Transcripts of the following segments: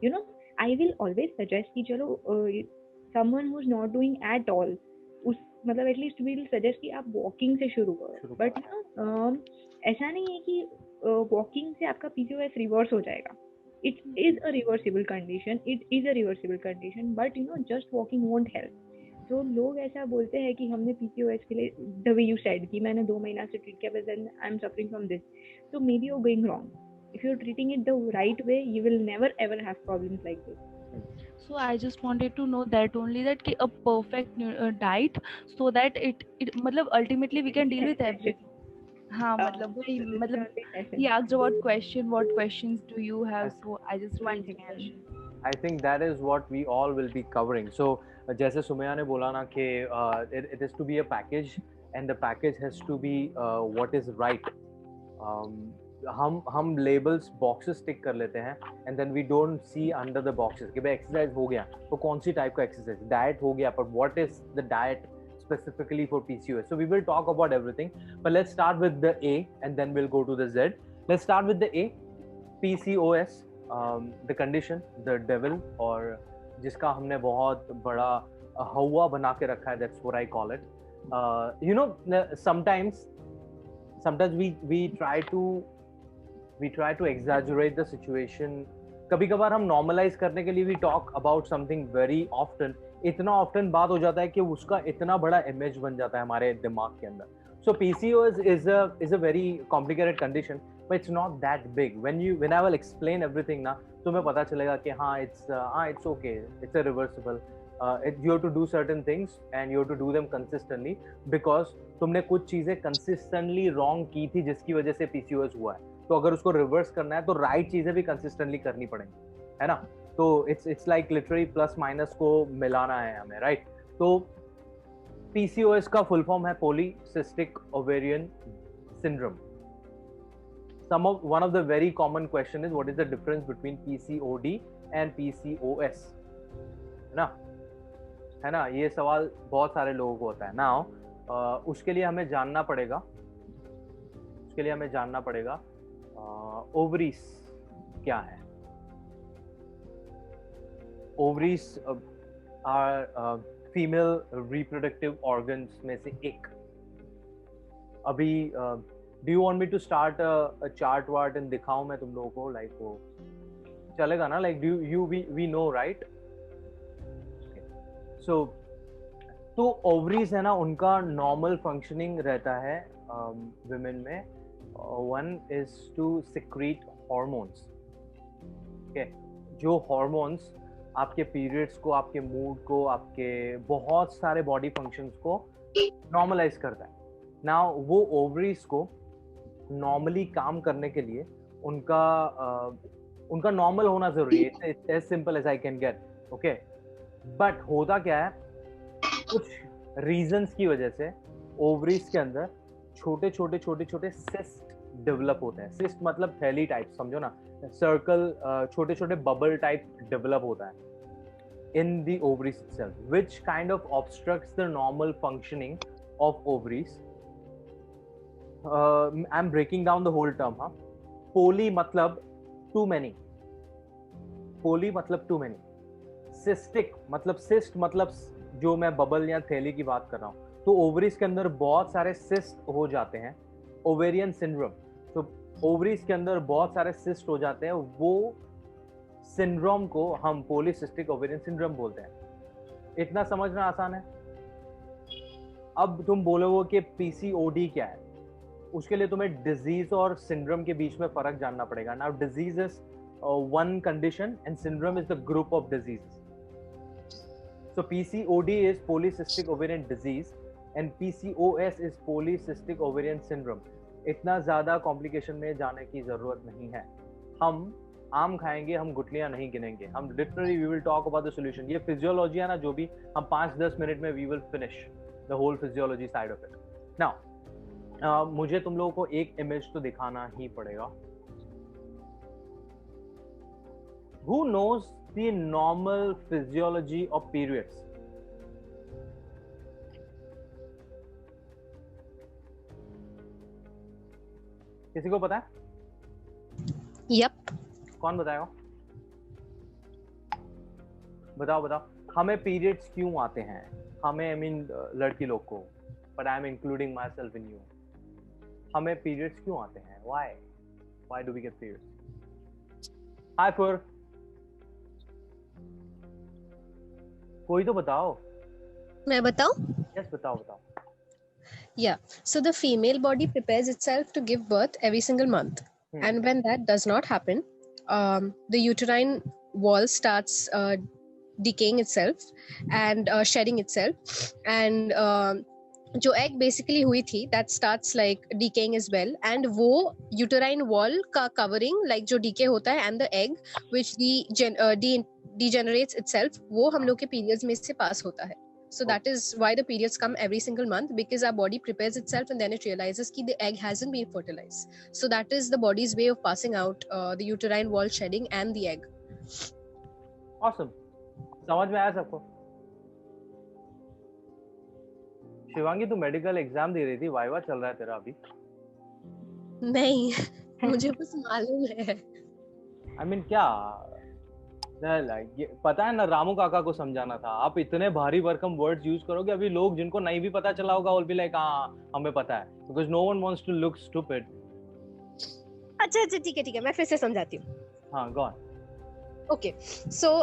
You know, I will always suggest कि चलो someone who's not doing at all, उस मतलब एटलीस्ट वील सजेस्ट कि आप वॉकिंग से शुरू करो. शुरू बट करो. ऐसा नहीं है कि वॉकिंग से आपका पीसीओएस रिवर्स हो जाएगा. It is a reversible condition, it is a reversible condition, but just walking won't help. तो लोग ऐसा बोलते हैं कि हमने पीसीओएस के लिए, द वे यू सेड कि मैंने 2 महीना से ट्रीट किया, but then I am suffering from this. So maybe you're going wrong. If you're treating it the right way, you will never ever have problems like this. So I just wanted to know that only, that कि a perfect diet, so that it मतलब ultimately we This is can the deal with next session. everything. हाँ मतलब वही This is the मतलब only he session. asked about question, what questions do you I, have, so I just Once raised the again. question. I think that is what we all will be covering. So जैसे सुमैया ने बोला ना कि it is to be a package, and the package has to be what is right. हम labels boxes tick कर लेते हैं, and then we don't see under the boxes कि भाई एक्सरसाइज हो गया तो कौन सी टाइप का एक्सरसाइज, डाइट हो गया, but what is the diet specifically for PCOS. So we will talk about everything, but let's start with the A and then we'll go to the Z. Let's start with the A, PCOS, the condition, the devil, और जिसका हमने बहुत बड़ा हवा बना के रखा है. That's what I call it. Sometimes we try to exaggerate the situation. कभी कभार हम normalize करने के लिए we talk about something very often. इतना often बात हो जाता है कि उसका इतना बड़ा image बन जाता है हमारे दिमाग के अंदर. So PCOS is a very complicated condition, but it's not that big. When I will explain everything ना, तुम्हें पता चलेगा कि हाँ it's okay, it's a reversible. You have to do certain things and you have to do them consistently, because तुमने कुछ चीजें consistently wrong की थी जिसकी वजह से PCOS हुआ है. तो अगर उसको रिवर्स करना है तो राइट चीजें भी कंसिस्टेंटली करनी पड़ेंगी, है ना. तो it's like literally plus minus को मिलाना है हमें, राइट. तो पीसीओएस का फुल फॉर्म है polycystic ovarian syndrome. one of the very common question is what is the difference between PCOD and PCOS, है ना. ये सवाल बहुत सारे लोगों को होता है. नाउ उसके लिए हमें जानना पड़ेगा ओवरीज क्या है. Ovaries are female reproductive organs में से एक. अभी do you want me to start a chart wart and दिखाऊं मैं तुम लोगों को, लाइक वो चलेगा ना, like do you we know right. So तो ओवरीज है ना, उनका नॉर्मल फंक्शनिंग रहता है विमेन में. One is to secrete hormones. Okay, जो hormones आपके periods को, आपके mood को, आपके बहुत सारे body functions को normalize करता है. Now वो ovaries को normally काम करने के लिए उनका normal होना जरूरी है. It's as simple as I can get. Okay, but होता क्या है, कुछ reasons की वजह से ovaries के अंदर छोटे छोटे सिस्ट डेवलप होते हैं. सिस्ट मतलब थैली टाइप, समझो ना, सर्कल, छोटे छोटे बबल टाइप डेवलप होता है in the ovaries itself, which kind of obstructs the normal functioning of ovaries. I am breaking down the whole term. हाँ, पोली मतलब टू मेनी, सिस्टिक मतलब सिस्ट मतलब जो मैं बबल या थैली की बात कर रहा हूँ. तो ओवरीज के अंदर बहुत सारे सिस्ट हो जाते हैं, ओवेरियन सिंड्रोम. तो ओवरीज के अंदर बहुत सारे सिस्ट हो जाते हैं, वो सिंड्रोम को हम पॉलीसिस्टिक ओवेरियन सिंड्रोम बोलते हैं. इतना समझना आसान है. अब तुम बोलोगे कि पीसीओडी क्या है, उसके लिए तुम्हें डिजीज और सिंड्रोम के बीच में फर्क जानना पड़ेगा. Now disease is one condition and syndrome is the group of diseases. So PCOD is polycystic ovarian disease and PCOS is polycystic ovarian syndrome. इतना ज़्यादा कॉम्प्लिकेशन में जाने की ज़रूरत नहीं है. हम आम खाएंगे, हम गुठलियाँ नहीं गिनेंगे. हम literally we will talk about the solution. ये फिजियोलॉजी है ना, जो भी हम 5-10 मिनट में we will finish the whole physiology side of it. Now मुझे तुम लोगों को एक इमेज तो दिखाना ही पड़ेगा. Who knows the normal physiology of periods? किसी को पता है? Yep. कौन बताएगा? बताओ बताओ, हमें पीरियड्स क्यों आते हैं? हमें आई मीन लड़की लोग को, but I am including myself in you, हमें पीरियड्स क्यों आते हैं? Why do we get periods? हाय फुर, कोई तो बताओ। मैं बताऊं? यस बताओ बताओ। Yeah, so the female body prepares itself to give birth every single month. And when that does not happen, the uterine wall starts decaying itself and shedding itself. And जो egg basically हुई थी, that starts like decaying as well. And वो uterine wall का covering, like जो decay होता है, and the egg which degenerates itself, वो हम लोग के periods में से pass होता है. So that is why the periods come every single month, because our body prepares itself and then it realizes that the egg hasn't been fertilized. So that is the body's way of passing out the uterine wall shedding and the egg. Awesome. समझ में आया सबको? शिवांगी, तू medical exam दे रही थी, viva चल रहा है तेरा अभी? नहीं, मुझे बस मालूम है. I mean क्या? पता है ना, रामू काका को समझाना था. आप इतने भारी भरकम वर्ड्स यूज करोगे, अभी लोग जिनको नहीं भी पता चला होगा, will be like हाँ हमें पता है, because no one wants to look stupid. अच्छा ठीक है, मैं फिर से समझाती हूँ. हाँ, go on. Okay, so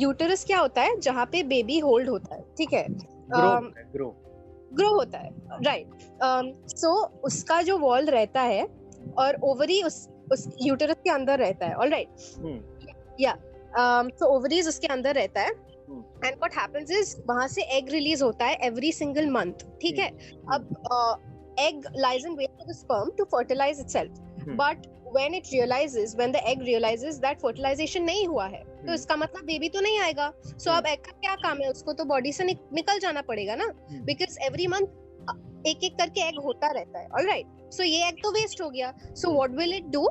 uterus क्या होता है? जहाँ पे बेबी होल्ड होता है, ठीक है? ग्रो होता है, राइट. सो उसका जो वॉल रहता है और ओवरी उस यूटरस के अंदर रहता है, ऑलराइट? या so ovaries उसके अंदर रहता है, and what happens is वहाँ से egg release होता है every single month, ठीक है? अब egg lies in wait for the sperm to fertilize itself, but when the egg realizes that fertilization नहीं हुआ है, तो इसका मतलब बेबी तो नहीं आएगा. So अब egg का क्या काम है? उसको तो बॉडी से निकल जाना पड़ेगा ना, because every month एक एक करके egg होता रहता है, alright? So ये egg तो waste हो गया. So what will it do?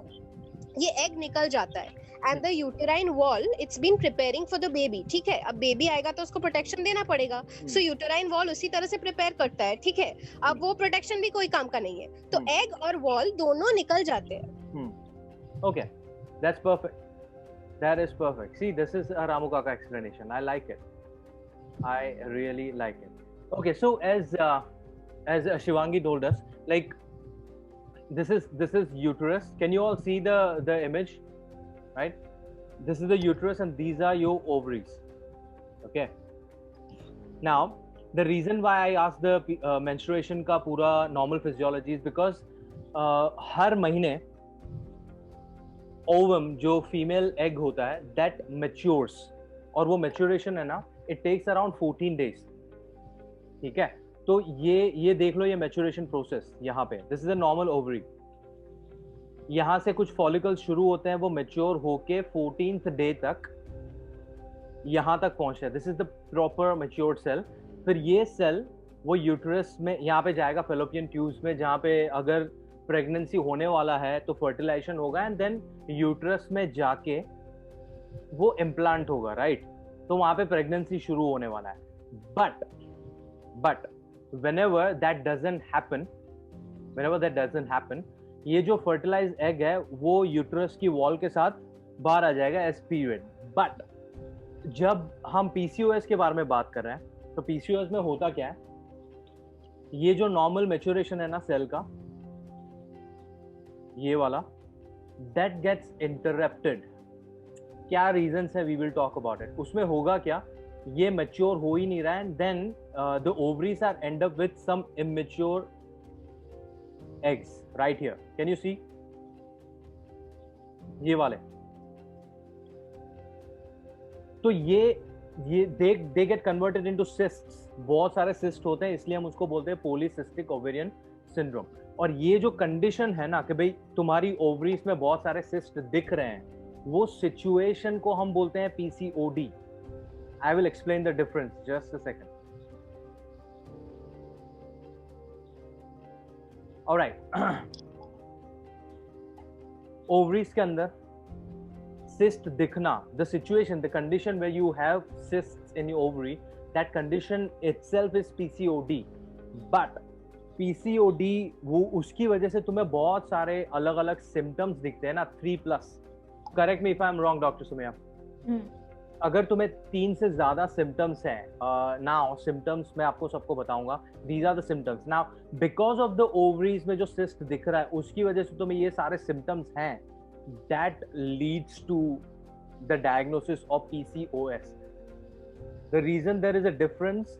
ये egg निकल जाता है. And the uterine wall, it's been preparing for the baby, ठीक है? अब बेबी आएगा तो उसको प्रोटेक्शन देना पड़ेगा. So uterine wall उसी तरह से प्रिपेयर करता है, ठीक है? अब वो प्रोटेक्शन भी कोई काम का नहीं है, तो एग और वॉल दोनों निकल जाते हैं. Okay, that's perfect. That is perfect. See, this is a Ramu Kaka explanation. I like it. I really like it. Okay, so as Shivangi told us, like this is uterus. Can you all see the image? Right, this is the uterus and these are your ovaries. Okay, now the reason why I asked the menstruation का पूरा normal physiology is because हर महीने ovum जो female egg होता है that matures, और वो maturation है ना, it takes around 14 days. ठीक है? तो ये देख लो, ये maturation process यहाँ पे, this is a normal ovary. यहाँ से कुछ फॉलिकल्स शुरू होते हैं, वो मैच्योर होके 14th डे तक यहाँ तक पहुंचते हैं. This is the proper matured cell. फिर ये सेल वो यूटरस में यहाँ पे जाएगा, फेलोपियन ट्यूब्स में, जहाँ पे अगर प्रेगनेंसी होने वाला है तो फर्टिलाइजेशन होगा, एंड देन यूटरस में जाके वो इम्प्लांट होगा, राइट? तो वहाँ पे प्रेगनेंसी शुरू होने वाला है. But whenever that doesn't happen, ये जो फर्टिलाइज एग है वो यूट्रस की वॉल के साथ बाहर आ जाएगा एज पीरियड. बट जब हम पीसीओएस के बारे में बात कर रहे हैं, तो पीसीओएस में होता क्या है? ये जो नॉर्मल मैच्योरेशन है ना सेल का, ये वाला, दैट गेट्स इंटरप्टेड. क्या रीजंस है? We will talk about it. उसमें होगा क्या? ये मैच्योर हो ही नहीं रहा है, and then the ovaries are end up with some immature eggs right here. Can you see? ये वाले, तो ये they get converted into cysts. बहुत सारे cyst होते हैं, इसलिए हम उसको बोलते हैं polycystic ovarian syndrome. और ये जो कंडीशन है ना कि भाई तुम्हारी ओवरीज में बहुत सारे cyst दिख रहे हैं, वो सिचुएशन को हम बोलते हैं PCOD. I will explain the difference just a second. Alright. Ovaries के अंदर cyst दिखना, the situation, the condition where you have cysts in your ovary, that condition itself is PCOD. But PCOD वो उसकी वजह से तुम्हें बहुत सारे अलग अलग symptoms दिखते हैं ना, 3+. Correct me if I am wrong, Dr. Sumaya. अगर तुम्हें 3 से ज्यादा सिम्टम्स हैं, नाउ सिम्टम्स मैं आपको सबको बताऊंगा, these are the symptoms. Now because of the ovaries में जो सिस्ट दिख रहा है उसकी वजह से तुम्हें ये सारे सिम्टम्स हैं, that leads to the diagnosis of PCOS। The reason there is a difference,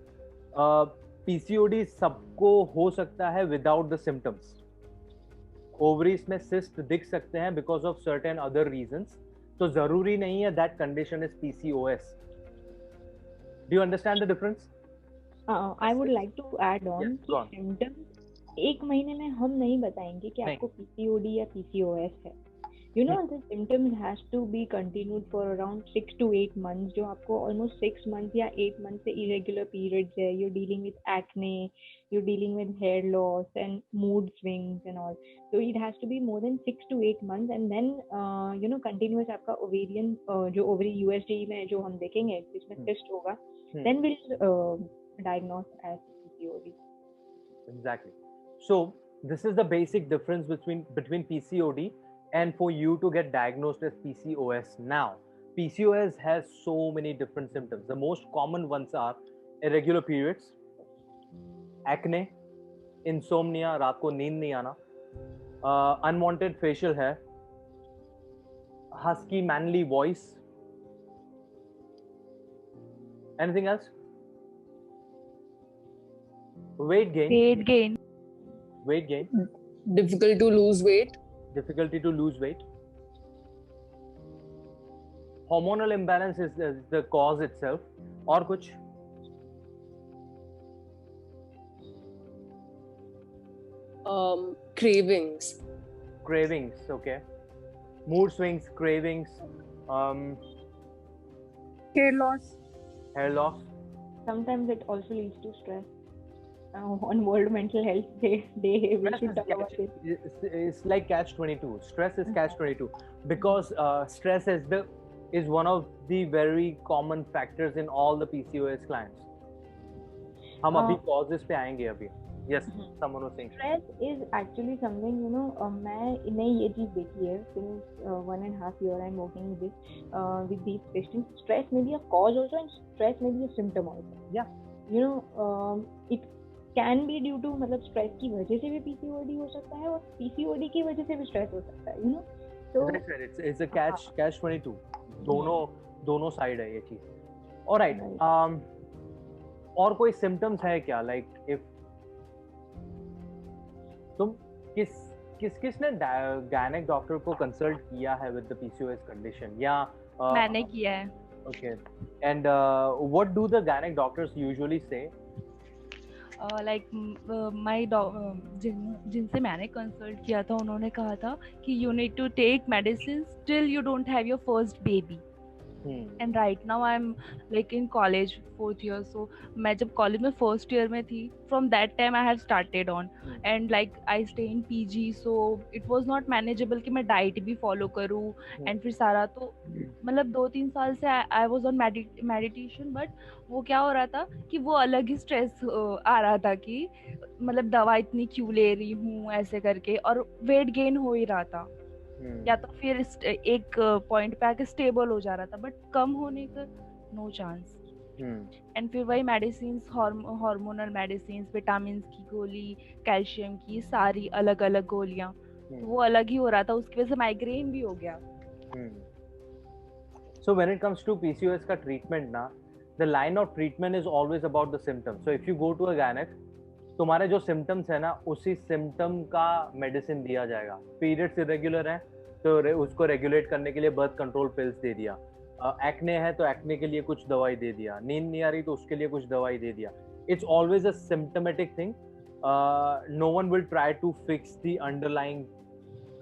PCOD सबको हो सकता है विदाउट द सिम्टम्स। ओवरीज में सिस्ट दिख सकते हैं because of certain other reasons, तो जरूरी नहीं है that condition is PCOS। Do you understand the difference? I would like to add on Yes, कि go on. सिम्टम्स एक महीने में हम नहीं बताएंगे कि नहीं. आपको PCOD या PCOS है। You know, the symptoms has to be continued for around 6 to 8 months, जो आपको almost 6 months या 8 months से irregular periods है, you're dealing with acne, you're dealing with hair loss and mood swings and all. So it has to be more than 6 to 8 months, and then you know continuous आपका ovarian जो ovary USG में जो हम देखेंगे जिसमें cyst होगा, then we'll diagnose as PCOD. Exactly. So this is the basic difference between PCOD and for you to get diagnosed as PCOS. Now, PCOS has so many different symptoms. The most common ones are irregular periods, acne, insomnia, रात को नींद नहीं आना, unwanted facial hair, husky manly voice. Anything else? Weight gain. Difficult to lose weight. Difficulty to lose weight. Hormonal imbalance is the cause itself. और कुछ? Cravings. Okay. Mood swings, cravings, Hair loss. Sometimes it also leads to stress. On World Mental Health Day, we should talk about it. It's like catch-22. Stress is catch-22 because stress is one of the very common factors in all the PCOS clients. हम अभी causes पे आएंगे अभी. Yes, someone was saying. Stress is actually something, you know, मैंने ये चीज देखी है since 1.5 years I'm working with these patients. Stress may be a cause also and stress may be a symptom also. Yeah. You know, it can be due to मतलब stress की वजह से भी PCOD हो सकता है और PCOD की वजह से भी stress हो सकता है, you know. So that's right. It's a catch-22. दोनों side है ये चीज. Alright. और कोई symptoms है क्या? Like if तुम किसने गायनेक डॉक्टर को कंसल्ट किया है विद द PCOS कंडीशन या मैंने किया है. Okay and what do the gynaec doctors usually say? Like my जिनसे मैंने कंसल्ट किया था उन्होंने कहा था कि you need to take medicine till you don't have your first baby. And right now I'm like in college 4th year, so मैं जब college में first year में थी, from that time I have started on and like I stay in PG, so it was not manageable कि मैं diet भी follow करूँ and फिर सारा तो मतलब 2-3 साल से I was on meditation, but वो क्या हो रहा था कि वो अलग ही stress आ रहा था कि मतलब दवा इतनी क्यों ले रही हूँ ऐसे करके, और weight gain हो ही रहा था या तो फिर एक पॉइंट पे आके स्टेबल हो जा रहा था, बट कम होने का नो चांस. एंड फिर वही मेडिसिन, हार्मोनल मेडिसिन, विटामिन की गोली, कैल्शियम की, सारी अलग अलग गोलियां, वो अलग ही हो रहा था, उसकी वजह से माइग्रेन भी हो गया. So when it comes to PCOS का ट्रीटमेंट ना, the line of treatment is always about the symptoms. So if you go to a gynec, तुम्हारे जो सिम्टम्स है ना उसी सिम्टम का मेडिसिन दिया जाएगा. पीरियड्स इरेगुलर है तो उसको रेगुलेट करने के लिए बर्थ कंट्रोल पिल्स दे दिया. एक्ने है तो एक्ने के लिए कुछ दवाई दे दिया. नींद नहीं आ रही तो उसके लिए कुछ दवाई दे दिया. It's always a symptomatic thing. No one will try to fix the underlying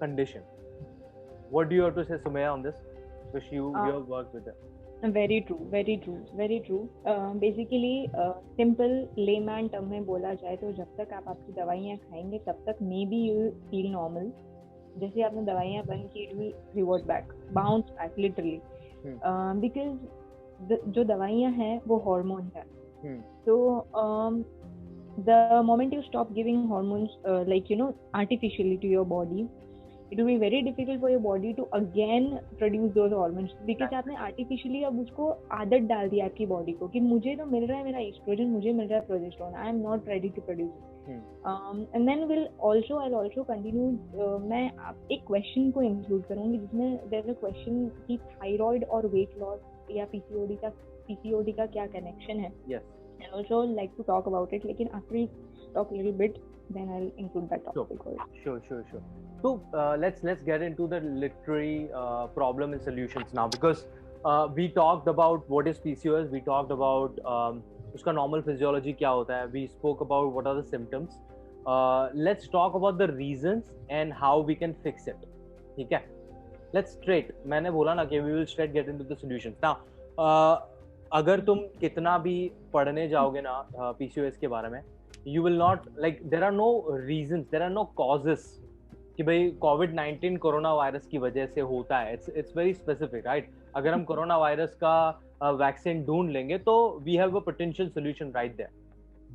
condition. What do you have to say Sumaiya on this, which you have worked with it? Very true. Basically, simple layman term में बोला जाए तो जब तक आप आपकी दवाइयाँ खाएंगे तब तक maybe you will feel normal. जैसे आपने दवाइयाँ बंद की, it will revert back, bounce back literally. Because जो दवाइयाँ हैं वो hormones हैं. So the moment you stop giving hormones like you know artificially to your body, it will be very difficult for your body to again produce those hormones because आपने artificially अब उसको आदत डाल दी आपकी body को कि मुझे तो मिल रहा है मेरा estrogen, मुझे मिल रहा है progesterone, I am not ready to produce it. And then I'll also continue. मैं एक question को include करूँगी जिसमें there's a question कि thyroid और weight loss या PCOD का क्या connection है. Yes. And also like to talk about it. लेकिन after we talk a little bit, then I'll include that topic. Sure. So let's get into the literary problem and solutions now, because we talked about what is PCOS. We talked about उसका normal physiology क्या होता है. We spoke about what are the symptoms. Let's talk about the reasons and how we can fix it. ठीक है? Let's straight. मैंने बोला ना कि we will straight get into the solutions. Now, अगर तुम कितना भी पढ़ने जाओगे ना PCOS के बारे में, you will not, like, there are no reasons, there are no causes कि भाई COVID-19 कोरोना वायरस की वजह से होता है. It's very specific, right? अगर हम कोरोना वायरस का वैक्सीन ढूंढ लेंगे तो we have a potential solution right there.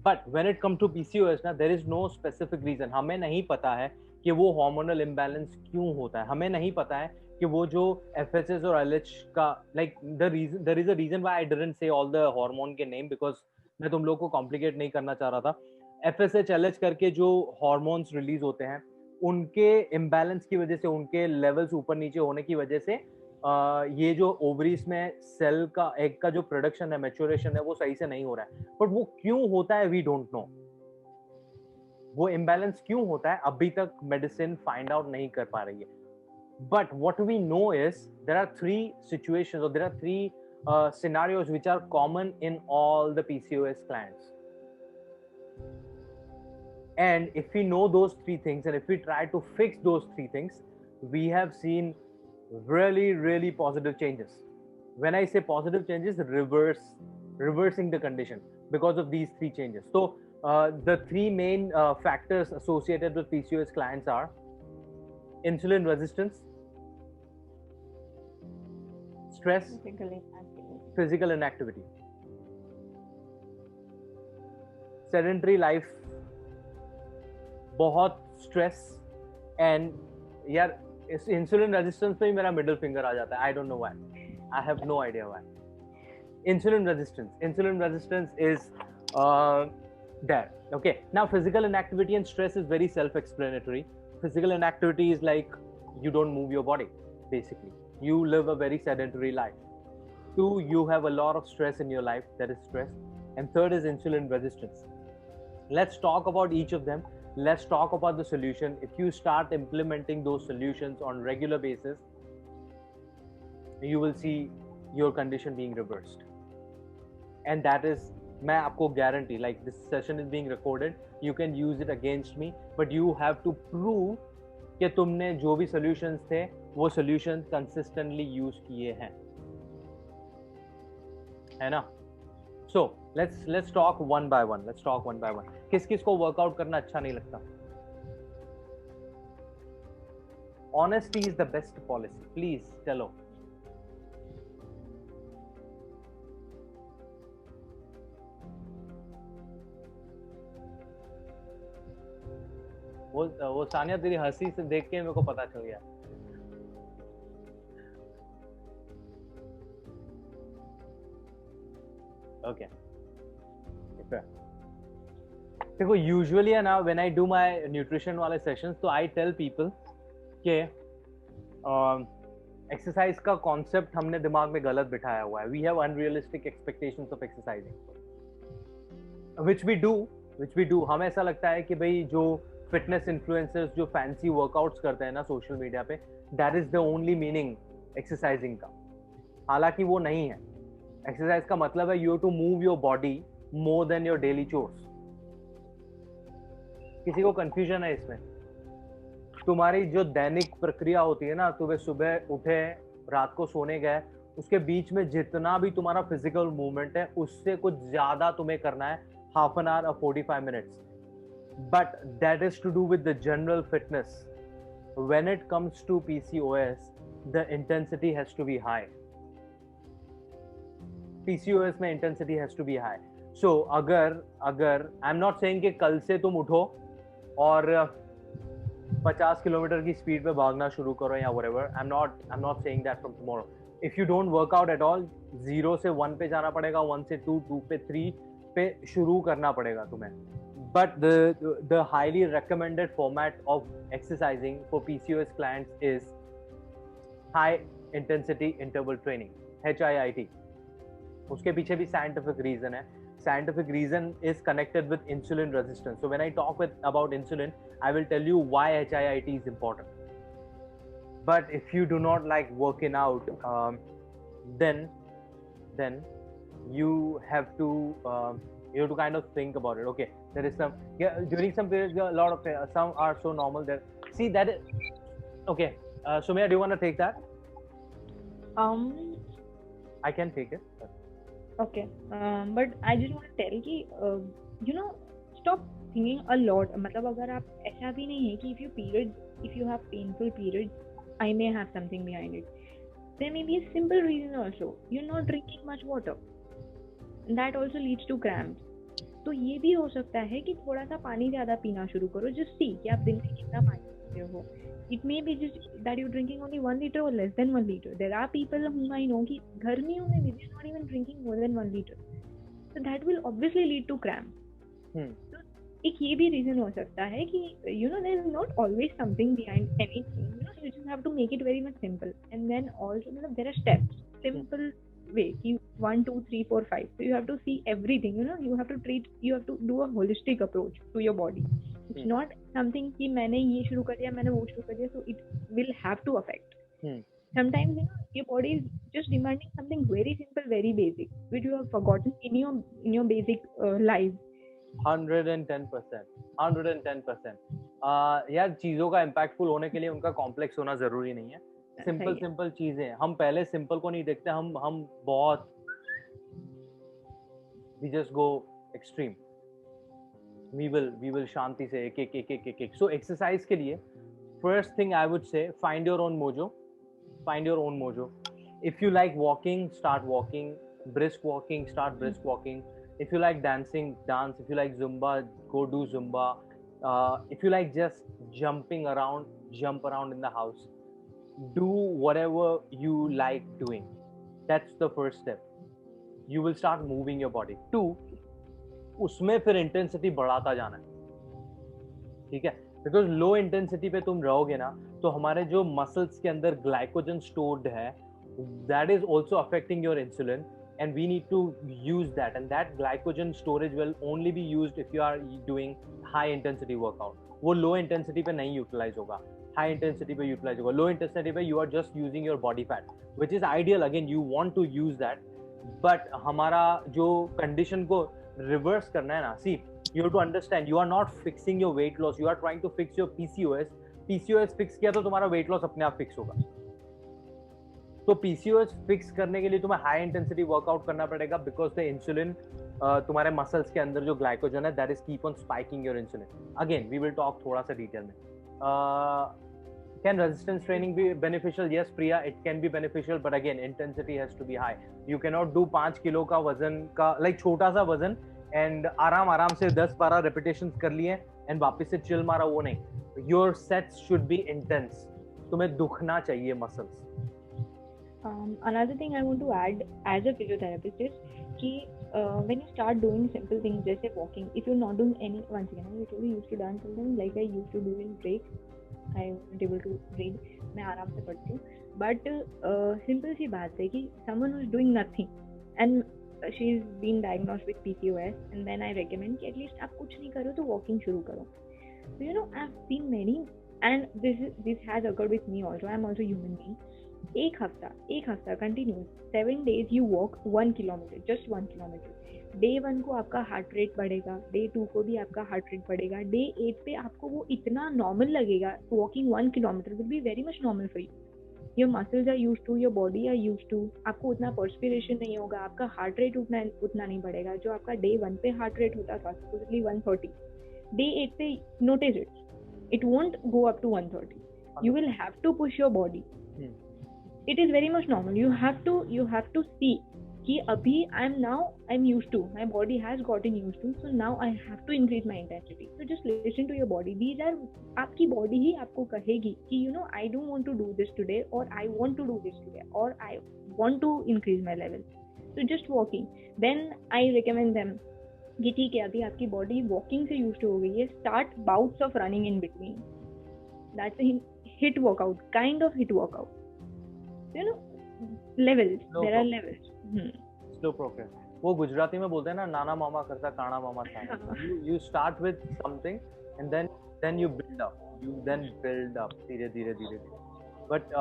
But when it comes to PCOS ना, there is no specific reason. हमें नहीं पता है कि वो hormonal imbalance क्यों होता है. हमें नहीं पता है कि वो जो FSH और LH का, like, there is a reason why I didn't say all the hormone के name, because मैं तुम लोग को complicate नहीं करना चाह रहा था. FSH LH करके जो hormones release होते हैं, उनके imbalance की वजह से, उनके levels ऊपर नीचे होने की वजह से ये जो ओवरीज में सेल का, एग का जो प्रोडक्शन है, मैच्योरेशन है, वो सही से नहीं हो रहा है. बट वो क्यों होता है, वी डोंट नो. वो इम्बैलेंस क्यों होता है, अभी तक मेडिसिन फाइंड आउट नहीं कर पा रही है. But what we know is there are 3 सिचुएशंस और there are 3 scenarios which are common in all the PCOS clients. And if we know those 3 things and if we try to fix those 3 things, we have seen really positive changes. When I say positive changes, reversing the condition because of these 3 changes. So the 3 main factors associated with PCOS clients are insulin resistance, stress, physical inactivity, sedentary life, बहुत stress, and यार इस insulin resistance पे ही मेरा middle finger आ जाता है. I don't know why, I have no idea why. Insulin resistance is there. Okay, now physical inactivity and stress is very self-explanatory. Physical inactivity is like you don't move your body, basically. You live a very sedentary life. 2, you have a lot of stress in your life, that is stress. And 3rd is insulin resistance. Let's talk about each of them. Let's talk about the solution. If you start implementing those solutions on regular basis, you will see your condition being reversed. And that is, मैं आपको guarantee, like, this session is being recorded, you can use it against me, but you have to prove कि तुमने जो भी solutions थे वो solutions consistently use किए हैं, है ना? So let's talk one by one. किस को वर्कआउट करना अच्छा नहीं लगता? Honesty is the best policy. Please चलो. वो सानिया, तेरी हंसी से देख के मेरे को पता चल गया. Okay. देखो, यूजुअली है ना, when I do my nutrition वाले सेशंस, तो आई टेल पीपल कि एक्सरसाइज का कॉन्सेप्ट हमने दिमाग में गलत बिठाया हुआ है. We have unrealistic expectations of exercising, which we do. हमें ऐसा लगता है कि भाई जो फिटनेस इन्फ्लुएंसर्स जो फैंसी वर्कआउट्स करते हैं ना सोशल मीडिया पे, that is the only meaning exercising का. हालांकि वो नहीं है. एक्सरसाइज का मतलब है you have to move your body more than your daily chores. किसी को कंफ्यूजन है इसमें? तुम्हारी जो दैनिक प्रक्रिया होती है ना, सुबह उठे, रात को सोने गए, उसके बीच में जितना भी तुम्हारा फिजिकल मूवमेंट है, उससे कुछ ज्यादा तुम्हें करना है, हाफ एन आवर और 45 minutes. But that is to do with the general fitness. When it comes to PCOS, the intensity has to be high. PCOS में intensity has to be high. So अगर I am not saying कि कल से तुम उठो और 50 kilometre की speed पे भागना शुरू करो या whatever. I'm not saying that from tomorrow. If you don't work out at all, 0 से 1 पे जाना पड़ेगा, 1 से 2, 2 पे 3 पे शुरू करना पड़ेगा तुम्हें. But the highly recommended format of exercising for PCOS clients is high intensity interval training, HIIT. उसके पीछे भी scientific reason है. Scientific reason is connected with insulin resistance. So when I talk about insulin, I will tell you why HIIT is important. But if you do not like working out, then you have to kind of think about it. Okay, there is during some periods a lot of some are so normal that see that is, okay. Sumaya, do you want to take that? I can take it. Okay, but I just want to tell कि stop thinking a lot. मतलब अगर आप ऐसा भी नहीं है कि if you have painful periods, I may have something behind it. There may be a simple reason also. You're not drinking much water. That also leads to cramps. तो ये भी हो सकता है कि थोड़ा सा पानी ज़्यादा पीना शुरू करो. Just see कि आप दिन में कितना पानी पीते हो. It may be just that you're drinking only 1 liter or less than 1 liter. There are people whom I know कि गर्मियों में भी they're not even drinking more than 1 liter. So that will obviously lead to cramp. So एक ये भी reason हो सकता है कि there is not always something behind anything. You just have to make it very much simple. And then also there are steps, simple way. 1, 2, 3, 4, 5. So you have to see everything. You have to do a holistic approach to your body. It's not something कि मैंने ये शुरू कर दिया, मैंने वो शुरू कर दिया. So it will have to affect. Sometimes your body is just demanding something very simple, very basic, which you have forgotten in your basic life. 110%. यार चीजों का इम्पैक्टफुल होने के लिए उनका कॉम्प्लेक्स होना जरूरी नहीं है. सिंपल चीजें हम पहले सिंपल को नहीं देखते, हम बहुत we just go extreme. We will शांति से एक. So exercise के लिए first thing I would say, find your own mojo. If you like walking, start walking. Brisk walking, start brisk walking. If you like dancing, dance. If you like Zumba, go do Zumba. If you like just jumping around, jump around in the house. Do whatever you like doing. That's the first step. You will start moving your body. 2, उसमें फिर intensity बढ़ाता जाना है. ठीक है, because low intensity पे तुम रहोगे ना तो हमारे जो मसल्स के अंदर ग्लाइकोजन स्टोर्ड है, that is also affecting your insulin, and we need to use that, and that glycogen storage will only be used if you are doing high intensity workout. वो low intensity पे नहीं utilize होगा, high intensity पे utilize होगा. Low intensity पे you are just using your body fat, which is ideal. Again, you want to use that, but हमारा जो condition को reverse करना है ना, see, you have to understand, you are not fixing your weight loss, you are trying to fix your PCOS fix किया तो तुम्हारा weight loss अपने आप fix होगा. तो PCOS फिक्स करने के लिए तुम्हें हाई इंटेंसिटी वर्कआउट करना पड़ेगा, बिकॉज द इंसुलिन तुम्हारे मसल्स के अंदर जो ग्लाइकोजन है that is keep on spiking your insulin. Again we will talk थोड़ा सा डिटेल में. Can resistance training be beneficial? Yes Priya, it can be beneficial, but again intensity has to be high. You can not do 5 kilo का वजन का like छोटा सा वजन and आराम से 10-12 रेपिटेशंस कर लिए एंड वापस से चिल मारा, वो नहीं. Your sets should be intense. तुम्हें दुखना चाहिए muscles. Another thing I want to add as a physiotherapist is कि when you start doing simple things जैसे walking, if you're not doing any, once again I usually used to dance something like I used to do in break. I wasn't able to read. मैं आराम से पढ़ती हूँ. But simple सी बात है कि someone who is doing nothing and she's been diagnosed with PCOS, and then I recommend कि at least आप कुछ नहीं करो तो walking शुरू करो. So I've seen many, and this has occurred with me also. I'm also human being. एक हफ्ता continuous 7 days you walk 1 kilometer, just 1 kilometer. Day 1 को आपका हार्ट रेट बढ़ेगा, Day 2 को भी आपका हार्ट रेट बढ़ेगा, Day 8 पे आपको वो इतना नॉर्मल लगेगा. Walking 1 kilometer will be very much normal for you. Your muscles are used to, your body are used to. आपको उतना perspiration नहीं होगा, आपका हार्ट रेट उतना नहीं बढ़ेगा. जो आपका Day 1 पे हार्ट रेट होता था supposedly 130, Day 8 पे notice it won't go up to 130. You will have to push your body. It is very much normal. You have to see कि अभी I am used to, my body has gotten used to, so now I have to increase my intensity. So just listen to your body. These are, आपकी body ही आपको कहेगी कि you know I don't want to do this today, और I want to do this today, और I want to increase my level. So just walking. Then I recommend them कि ठीक है अभी आपकी बॉडी वॉकिंग से यूज्ड हो गई है, start bouts of running in between. That's a hit workout, kind of hit workout. You know levels, there are levels. Slow progress. वो गुजराती में बोलते हैं ना, नाना मामा करता काना मामा था. You start with something and then you build up. You then build up धीरे धीरे. But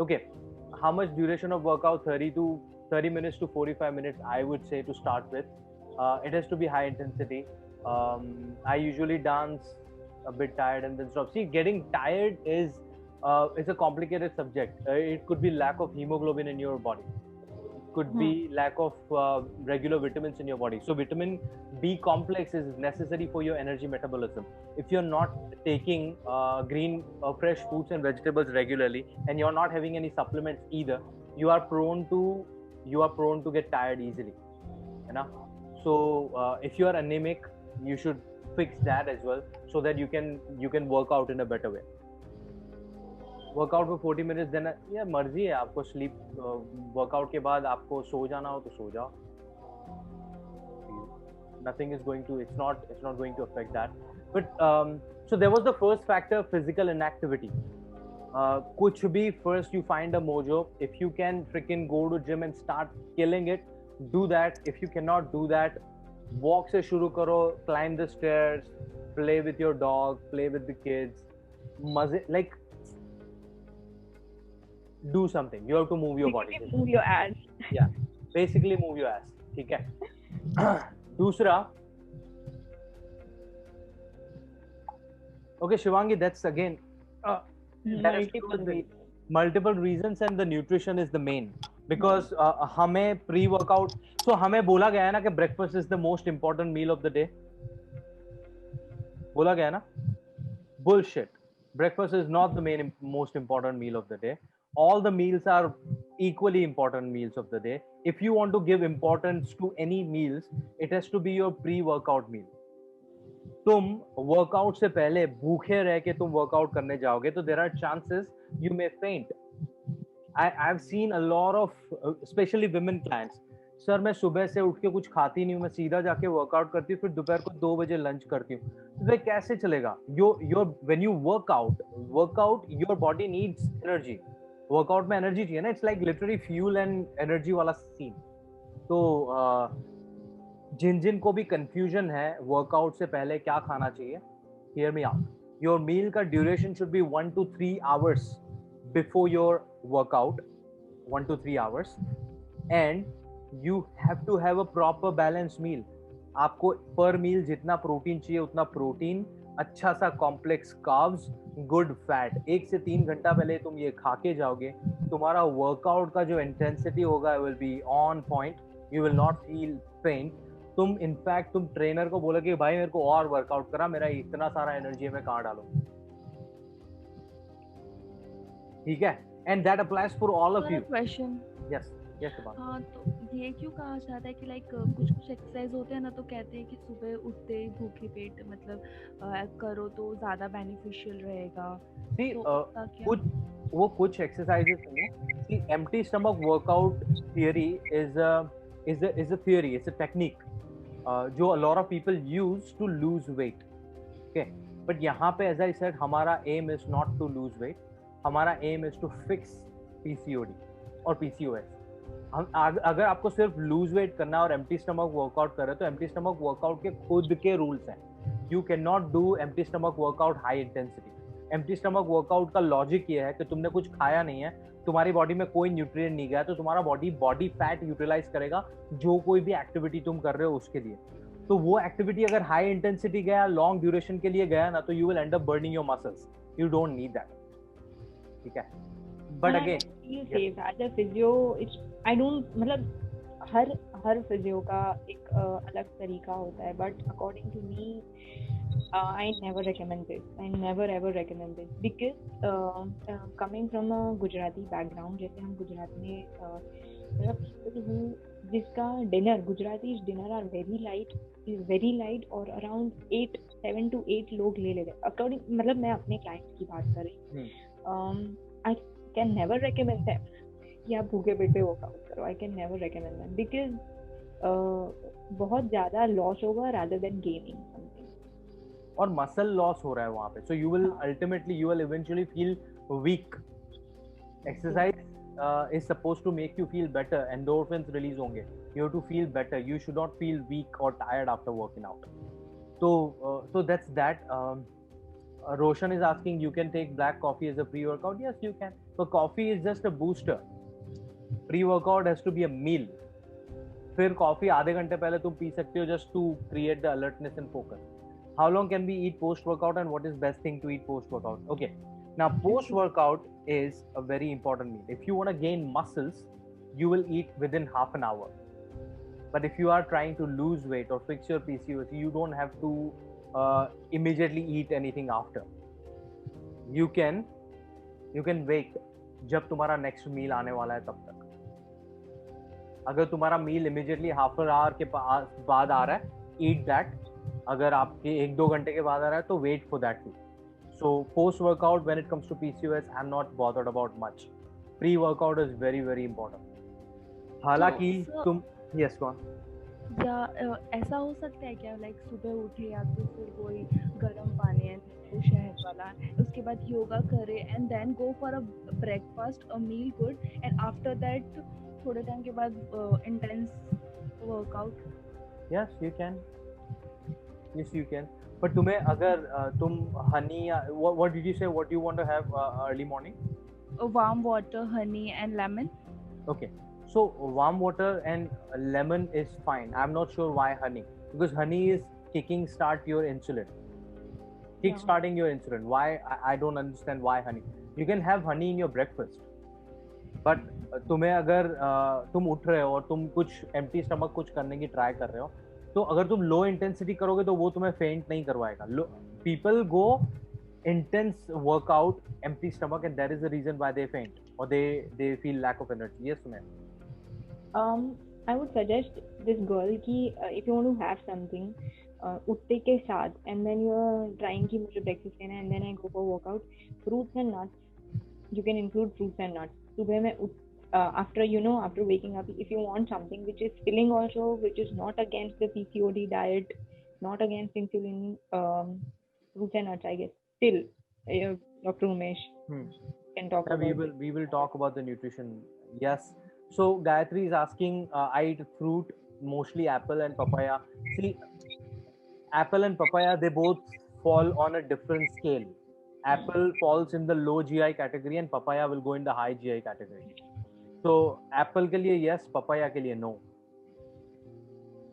okay, how much duration of workout? 30 minutes to 45 minutes I would say to start with. It has to be high intensity. I usually dance a bit tired and then stop. See, getting tired is it's a complicated subject. It could be lack of hemoglobin in your body. It could be lack of regular vitamins in your body. So vitamin B complex is necessary for your energy metabolism. If you're not taking green fresh fruits and vegetables regularly, and you're not having any supplements either, you are prone to get tired easily. You know? So if you are anemic, you should fix that as well, so that you can work out in a better way. Workout में 40 minutes देना, ये मर्जी है आपको. Sleep workout के बाद आपको सो जाना हो तो सो जाओ. Nothing is going to, it's not going to affect that. But so there was the first factor, physical inactivity. कुछ भी, first you find a mojo. If you can freaking go to gym and start killing it, do that. If you cannot do that, walk से शुरू करो, climb the stairs, play with your dog, play with the kids. मजे, like do something. You have to move your body. Move your ass. Yeah, basically move your ass. ठीक है. दूसरा, okay Shivangi, that's again multiple reasons, and the nutrition is the main, because हमें pre workout, so हमें बोला गया है ना कि breakfast is the most important meal of the day. बोला गया है ना? Bullshit. Breakfast is not the most important meal of the day. All the meals are equally important meals of the day. If you want to give importance to any meals, it has to be your pre-workout meal. तुम workout से पहले भूखे रह के तुम workout करने जाओगे तो there are chances you may faint. I've seen a lot of especially women clients. Sir मैं सुबह से उठ के कुछ खाती नहीं हूँ, मैं सीधा जाके वर्कआउट करती हूँ, फिर दोपहर को 2 बजे लंच करती हूँ. तो कैसे चलेगा? When you work out, your body needs energy. Workout में एनर्जी चाहिए ना. It's like literally fuel and energy वाला सीन. तो जिन को भी कंफ्यूजन है वर्कआउट से पहले क्या खाना चाहिए, hear me out. Your meal का duration should be 1 to 3 hours before your workout. 1 to 3 hours. And you have to have a proper balance meal. आपको पर मील जितना प्रोटीन चाहिए उतना प्रोटीन, अच्छा सा कॉम्प्लेक्स कार्ब्स, गुड फैट. 1 से 3 घंटा पहले तुम ये खा के जाओगे, तुम्हारा वर्कआउट का जो इंटेंसिटी होगा will be on point. You will not feel pain. तुम इनफैक्ट तुम ट्रेनर को बोलोगे भाई मेरे को और वर्कआउट करा, मेरा इतना सारा एनर्जी में कहाँ डालूं. ठीक है? And that applies for all of you. Question. Yes. हाँ, तो ये क्यों कहा जाता है कि लाइक कुछ एक्सरसाइज होते हैं ना, तो कहते हैं कि सुबह उठते ही भूखे पेट मतलब करो तो ज्यादा बेनिफिशियल रहेगा. तो कुछ एक्सरसाइजेस हैं. Empty stomach workout theory is a theory, it's a technique जो a lot of people use to lose weight. Okay, but यहाँ पे as I said हमारा aim is not to lose weight. हमारा aim is to fix PCOD और PCOS. अगर आपको सिर्फ lose weight करना और एम्प्टी स्टमक वर्कआउट कर रहे हो तो एम्प्टी स्टमक वर्कआउट के खुद के रूल्स हैं. You can not do empty stomach workout high intensity. Empty stomach workout का लॉजिक ये है कि तुमने कुछ खाया नहीं है, तुम्हारी बॉडी में कोई न्यूट्रिएंट नहीं गया, तो तुम्हारा बॉडी फैट यूटिलाइज करेगा जो कोई भी एक्टिविटी तुम कर रहे हो उसके लिए. तो वो एक्टिविटी अगर हाई इंटेंसिटी गया, लॉन्ग ड्यूरेशन के लिए गया ना, तो you will end up burning your muscles. You don't need that. ठीक है? But again as a physio I don't, मतलब हर फिजियो का एक अलग तरीका होता है, but according to me I never recommend this. I never ever recommend this because coming from a Gujarati background, जैसे हम गुजरात में people who जिसका dinner, Gujarati dinner are very light और अराउंड 7 to 8 लोग ले लेते हैं अकॉर्डिंग, मतलब मैं अपने क्लाइंट्स की बात कर रही हूँ. I can never recommend them कि आप भूखे पेट पे वर्कआउट करो. I can never recommend them because बहुत ज्यादा लॉस होगा rather than gaining something. और मसल लॉस हो रहा है वहां पे, so you will ultimately, you will eventually feel weak. Exercise is supposed to make you feel better. Endorphins release होंगे, you have to feel better. You should not feel weak or tired after working out. So that's that. Roshan is asking, you can take black coffee as a pre-workout. Yes, you can. So coffee is just a booster. Pre-workout has to be a meal. फिर coffee आधे घंटे पहले तुम P सकते हो just to create the alertness and focus. How long can we eat post workout and what is best thing to eat post workout? Okay, now post workout is a very important meal. If you want to gain muscles, you will eat within half an hour. But if you are trying to lose weight or fix your PCOS, you don't have to immediately eat anything after. You can wait जब तुम्हारा next meal आने वाला है तब तक. अगर तुम्हारा मील immediately half an hour के बाद आ रहा है, ईट दैट. अगर आपके 1-2 घंटे के बाद आ रहा है तो wait for that too. So post workout when it comes to PCOS, I am not bothered about much. Pre workout is very very important. हालांकि तुम यस गो ऑन. या ऐसा हो सकता है क्या, लाइक सुबह उठे या तो फिर कोई गर्म पानी है शहद वाला, उसके बाद योगा करे and then go for a breakfast, a meal good, and after that थोड़े टाइम के बाद intense workout? Yes you can. But तुम्हें अगर तुम हनी या what did you say, what you want to have early morning? Warm water, honey and lemon. Okay, so warm water and lemon is fine. I'm not sure why honey, because honey is kickstarting your insulin. Why? I don't understand why honey. You can have honey in your breakfast, but तुम्हें अगर तुम उठ रहे हो और तुम कुछ empty stomach कुछ करने की ट्राई कर रहे हो, तो अगर तुम लो इंटेंसिटी करोगे तो वो तुम्हें फेंट नहीं करवाएगा. People go intense workout empty stomach and that is the reason why they faint or they feel lack of energy. Yes, ma'am. I would suggest this girl ki if you want to have something utte ke sath and then you are trying ki mujhe breakfast lena and then I go for workout, fruits and nuts, you can include fruits and nuts. Subah mein after waking up, if you want something which is filling also, which is not against the PCOD diet, not against insulin, fruits and nuts, I guess. Still, Dr. Umesh can talk about we will talk about the nutrition. Yes. So Gayatri is asking, I eat fruit, mostly apple and papaya. See, apple and papaya, they both fall on a different scale. Apple falls in the low GI category and papaya will go in the high GI category. So apple के लिए yes, papaya के लिए no.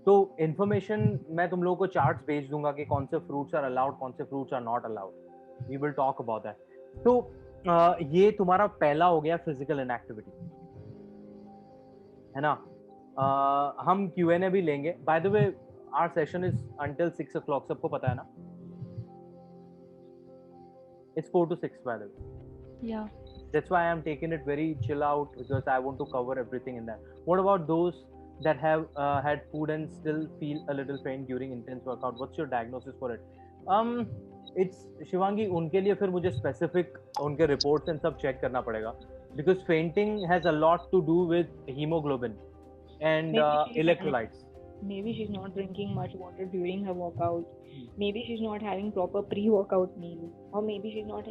तो information मैं तुम लोगों को charts भेज दूंगा कि कौन से फ्रूट्स आर अलाउड, कौन से fruits are not allowed. We will talk about that. तो ये तुम्हारा पहला हो गया फिजिकल इनएक्टिविटी, है ना. हम Q&A भी लेंगे. By the way our session is until 6 o'clock, सबको पता है ना. It's 4 to 6 by the way. Yeah. That's why I'm taking it very chill out because I want to cover everything in that. What about those that have had food and still feel a little faint during intense workout? What's your diagnosis for it? It's Shivangi, उनके लिए फिर मुझे specific उनके reports and सब check करना पड़ेगा because fainting has a lot to do with hemoglobin and electrolytes. Maybe she's not drinking much water during her workout. Maybe she's not having proper pre-workout meal, or maybe she's not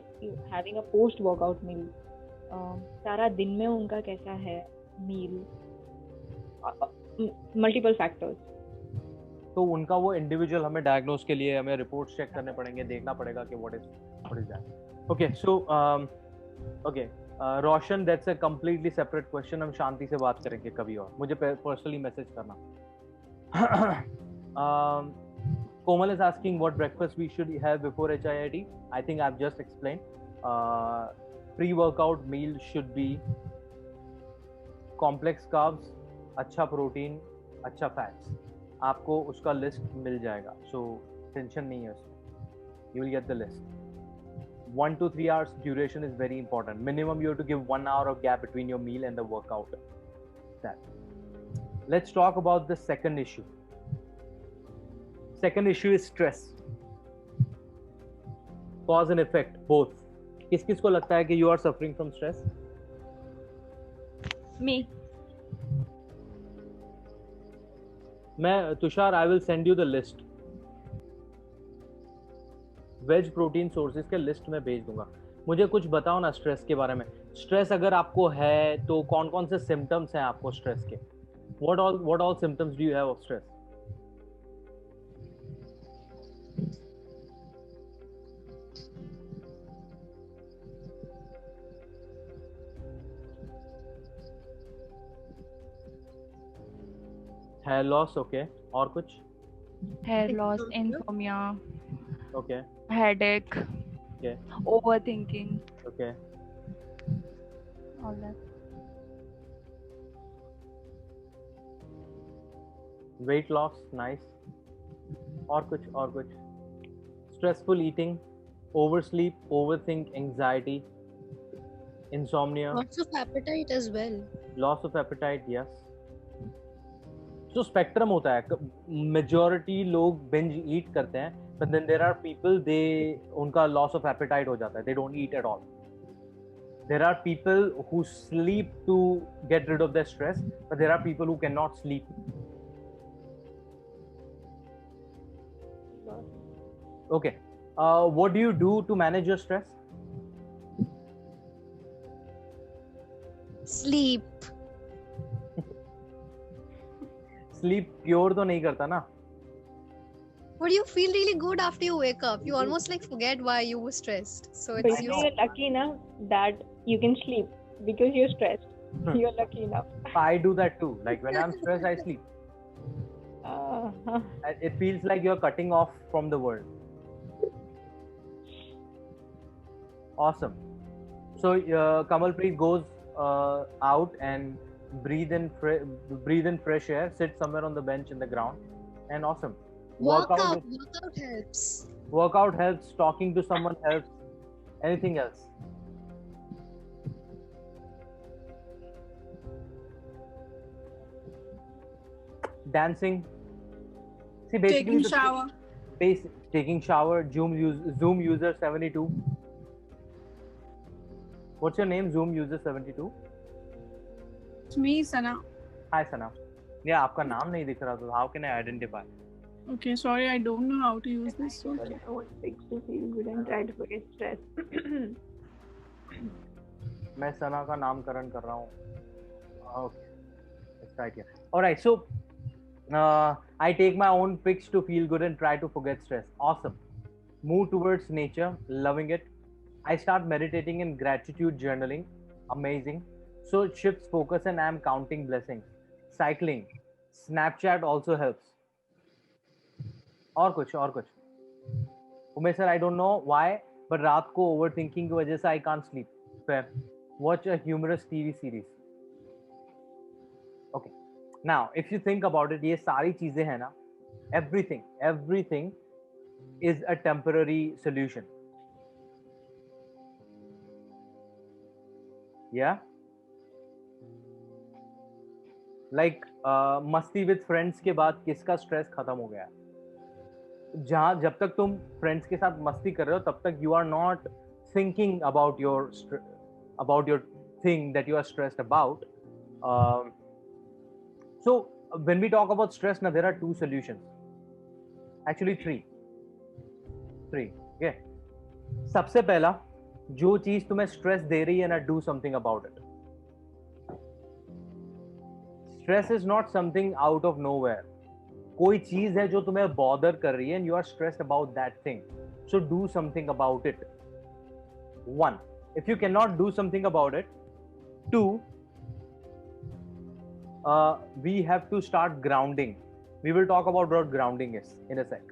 having a post-workout meal. सारा दिन में उनका कैसा है meal? Multiple factors. तो उनका वो individual हमें डायग्नोस के लिए हमें रिपोर्ट्स चेक करने पड़ेंगे, देखना पड़ेगा कि what is that. Okay, so okay Roshan, that's a completely separate question. हम शांति से बात करेंगे कभी और. मुझे पर्सनली मैसेज करना. Komal is asking what breakfast we should have before HIIT. I think I've just explained. Pre-workout meal should be complex carbs, अच्छा protein, अच्छा फैट्स. आपको उसका लिस्ट मिल जाएगा, सो टेंशन नहीं है उसमें. You will get the list. 1 to 3 hours duration is very important. Minimum you have to give 1 hour of gap between your meal and the workout. That. Let's talk about the second issue. Second issue is stress. Cause and effect, both. किस को लगता है कि you are suffering from stress? Me. मैं Tushar, I will send you the list. Veg protein sources के list में भेज दूंगा. मुझे कुछ बताओ ना स्ट्रेस के बारे में. स्ट्रेस अगर आपको है तो कौन कौन से सिम्टम्स हैं आपको स्ट्रेस के? What all symptoms do you have of stress? Hair loss, okay. और कुछ? Hair loss, insomnia, Okay. headache, Okay. overthinking, Okay. all that. Weight loss, nice. और कुछ? Stressful eating, oversleep, overthink, anxiety, insomnia. Lots of appetite as well. Loss of appetite, yes. So spectrum होता है. Majority लोग binge eat करते हैं, but then there are people उनका loss of appetite हो जाता है. They don't eat at all. There are people who sleep to get rid of their stress, but there are people who cannot sleep. Okay. What do you do to manage your stress? Sleep. Sleep cure तो नहीं करता ना. But you feel really good after you wake up. You almost like forget why you were stressed. So it's But you're lucky enough that you can sleep because you're stressed. You're lucky enough. I do that too. Like when I'm stressed, I sleep. Uh-huh. And it feels like you're cutting off from the world. Awesome. So Kamalpreet goes out and breathe in fresh air, sit somewhere on the bench in the ground, and awesome. workout helps. Workout helps. Talking to someone helps. Anything else? Dancing. See, basically Taking shower. Taking shower. Zoom user 72. What's your name? Zoom user 72. It's me, Sana. Hi, Sana. Yeah, आपका नाम नहीं दिख रहा तो how can I identify? Okay, sorry, I don't know how to use this. Okay. What makes you feel good and try to forget stress. मैं सना का नामकरण कर रहा हूँ. Okay, it's right here. All right, so I take my own picks to feel good and try to forget stress. Awesome. Move towards nature, loving it. I start meditating and gratitude journaling. Amazing. So it shifts focus and I'm counting blessings. Cycling. Snapchat also helps. और कुछ Umesh sir, I don't know why, but रात को overthinking की वजह से I can't sleep. Fair. Watch a humorous TV series. Okay. Now, if you think about it, ये सारी चीजें हैं ना, everything is a temporary solution. Yeah. Like मस्ती with friends के बाद किसका स्ट्रेस खत्म हो गया? जब तक तुम फ्रेंड्स के साथ मस्ती कर रहे हो तब तक you are not thinking about your thing that you are stressed about. So when we talk about stress, now there are two solutions. Actually three. Okay. सबसे पहला, जो चीज तुम्हें स्ट्रेस दे रही है ना, do something about it. Stress is not something out of nowhere. कोई चीज है जो तुम्हें बॉदर कर रही है and you are stressed about that thing. So do something about it. 1. If you cannot do something about it. 2. We have to start grounding. We will talk about what grounding is in a sec.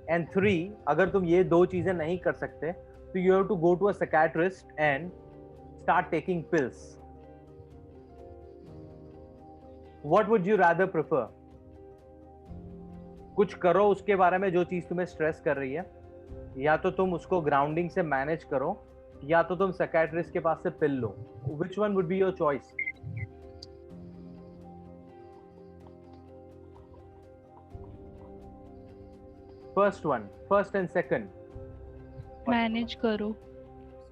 And 3. अगर तुम ये दो चीजें नहीं कर सकते तो you have to go to a psychiatrist and start taking pills. What would you rather prefer? कुछ करो उसके बारे में जो चीज तुम्हें स्ट्रेस कर रही है, या तो तुम उसको ग्राउंडिंग से मैनेज करो, या तो तुम साइकियाट्रिस्ट के पास से पिल लो. Which one would be your choice? First and second, manage करो।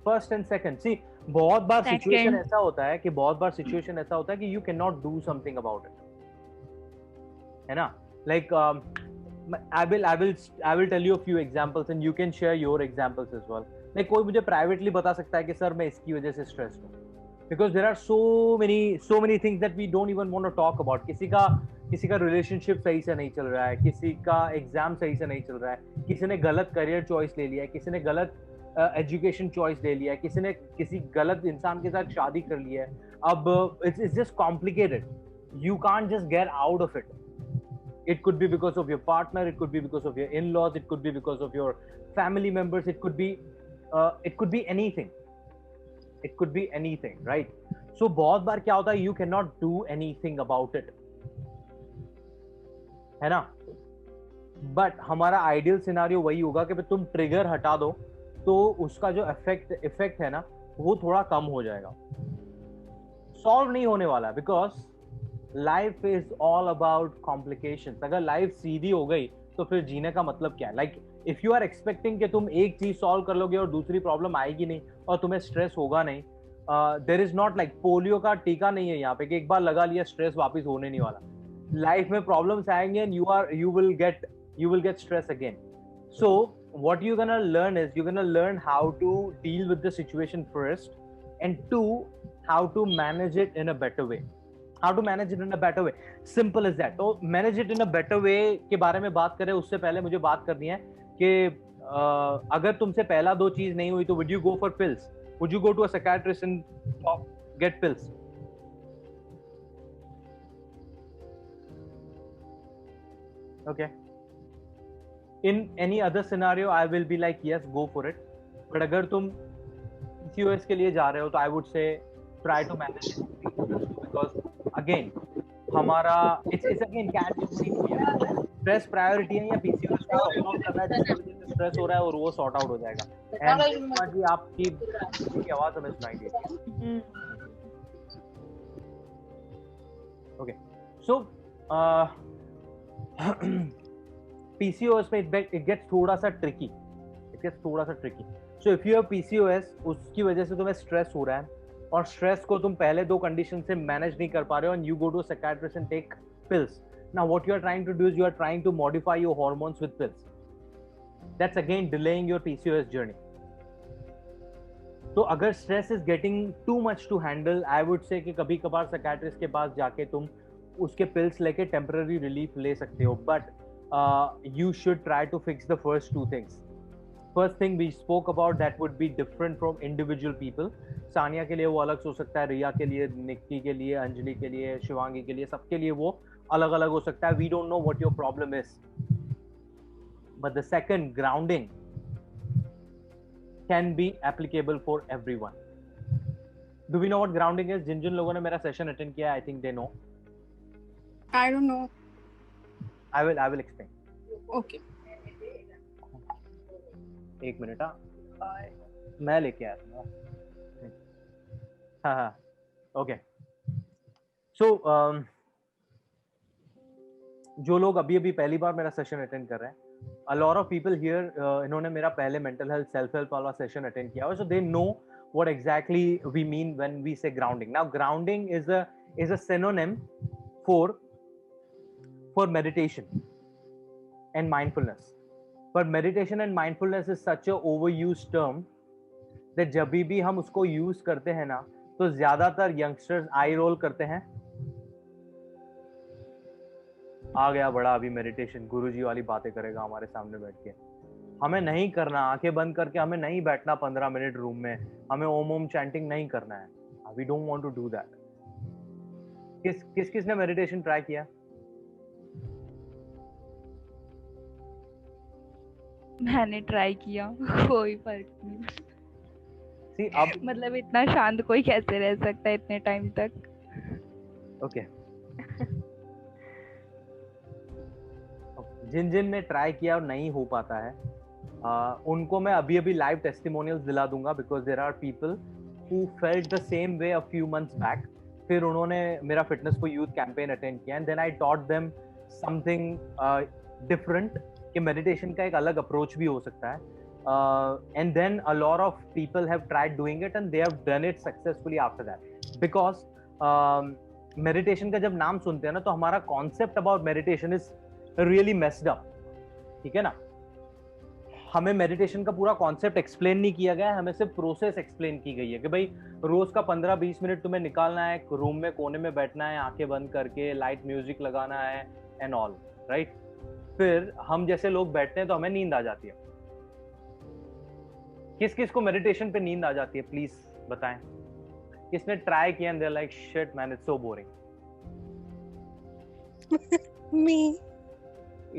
First and second. सी बहुत बार Second. सिचुएशन ऐसा होता है कि you can not do something about it, है ना? Like I will tell you a few examples and you can share your examples as well. Like कोई मुझे privately बता सकता है कि सर मैं इसकी वजह से stressed हूँ, because there are so many things that we don't even want to talk about. किसी का relationship सही से नहीं चल रहा है, किसी का exam सही से नहीं चल रहा है, किसी ने गलत career choice ले लिया है, किसी ने गलत एजुकेशन चॉइस ले लिया है, किसी ने किसी गलत इंसान के साथ शादी कर ली है. अब it's just complicated, you can't just get out of it. It could be because of your partner, it could be because of your in-laws, it could be because of your family members, it could be anything. It could be anything, right? So बहुत बार क्या होता है, you cannot do anything about it, है ना? But हमारा ideal scenario वही होगा कि तुम trigger हटा दो तो उसका जो effect है ना वो थोड़ा कम हो जाएगा. Solve नहीं होने वाला, because life is all about complications. अगर लाइफ सीधी हो गई तो फिर जीने का मतलब क्या है? Like if you are expecting कि तुम एक चीज सॉल्व कर लोगे और दूसरी प्रॉब्लम आएगी नहीं और तुम्हें स्ट्रेस होगा नहीं, there is not like polio का टीका नहीं है यहाँ पे कि एक बार लगा लिया स्ट्रेस वापस होने नहीं वाला. लाइफ में प्रॉब्लम्स आएंगे and you will get stress again. So what you're gonna learn is you're gonna learn how to deal with the situation first, and two, how to manage it in a better way. How to manage it in a better way. Simple as that. तो manage it in a better way के बारे में बात करें उससे पहले मुझे बात करनी है कि अगर तुमसे पहला दो चीज नहीं हुई तो would you go for pills? Would you go to a psychiatrist and get pills? Okay. In any other scenario, I will be like yes, go for it. But अगर तुम PCOS के लिए जा रहे हो तो I would say try to manage it, because again हमारा it's again stress priority है या PCOS को सॉर्ट आउट करना है जिसकी वजह से स्ट्रेस हो रहा है और वो सॉर्ट आउट हो जाएगा. एंड जी आपकी आवाज हमें सुनाई दे रही है. ओके, सो PCOS में it gets थोड़ा सा tricky. So if you have PCOS, उसकी वजह से तुम्हें स्ट्रेस हो रहा है और स्ट्रेस को तुम पहले दो कंडीशन से मैनेज नहीं कर पा रहे हो, and you go to psychiatrist and take pills. Now what you are trying to do is you are trying to modify your hormones with pills. That's again delaying your PCOS journey. तो अगर stress is getting too much to handle, I would say कि कभी कभार psychiatrist के पास जाके तुम उसके pills लेके टेम्पररी रिलीफ ले सकते हो, but you should try to fix the first two things. First thing we spoke about that would be different from individual people. Sania के लिए वो अलग हो सकता है, रिया के लिए, निक्की के लिए, अंजलि के लिए, शिवांगी के लिए, सबके लिए वो अलग अलग हो सकता है. We don't know what your problem is. But the second, grounding, can be applicable for everyone. Do we know what grounding is? जिन लोगों ने मेरा सेशन अटेंड किया, I think they know. I don't know. I will explain. Okay. एक minute, मैं लेके आया था. हाँ, ओके. सो जो लोग अभी पहली बार मेरा सेशन अटेंड कर रहे हैं, a lot of people here इन्होंने मेरा पहले मेंटल हेल्थ सेल्फ हेल्प वाला सेशन अटेंड किया हुआ, so they know what exactly we mean when we say grounding. Now grounding is a synonym for meditation and mindfulness. But meditation and mindfulness is such a overused term that जब भी हम उसको use करते हैं ना तो ज्यादातर youngsters I role करते हैं. आ गया बड़ा अभी मेडिटेशन, गुरुजी वाली बातें करेगा हमारे सामने बैठ के. हमें नहीं करना, आंखें बंद करके हमें नहीं बैठना 15 मिनट रूम में, हमें ओम ओम चैंटिंग नहीं करना है. We don't want to do that. किसने मेडिटेशन ट्राई किया? मैंने ट्राई किया, कोई फर्क नहीं. See, अब मतलब इतना शांत कोई कैसे रह सकता है इतने टाइम तक? ओके. जिन ने ट्राई किया और नहीं हो पाता है, उनको मैं अभी लाइव टेस्टिमोनियल्स दिला दूंगा, because there are people who felt the same way a few months back. फिर उन्होंने मेरा fitness for youth campaign attend किया, and then I taught them something different कि मेडिटेशन का एक अलग अप्रोच भी हो सकता है, and then a lot of people have tried doing it and they have done it successfully after that, because meditation का जब नाम सुनते हैं ना तो हमारा concept about meditation is really messed up, ठीक है ना। हमें मेडिटेशन का पूरा कॉन्सेप्ट एक्सप्लेन नहीं किया गया है, हमें सिर्फ प्रोसेस एक्सप्लेन की गई है कि भाई रोज का 15-20 मिनट तुम्हें निकालना है, रूम में कोने में बैठना है, आंखें बंद करके लाइट म्यूजिक लगाना है एंड ऑल, राइट। फिर हम जैसे लोग बैठते हैं तो हमें नींद आ जाती है। किस किस को मेडिटेशन पे नींद आ जाती है, प्लीज बताएं। किसने ट्राई किया and they are like shit man it's so boring? Me.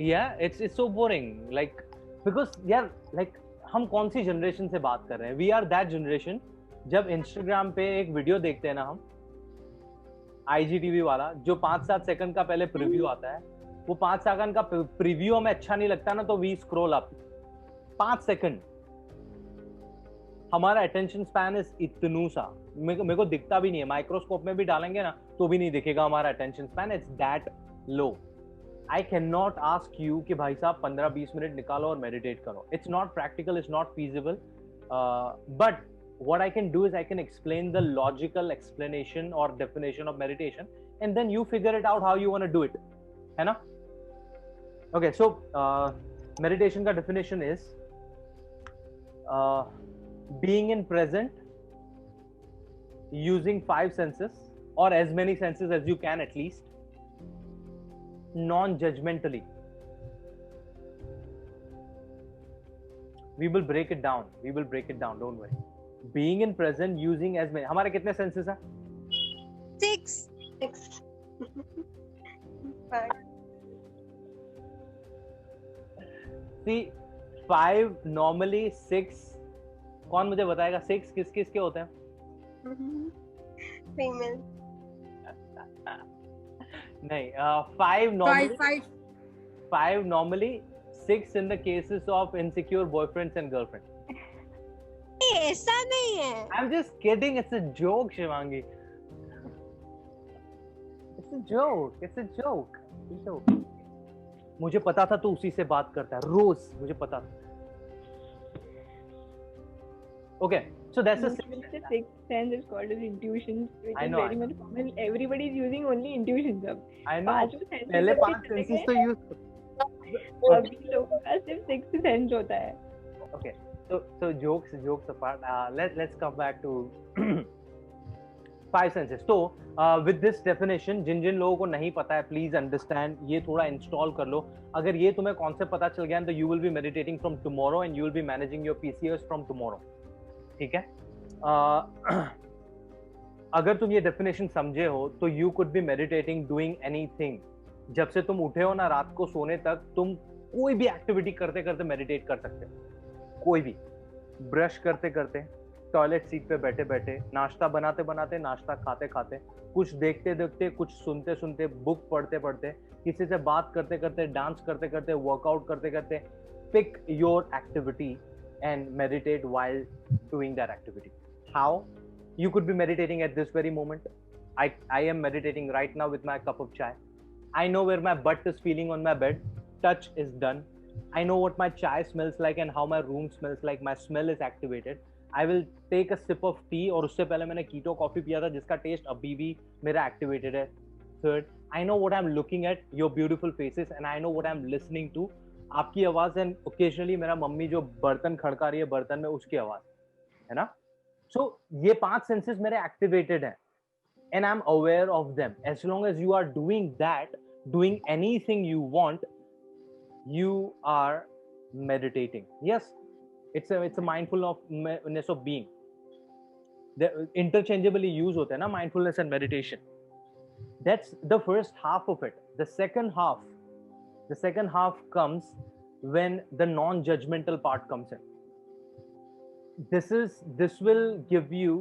या it's so boring, like because यार लाइक हम कौन सी जनरेशन से बात कर रहे हैं? वी आर दैट जनरेशन जब इंस्टाग्राम पे एक वीडियो देखते हैं ना हम, IGTV वाला, जो 5-7 सेकंड का पहले प्रीव्यू आता है, वो 5 सेकंड का प्रीव्यू हमें अच्छा नहीं लगता ना तो वी स्क्रॉल अप 5 सेकंड। हमारा अटेंशन स्पैन इज इतनू सा, मेरे को दिखता भी नहीं है, माइक्रोस्कोप में भी डालेंगे ना तो भी नहीं दिखेगा हमारा attention span, it's that low. I can not ask you कि भाई साहब 15-20 मिनट निकालो और मेडिटेट करो, it's not practical, it's not feasible, but what I can do is I can explain the logical explanation or definition of meditation, and then you figure it out how you want to do it, है ना? Okay, so meditation का definition is being in present using 5 senses or as many senses as you can at least, non-judgmentally. We will break it down, don't worry. Being in present using as many, हमारे कितने senses हैं? 6. See, 5 normally, 6 कौन मुझे बताएगा 6 किस किस के होते हैं? Female. नहीं, 5 normally, 5 normally, 6 in the cases of insecure boyfriends and girlfriends. ऐसा नहीं है। I'm just kidding. It's a joke, Shivangi. It's a joke. It's a joke. मुझे पता था तो उसी से बात करता है रोज, मुझे पता था। Okay, so that's the sixth sense is called as intuition, which I is know, very much common. Everybody is using only intuition अब। I know. पहले 5 senses तो use अभी लोगों का सिर्फ 6th sense होता है। Okay. So jokes apart, let's come back to 5 senses. So with this definition, जिन लोगों को नहीं पता है प्लीज अंडरस्टैंड, ये थोड़ा इंस्टॉल कर लो। अगर ये तुम्हें कॉन्सेप्ट पता चल गया तो you will be meditating from tomorrow and you will be managing your PCOS from tomorrow, ठीक है। अगर तुम ये डेफिनेशन समझे हो तो you could be meditating doing anything. जब से तुम उठे हो ना रात को सोने तक, तुम कोई भी एक्टिविटी करते करते मेडिटेट कर सकते हो, कोई भी। ब्रश करते करते, टॉयलेट सीट पे बैठे बैठे, नाश्ता बनाते बनाते, नाश्ता खाते खाते, कुछ देखते देखते, कुछ सुनते सुनते, बुक पढ़ते पढ़ते, किसी से बात करते करते, डांस करते करते, वर्कआउट करते करते, pick your activity and meditate while doing that activity. How? You could be meditating at this very moment. I am meditating right now with my cup of chai. I know where my butt is feeling on my bed. Touch is done. I know what my chai smells like and how my room smells like. My smell is activated. I will take a sip of tea, और उससे पहले मैंने कीटो coffee पिया था जिसका test अभी भी मेरा activated है. Third, I know what I'm looking at, your beautiful faces, and I know what I'm listening to. आपकी आवाज एंड ओकेजनली मेरा मम्मी जो बर्तन खड़का रही है बर्तन में, उसकी आवाज, है ना। सो ये 5 सेंसेस मेरे एक्टिवेटेड हैं and I am aware of them. As long as you are doing that, doing anything you want, you are meditating. Yes, it's a mindfulness of being. The interchangeably use होते हैं ना mindfulness and meditation. That's the first half of it. The second half comes when the non-judgmental part comes in. This will give you,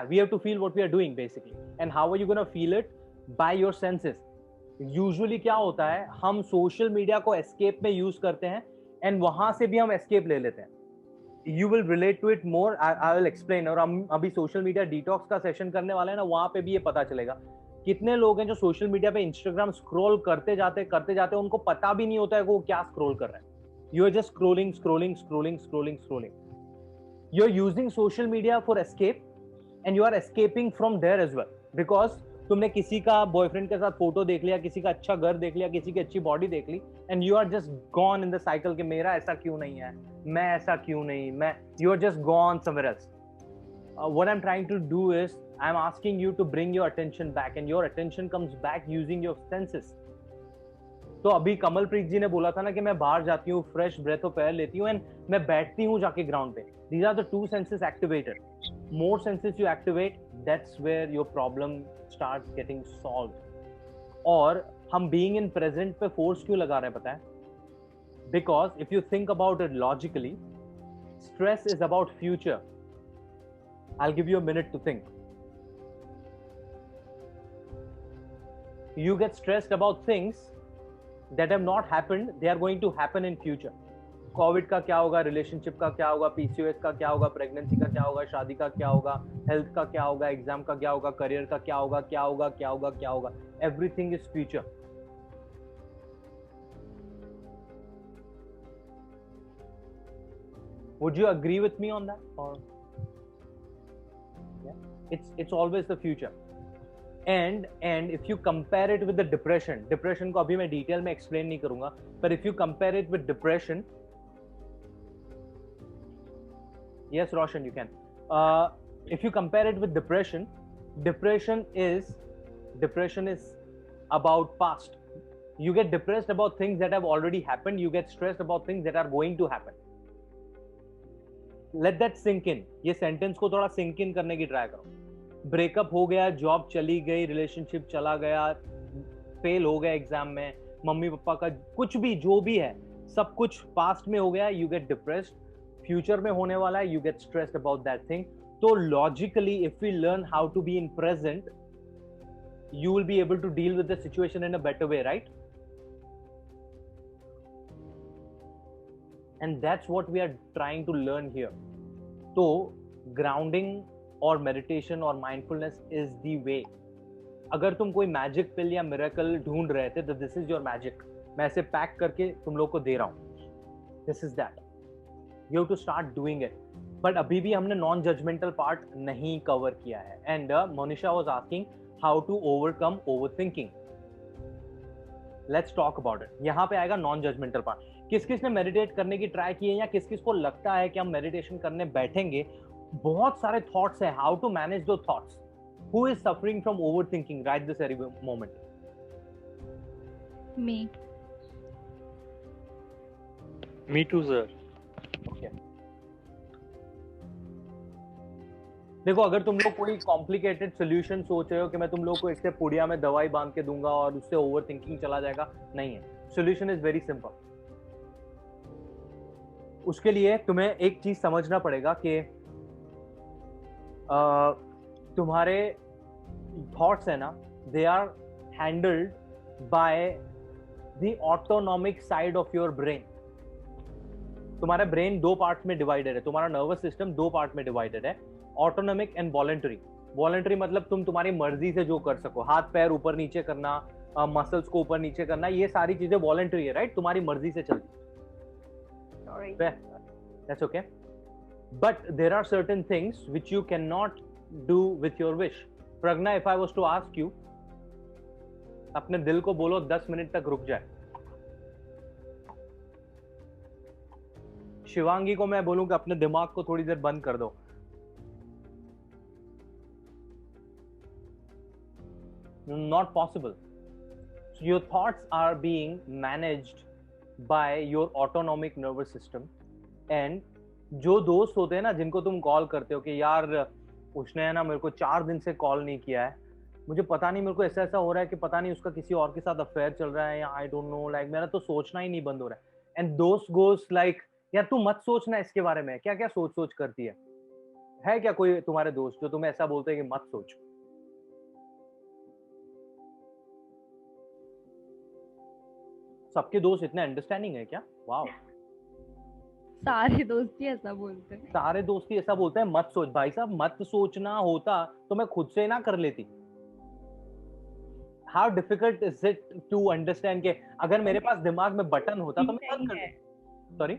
we have to feel what we are doing basically. And how are you going to feel it? By your senses. Usually क्या होता है, हम social media को escape में use करते हैं and वहां से भी हम एस्केप ले लेते हैं। You will relate to it more, I will explain. और हम अभी सोशल मीडिया डिटॉक्स का सेशन करने वाले हैं ना, वहां पे भी ये पता चलेगा कितने लोग हैं जो सोशल मीडिया पे इंस्टाग्राम स्क्रॉल करते जाते उनको पता भी नहीं होता है कि वो क्या स्क्रॉल कर रहे हैं। You are just scrolling. You are using social media for escape and you are escaping from there as well, because तुमने किसी का बॉयफ्रेंड के साथ फोटो देख लिया, किसी का अच्छा घर देख लिया, किसी की अच्छी बॉडी देख ली, and you are just gone in the cycle कि मेरा ऐसा क्यों नहीं है, मैं ऐसा क्यों नहीं, मैं, you are just gone somewhere else. What I'm trying to do is I'm asking you to bring your attention back, and your attention comes back using your senses. तो अभी कमलप्रीत जी ने बोला था ना कि मैं बाहर जाती हूँ, फ्रेश ब्रेथ ऑफ एयर लेती हूँ, एंड मैं बैठती हूँ जाके ग्राउंड पे। These are the two senses activated. More senses you activate, that's where your problem starts getting solved. और हम being in present पे force क्यों लगा रहे हैं पता है? Because if you think about it logically, stress is about future. I'll give you a minute to think. You get stressed about things that have not happened, they are going to happen in future. Covid का क्या होगा, relationship का क्या होगा, PCOS का क्या होगा, pregnancy का क्या होगा, शादी का क्या होगा, हेल्थ का क्या होगा, एग्जाम का क्या होगा, करियर का क्या होगा, क्या होगा, क्या होगा, क्या होगा. Everything is future. Would you agree with me on that? Or yeah, it's always the future. And if you compare it with the depression को अभी मैं डिटेल में एक्सप्लेन नहीं करूंगा, but if you compare it with depression, yes Roshan you can, if you compare it with depression is about past. You get depressed about things that have already happened, you get stressed about things that are going to happen. Let that sink in. ये sentence को थोड़ा sink in करने की try करो. Breakup हो गया, job चली गई, रिलेशनशिप चला गया, फेल हो गया एग्जाम में, मम्मी पापा का कुछ भी जो भी है सब कुछ पास्ट में हो गया, यू गेट डिप्रेस्ड. फ्यूचर में होने वाला है, you get stressed about that thing. तो logically if we learn how to be in present, you will be able to deal with the situation in a better way, right? And that's what we are trying to learn here. So grounding or meditation or mindfulness is the way. अगर तुम कोई magic पिल या miracle ढूंढ रहे थे तो this is your magic. मैं ऐसे पैक करके तुम लोग को दे रहा हूं. This is that. You have to start doing it. But अभी भी हमने नॉन जजमेंटल पार्ट नहीं कवर किया है. And Monisha was asking how to overcome overthinking. Let's talk about it. यहाँ पे आएगा नॉन जजमेंटल पार्ट. किस किस ने मेडिटेट करने की ट्राई की है या किस किस को लगता है कि हम मेडिटेशन करने बैठेंगे, बहुत सारे थॉट्स है, हाउ टू मैनेज दो thoughts. Who is suffering from overthinking right this very moment? Me. Me too, sir. Okay. देखो, अगर तुम लोग कोई कॉम्प्लिकेटेड सोल्यूशन सोच रहे हो कि मैं तुम लोग को इससे पुड़िया में दवाई बांध के दूंगा और उससे ओवर थिंकिंग चला जाएगा, नहीं है. Solution is very simple. उसके लिए तुम्हें एक चीज समझना पड़ेगा कि तुम्हारे थॉट्स है ना, they are handled by the autonomic side of your brain. तुम्हारा ब्रेन दो पार्ट्स में डिवाइडेड है. तुम्हारा नर्वस सिस्टम दो पार्ट में डिवाइडेड है, ऑटोनॉमिक एंड वॉलंटरी. वॉलंटरी मतलब तुम तुम्हारी मर्जी से जो कर सको, हाथ पैर ऊपर नीचे करना, मसल्स को ऊपर नीचे करना, ये सारी चीजें वॉलंटरी है, राइट? तुम्हारी मर्जी से चलती. That's okay. But there are certain things which you can not do with your wish. Pragya, if I was to ask you, अपने दिल को बोलो 10 मिनट तक रुक जाए. शिवांगी को मैं बोलूं कि अपने दिमाग को थोड़ी देर बंद कर दो. Not possible. So your thoughts are being managed by your autonomic nervous system. And जो दोस्त होते हैं ना, जिनको तुम कॉल करते हो कि यार उसने है ना मेरे को 4 दिन से कॉल नहीं किया है, मुझे पता नहीं, मेरे को ऐसा हो रहा है कि पता नहीं उसका किसी और के साथ अफेयर चल रहा है या आई डोंट नो, लाइक मेरा तो सोचना ही नहीं बंद हो रहा है. एंड दोस्त गोस लाइक, यार तू मत सोचना इसके बारे में. क्या क्या सोच करती है क्या कोई तुम्हारे दोस्त जो तुम्हें ऐसा बोलते हैं कि मत सोच? सबके दोस्त इतने अंडरस्टैंडिंग है क्या? वाओ. सारे दोस्त ही ऐसा बोलते हैं. सारे दोस्त ही ऐसा बोलते हैं मत सोच. भाई साहब, मत सोचना होता तो मैं खुद से ना कर लेती. how difficult is it to understand कि अगर मेरे पास दिमाग में बटन होता तो मैं कर सॉरी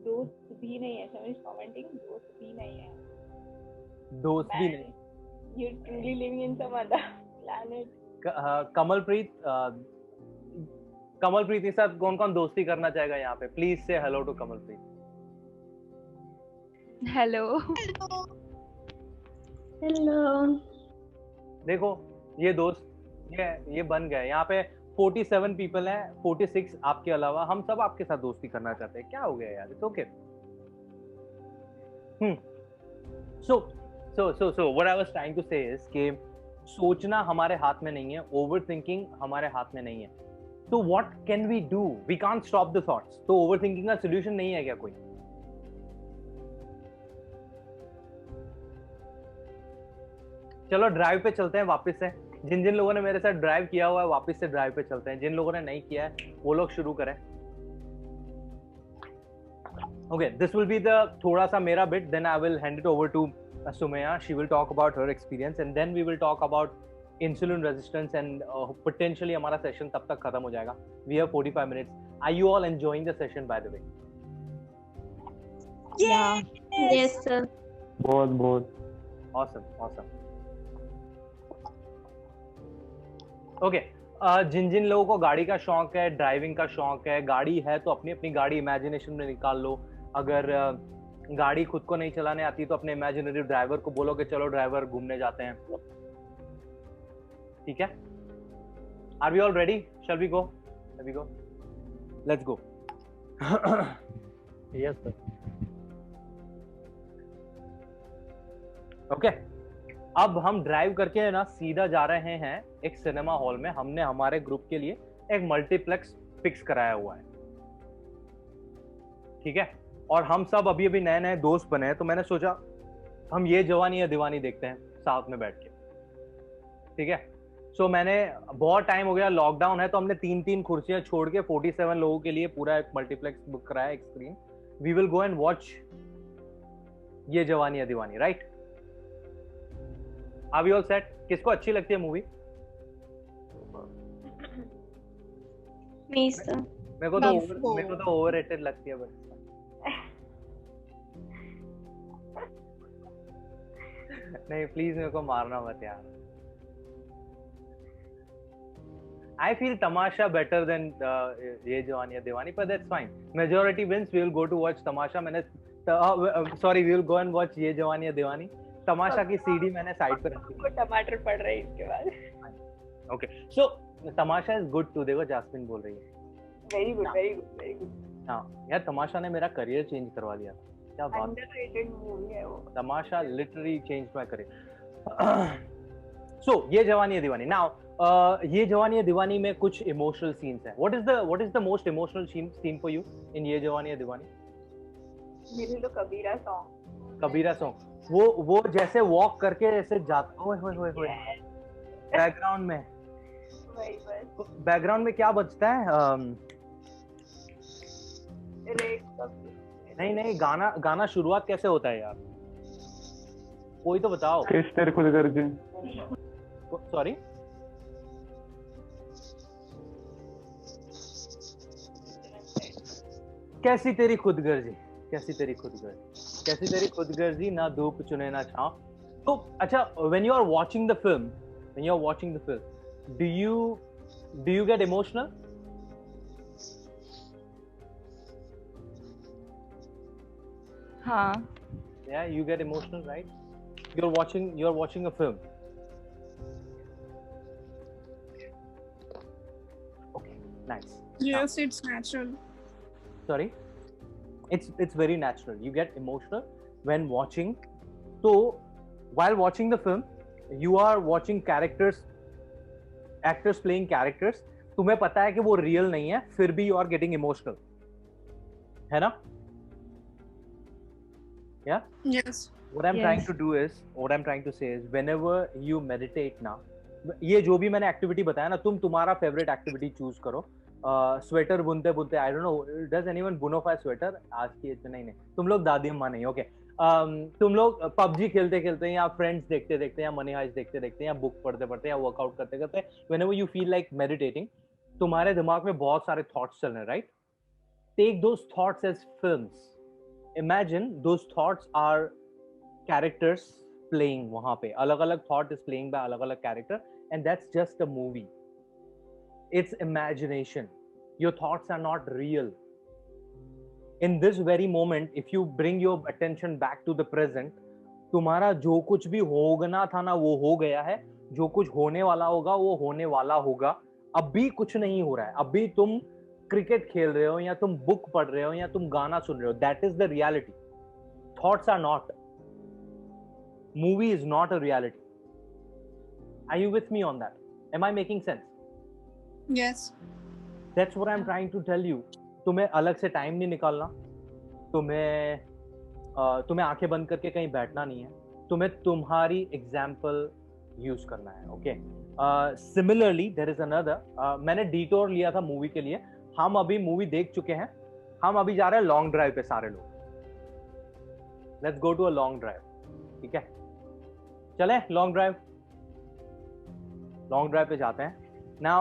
दोस्त भी नहीं है, समझ कमेंटिंग, दोस्त भी नहीं है, दोस्त भी नहीं, you truly living in some other planet. Kamalpreet के साथ कौन कौन दोस्ती करना चाहेगा यहाँ पे? Please say hello to Kamalpreet. Hello. Hello. देखो ये दोस्त ये बन गए. यहाँ पे 47 पीपल हैं, 46 आपके अलावा. हम सब आपके साथ दोस्ती करना चाहते हैं. क्या हो गया यार? It's okay. So what I was trying to say is कि सोचना हमारे हाथ में नहीं है, ओवरथिंकिंग हमारे हाथ में नहीं है. तो what can we do? We can't stop the thoughts. तो ओवरथिंकिंग का सॉल्यूशन नहीं है क्या कोई? चलो ड्राइव पे चलते हैं वापस से. जिन जिन लोगों ने मेरे साथ ड्राइव किया हुआ है वापस से ड्राइव पे चलते हैं. जिन लोगों ने नहीं किया है वो लोग शुरू करें. Okay, this will be the थोड़ा सा मेरा bit. Then I will hand it over to Sumaya. She will talk about her experience and then we will talk about insulin resistance and potentially हमारा session तब तक खत्म हो जाएगा. We have 45 minutes. Are you all enjoying the session by the way? Yeah. Yes sir. बहुत. Awesome. Okay. जिन जिन लोगों को गाड़ी का शौक है, ड्राइविंग का शौक है, गाड़ी है तो अपनी अपनी गाड़ी इमेजिनेशन में निकाल लो. अगर गाड़ी खुद को नहीं चलाने आती तो अपने इमेजिनरी ड्राइवर को बोलो कि चलो ड्राइवर घूमने जाते हैं. ठीक है? Are we all ready? Shall we go? Let's go. Yes sir. Okay. अब हम ड्राइव करके ना सीधा जा रहे हैं एक सिनेमा हॉल में. हमने हमारे ग्रुप के लिए एक मल्टीप्लेक्स फिक्स कराया हुआ है. ठीक है? और हम सब अभी नए दोस्त बने हैं तो मैंने सोचा हम ये जवानी या दीवानी देखते हैं साथ में बैठ के. ठीक है? सो मैंने बहुत टाइम हो गया, लॉकडाउन है तो हमने 3 कुर्सियां छोड़ के 47 लोगों के लिए पूरा एक मल्टीप्लेक्स बुक कराया, एक screen. We will go and watch Yeh Jawani या Deewani. Right? Are we all set? किसको अच्छी लगती है मूवी? मेरे को तो ओवररेटेड लगती है बस. नहीं प्लीज मेरे को मारना मत यार. I feel Tamasha better than ये जवानी या दीवानी, but that's fine. Majority wins. We will go to watch Tamasha. मैंने sorry, we will go and watch ये जवानी या दीवानी. तमाशा की सीडी मैंने साइड पे रखी है. टमाटर पड़ रहा है इसके बाद. Okay, so Tamasha is good too. देखो जास्मिन बोल रही है. Very good. हाँ यार, तमाशा ने मेरा करियर चेंज करवा दिया. क्या बात. Underrated movie है वो. तमाशा literally changed my career. So ये जवानी या दीवानी. Now ये जवानी या दीवानी में कुछ इमोशनल सीन्स हैं. What is the most emotional scene for you in ये जवानी या दीवानी? मेरे तो कबीरा सॉन्ग. वो जैसे वॉक करके ऐसे जाता. ओए बैकग्राउंड में बैकग्राउंड में क्या बजता है? नहीं गाना शुरुआत कैसे होता है यार? कोई तो बताओ. कैसी तेरी खुदगर्जी. सॉरी, कैसी तेरी खुदगर्जी ना धूप चुने ना छांव. तो अच्छा, when you are watching the film, do you get emotional? हाँ. Yeah, you get emotional, right? You're watching a film. Okay, nice. Yes, it's natural. Sorry, it's very natural. You get emotional when watching. So while watching the film, you are watching actors playing characters. तुम्हें पता है कि वो real नहीं है, फिर भी you are getting emotional, है ना? Yeah. Yes. What I'm trying to say is, whenever you meditate ना, ये जो भी मैंने एक्टिविटी बताया ना, तुम्हारा फेवरेट एक्टिविटी चूज करो. स्वेटर बुनते आई डोंट नो, डज एनीवन बुनो फायर स्वेटर? आज की एज में नहीं. तुम लोग दादी अम्मा नहीं. ओके, तुम लोग पबजी खेलते खेलते या फ्रेंड्स देखते देखते या मनी हाइस्ट देखते देखते या बुक पढ़ते पढ़ते या वर्कआउट करते करते whenever you feel like meditating, तुम्हारे दिमाग में बहुत सारे थॉट्स चल रहे हैं, right? Take those thoughts as films. Imagine those thoughts are characters playing. वहां पे अलग अलग थॉट इज प्लेइंग बाय अलग अलग character, and that's just a movie. It's imagination. Your thoughts are not real. In this very moment, if you bring your attention back to the present, तुम्हारा जो कुछ भी होना था ना वो हो गया है, जो कुछ होने वाला होगा वो होने वाला होगा. अभी कुछ नहीं हो रहा है. अभी तुम क्रिकेट खेल रहे हो या तुम बुक पढ़ रहे हो या तुम गाना सुन रहे हो. That is the reality. Thoughts are not. Movie is not a reality. Are you with me on that? Am I making sense? Yes. That's what I'm trying to tell you. तुम्हें अलग से टाइम नहीं निकालना, तुम्हें आंखें बंद करके कहीं बैठना नहीं है, तुम्हें तुम्हारी एग्जाम्पल यूज करना है. Okay. Similarly there is another, मैंने डिटोर लिया था मूवी के लिए. हम अभी मूवी देख चुके हैं, हम अभी जा रहे हैं लॉन्ग ड्राइव पे सारे लोग. Let's go to a long drive. ठीक है, चलें लॉन्ग ड्राइव. लॉन्ग ड्राइव पे जाते हैं. नाउ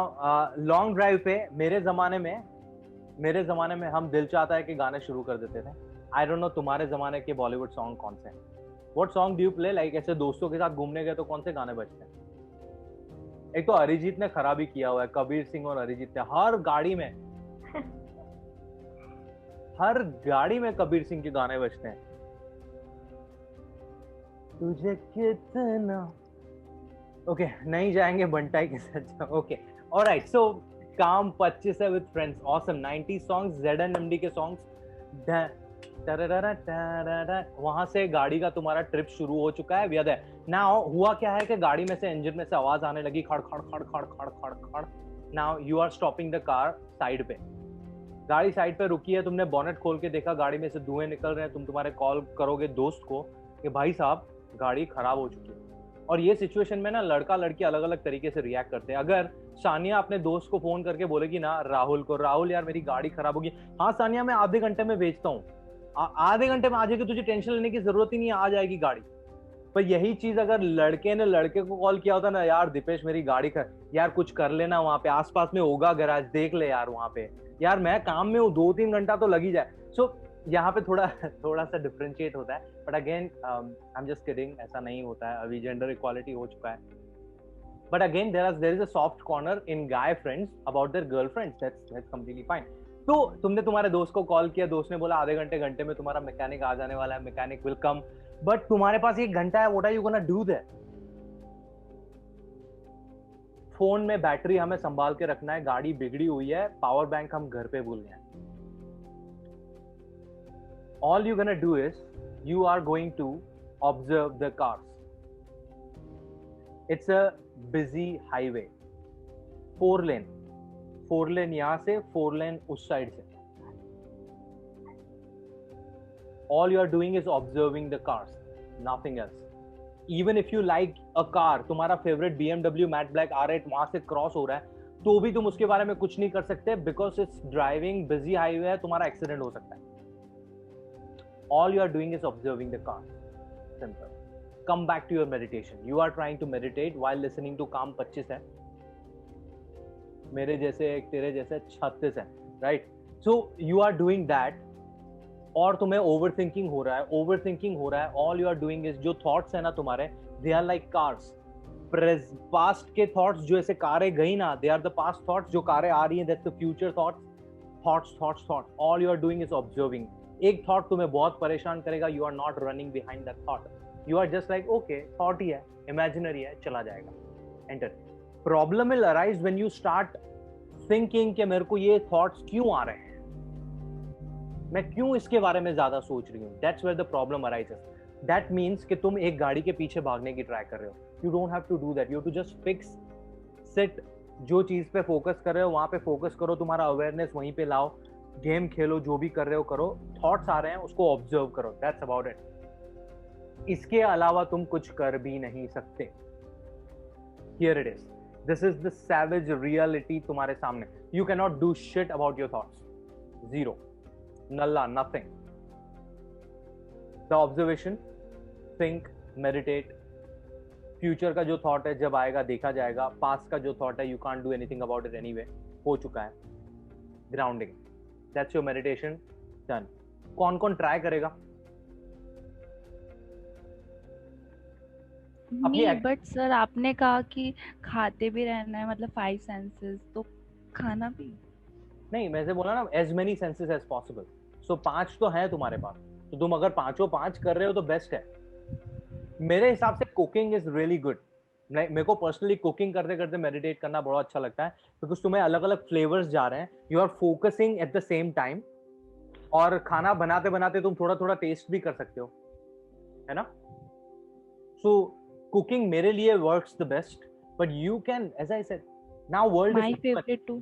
लॉन्ग ड्राइव पे मेरे जमाने में हम दिल चाहता है कि गाने शुरू कर देते थे. आई डोंट नो तुम्हारे जमाने के बॉलीवुड सॉन्ग कौन से हैं. What song do you play? Like ऐसे दोस्तों के साथ घूमने गए तो कौन से गाने बजते हैं? एक तो अरिजीत ने खराबी किया हुआ है, कबीर सिंह और अरिजीत ने हर गाड़ी में कबीर सिंह के गाने बजते हैं. तुझे कितना. ओके, नहीं जाएंगे बंटाई के साथ. Okay, alright. सो काम 25 है with friends. Awesome 90 songs, ZNMD के सॉन्ग्स. वहां से गाड़ी का तुम्हारा ट्रिप शुरू हो चुका है. याद है नाउ हुआ क्या है कि गाड़ी में से, इंजन में से आवाज आने लगी, खड़ खड़ खड़ खड़ खड़ खड़ खड़. Now you are stopping the car side पे. गाड़ी साइड पे रुकी है, तुमने बॉनेट खोल के देखा, गाड़ी में से धुएं निकल रहे हैं. तुम तुम्हारे कॉल करोगे दोस्त को कि भाई साहब गाड़ी खराब हो चुकी है. और ये सिचुएशन में ना लड़का लड़की अलग अलग तरीके से रिएक्ट करते हैं. अगर सानिया अपने दोस्त को फोन करके बोलेगी ना राहुल को, राहुल यार मेरी गाड़ी खराब होगी. हाँ सानिया, मैं आधे घंटे में भेजता हूँ, आधे घंटे में आ जाएगी, तुझे टेंशन लेने की जरूरत ही नहीं, आ जाएगी गाड़ी. पर यही चीज अगर लड़के ने लड़के को कॉल किया होता ना, यार दीपेश मेरी गाड़ी यार कुछ कर लेना, वहां पे आसपास में होगा गैराज, देख ले यार वहां पे, यार मैं काम में हूँ, 2-3 घंटा तो लग ही जाए. सो यहाँ पे थोड़ा सा डिफरेंशिएट होता है. But again I am just kidding, ऐसा नहीं होता है. अभी जेंडर इक्वालिटी हो चुका है. But again there is a soft corner in guy friends about their girlfriends. That's completely fine. तो तुमने तुम्हारे दोस्त को कॉल किया, दोस्त ने बोला आधे घंटे में तुम्हारा मैकेनिक आ जाने वाला है, मैकेनिक विल कम. बट तुम्हारे पास 1 घंटा है. What are you gonna do there? Phone में बैटरी हमें संभाल के रखना है, गाड़ी बिगड़ी हुई है, पावर बैंक हम घर पे भूल गए. All you're gonna do is you are going to observe the cars. It's a busy highway. 4 lane यहां से, 4 lane उस साइड से. All you are doing is observing the cars, nothing else. Even if you like a car, तुम्हारा favorite BMW Matte Black R8 वहां से cross हो रहा है, तो भी तुम उसके बारे में कुछ नहीं कर सकते, because it's driving busy highway है, तुम्हारा एक्सीडेंट हो सकता है. All you are doing is observing the car. Simple. Come back to your meditation. You are trying to meditate while listening to काम 25 है. मेरे जैसे एक तेरे जैसे 36 है, right? So you are doing that. और तुम्हें overthinking हो रहा है. All you are doing is जो thoughts है ना तुम्हारे, they are like cars. Past के thoughts जो ऐसे कारें गई ना, they are the past thoughts. जो कारें आ रही हैं, that's the future thoughts. All you are doing is observing. एक थॉट तुम्हें बहुत परेशान करेगा, you are not running behind that thought. You are just like okay, thought ही है, इमेजिनरी है, चला जाएगा. Enter. Problem will arise when you start thinking कि मेरे को ये थॉट्स क्यों आ रहे हैं, मैं क्यों इसके बारे में ज्यादा सोच रही हूँ. That's where the problem arises. That means कि तुम एक गाड़ी के पीछे भागने की ट्राई कर रहे हो. You don't have to do that. You have to just fix, sit, जो चीज पे फोकस कर रहे हो वहां पे फोकस करो, तुम्हारा अवेयरनेस वहीं पे लाओ, गेम खेलो, जो भी कर रहे हो करो. थॉट्स आ रहे हैं उसको ऑब्जर्व करो. That's about it. इसके अलावा तुम कुछ कर भी नहीं सकते. Here it is. This is the savage reality तुम्हारे सामने. You can not do shit about your thoughts. Zero, नल्ला, nothing. The observation, think, meditate. Future का जो थॉट है जब आएगा देखा जाएगा. पास्ट का जो थॉट है you can't do anything about it anyway, हो चुका है. Grounding, that's your meditation done. कौन कौन ट्राई करेगा? नहीं, बट सर आपने कहा कि खाते भी रहना है, मतलब 5 सेंसेस, तो खाना भी नहीं, मैं से बोला ना as many senses as possible. So 5 तो है तुम्हारे पास, तो तुम अगर 5 कर रहे हो तो बेस्ट है. मेरे हिसाब से कुकिंग इज रियली गुड. मेरे को पर्सनली कुकिंग करते करते मेडिटेट करना बड़ा अच्छा लगता है, बिकॉज तुम्हें अलग अलग फ्लेवर्स जा रहे हैं, you are focusing at the same time. और खाना बनाते बनाते तुम थोड़ा थोड़ा टेस्ट भी कर सकते हो, है ना. सो कुकिंग मेरे लिए works the best. But you can, as I said, now world my is favourite too.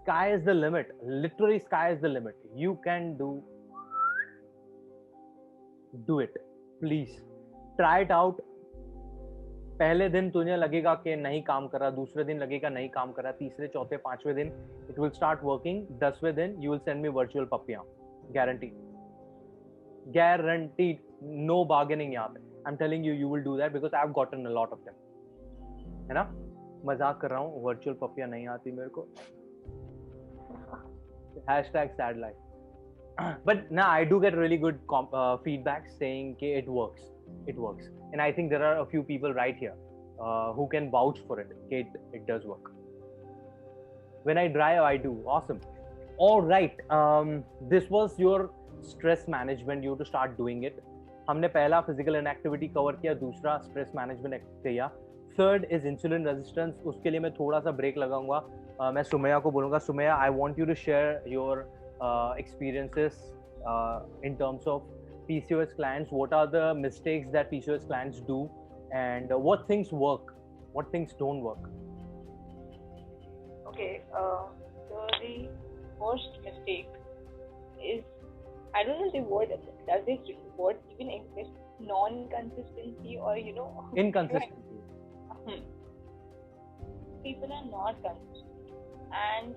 sky is the limit, literally sky is the limit. You can do it. Please try it out. पहले दिन तुझे लगेगा कि नहीं काम कर रहा, दूसरे दिन लगेगा नहीं काम कर रहा, तीसरे चौथे पांचवें दिन it will start working. 10वें दिन you will send me virtual पपियां, guaranteed, no bargaining यहाँ पे. I'm telling you, you will do that because I've gotten a lot of them, है ना. मजाक कर रहा हूँ, virtual पपियां नहीं आती मेरे को. Hashtag sad life. But now I do get really good feedback saying that it works. And I think there are a few people right here who can vouch for it. It does work. When I drive, I do. Awesome. All right. This was your stress management. You have to start doing it. हमने पहला physical inactivity cover किया, दूसरा stress management किया. Third is insulin resistance. उसके लिए मैं थोड़ा सा break लगाऊंगा. मैं सुमैया को बोलूँगा, Sumaiya, I want you to share your experiences in terms of PCOS clients. What are the mistakes that PCOS clients do, and what things work, what things don't work? Okay, so the first mistake is, I don't know the word, does this word even exist? Non-consistency, or Inconsistency. People are not consistent, and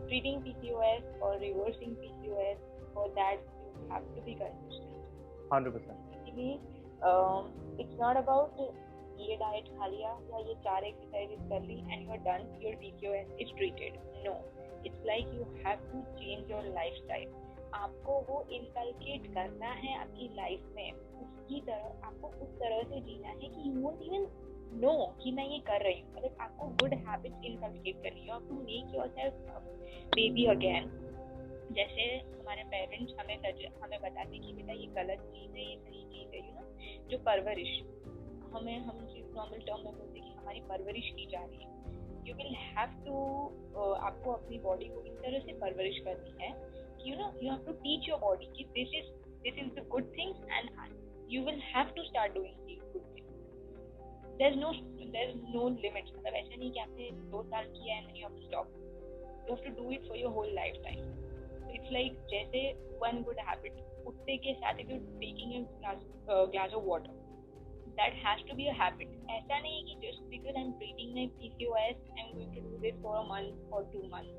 treating PCOS or reversing PCOS, for that you have to be consistent. 100%. Basically, it's not about ये diet खा लिया या ये 4 exercises कर ली and you're done, your PCOS is treated. No, it's like you have to change your lifestyle. आपको वो inculcate करना है आपकी लाइफ में, उसकी तरह आपको उस तरह से जीना है कि you won't even नो कि मैं ये कर रही हूँ. मतलब आपको गुड हैबिट्स इनकलकेट करनी है. आपको मेक योरसेल्फ बेबी अगेन. जैसे हमारे पेरेंट्स हमें बताते कि बेटा ये गलत चीज़ है, ये सही चीज़ है, जो परवरिश हम नॉर्मल टर्म में बोलते हैं कि हमारी परवरिश की जा रही है. यू विल हैव टू, आपको अपनी बॉडी को इस तरह से परवरिश करनी है कि you have to teach your body कि this is the good things and you will have to start doing the good things. There's no limits. मतलब ऐसा नहीं कि आपने 2 साल किया and then you have to stop. You have to do it for your whole lifetime. So it's like जैसे one good habit. उठते के साथ if you're taking a glass of water, that has to be a habit. ऐसा नहीं कि just because I'm treating my PCOS, I'm going to do this for a month or 2 months.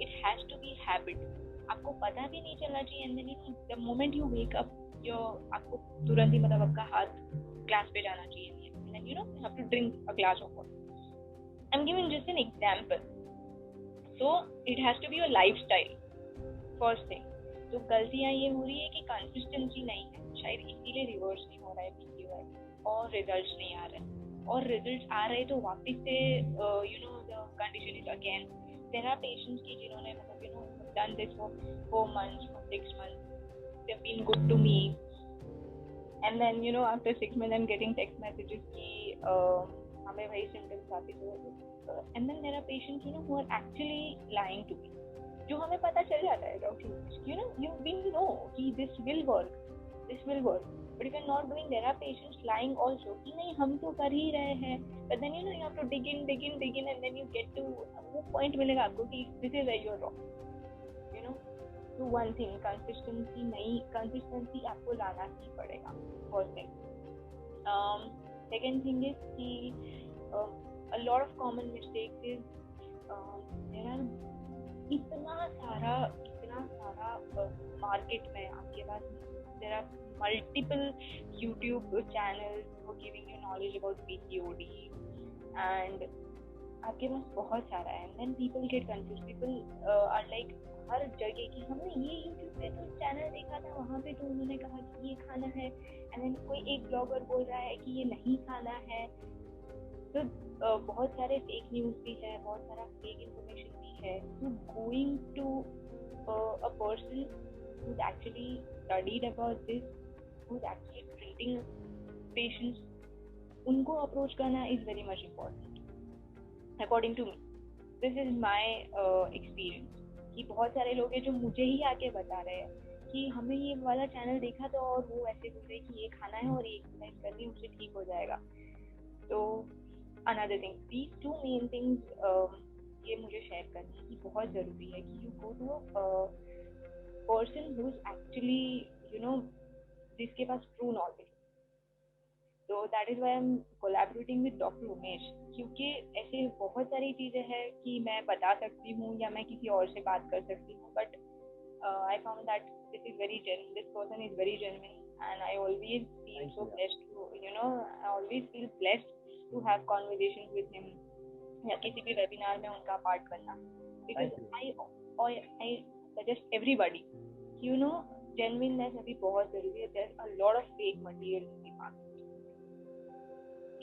It has to be habit. आपको पता भी नहीं चलना चाहिए and then the moment you wake up, आपको तुरंत ही मतलब आपका हाथ ग्लास पे जाना चाहिए. And you have to drink a glass of water. I'm giving just an example. So it has to be a lifestyle. First thing. तो गलतियाँ ये हो रही है कि कंसिस्टेंसी नहीं है, शायद इसीलिए रिवर्स नहीं हो रहा है PCOS और रिजल्ट्स नहीं आ रहे हैं. और रिजल्ट्स आ रहे तो वापस से the condition is again. There are patients की जिन्होंने मतलब done this for 4 months, for 6 months. They've been good to me. And then after 6 months I'm getting text messages कि हमें वही symptoms आते थे. And then there are patients who are actually lying to me, जो हमें पता चल जाता है डॉक्टर, we know कि this will work. But if you're not doing, there are patients lying also कि नहीं हम तो कर ही रहे हैं. But then you have to dig in and then you get to वो point मिलेगा आपको कि this is where you're wrong. So one thing, consistency आपको लाना ही पड़ेगा. First thing. Second thing is कि a lot of common mistakes is there are इतना सारा मार्केट में आपके पास there are multiple YouTube channels for giving you knowledge about PCOD and आपके पास बहुत सारा है. And then people get confuse, people are like हर जगह की हमने ये यूट्यूब पे तो चैनल देखा था, वहाँ पे तो उन्होंने कहा कि ये खाना है, एंड देन कोई एक ब्लॉगर बोल रहा है कि ये नहीं खाना है. तो बहुत सारे फेक न्यूज़ भी है, बहुत सारा फेक इंफॉर्मेशन भी है. तो going to a person who's actually studied about this, who's actually treating patients, उनको अप्रोच करना is very much important according to me. This is my experience. कि बहुत सारे लोग हैं जो मुझे ही आके बता रहे हैं कि हमें ये वाला चैनल देखा था और वो ऐसे बोल रहे कि ये खाना है और ये एक्सरसाइज करनी उससे ठीक हो जाएगा. तो another thing, these two main things ये मुझे शेयर करनी कि बहुत ज़रूरी है कि you go to a person who's actually जिसके पास true knowledge. So that is why I'm collaborating with Dr. Umesh, क्योंकि ऐसे बहुत सारी चीज़ें हैं कि मैं बता सकती हूँ या मैं किसी और से बात कर सकती हूँ, but I found that this person is very genuine, and I always feel so blessed to, I always feel blessed to have conversations with him या किसी भी वेबिनार में उनका पार्ट करना, because I suggest everybody, genuineness अभी बहुत ज़रूरी है. There's a lot of fake material in the market.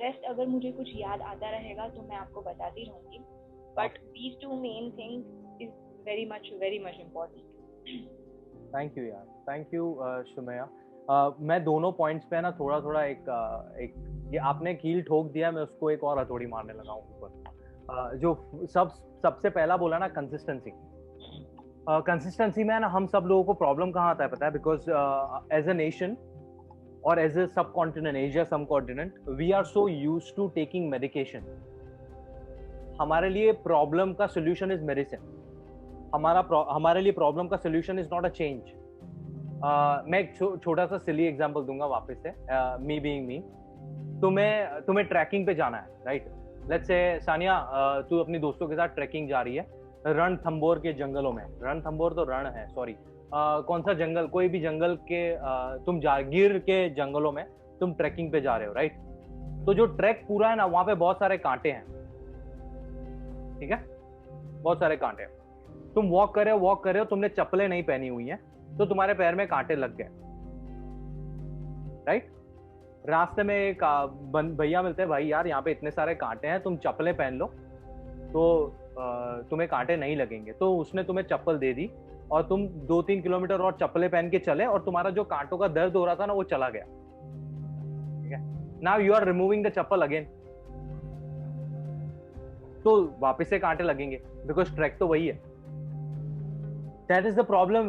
Rest अगर मुझे कुछ याद आता रहेगा तो मैं आपको बताती रहूँगी, but these two main things is very much important. Thank you यार, थैंक यू शुमैया. मैं दोनों पॉइंट्स पे ना थोड़ा एक ये आपने कील ठोक दिया, मैं उसको एक और हथौड़ी मारने लगा हूँ ऊपर. जो सबसे पहला बोला ना, कंसिस्टेंसी में ना हम सब लोगों को प्रॉब्लम कहाँ आता है पता है? Because as a nation or as a subcontinent, Asia subcontinent, we are so used to taking medication. हमारे लिए प्रॉब्लम का सोल्यूशन इज मेडिसिन. हमारे लिए प्रॉब्लम का solution is not a change. मैं एक छोटा सा सिली एग्जांपल दूंगा वापस से. मी बीइंग मी, तुम्हें ट्रैकिंग पे जाना है, राइट? लेट्स से सानिया, तू अपनी दोस्तों के साथ ट्रैकिंग जा रही है रणथंबोर के जंगलों में. रणथंबोर तो रण है, सॉरी, कौन सा जंगल, कोई भी जंगल के तुम गिर के जंगलों में तुम ट्रैकिंग पे जा रहे हो, राइट? तो जो ट्रैक पूरा है ना, वहां पे बहुत सारे कांटे हैं, ठीक है? बहुत सारे कांटे. तुम वॉक कर रहे हो, तुमने चप्पलें नहीं पहनी हुई हैं, तो तुम्हारे पैर में कांटे लग गए, राइट? रास्ते में एक भैया मिलते हैं, भाई यार यहाँ पे इतने सारे कांटे हैं, तुम चप्पलें पहन लो तो तुम्हें कांटे नहीं लगेंगे. तो उसने तुम्हें चप्पल दे दी और तुम 2-3 किलोमीटर और चप्पलें पहन के चले और तुम्हारा जो कांटों का दर्द हो रहा था ना, वो चला गया. ठीक है? Now you are removing the chappal again, तो वापस से कांटे लगेंगे, बिकॉज ट्रैक तो वही है. That is the problem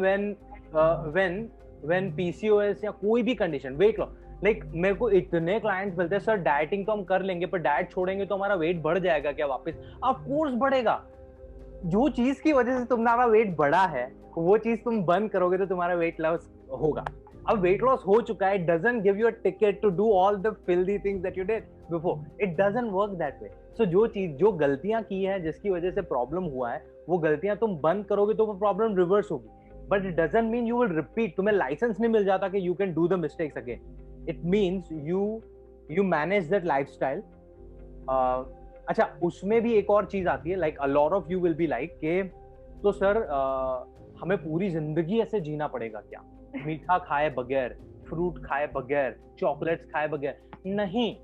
when PCOS या कोई भी कंडीशन, वेट लॉस, लाइक मेरे को इतने क्लाइंट्स मिलते हैं, सर डाइटिंग तो हम कर लेंगे पर डाइट छोड़ेंगे तो हमारा वेट बढ़ जाएगा क्या वापस? ऑफ कोर्स बढ़ेगा. जो चीज की वजह से तुम्हारा वेट बढ़ा है, वो चीज तुम बंद करोगे तो तुम्हारा वेट लॉस होगा. अब वेट लॉस हो चुका है, it doesn't give you a ticket to do all the filthy things that you did before. It doesn't work that way. So जो गलतियां की है, जिसकी वजह से प्रॉब्लम हुआ है, वो गलतियां तुम बंद करोगे तो वो प्रॉब्लम रिवर्स होगी. But it doesn't mean you will repeat. तुम्हें लाइसेंस नहीं मिल जाता कि you can do the mistakes again. It means you manage that lifestyle. अच्छा, उसमें भी एक और चीज आती है, like a lot of you will be like के तो सर हमें पूरी जिंदगी ऐसे जीना पड़ेगा क्या? मीठा खाए बगैर, फ्रूट खाए बगैर, चॉकलेट्स खाए बगैर? नहीं,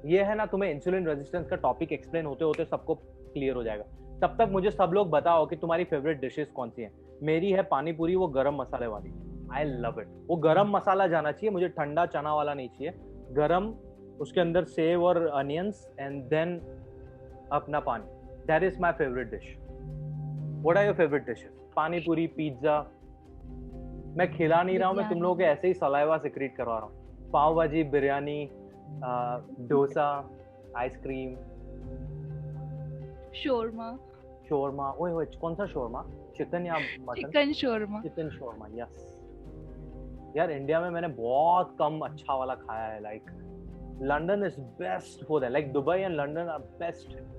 ये है ना, तुम्हें इंसुलिन रेजिस्टेंस का टॉपिक एक्सप्लेन होते होते सबको क्लियर हो जाएगा. तब तक मुझे सब लोग बताओ कि तुम्हारी फेवरेट डिशेस कौन सी हैं. मेरी है पानी पूरी, वो गरम मसाले वाली. I love it. वो गरम मसाला जाना चाहिए, मुझे ठंडा चना वाला नहीं चाहिए. गरम, उसके अंदर सेव और अनियंस एंड देन अपना पानी. That is my favourite dish. What are your favourite dishes? Pani puri, pizza. मैं खिला नहीं रहा हूँ, मैं तुम लोगों के ऐसे ही सलाइवा सिक्रीट करवा रहा हूँ. पाव भाजी, बिरयानी, डोसा, आइसक्रीम, शोरमा. ओए कौन सा शोरमा? चिकन या मटन? Chicken shawarma. यस यार, इंडिया में मैंने बहुत कम अच्छा वाला खाया है. Like London is best for that. Like Dubai and London are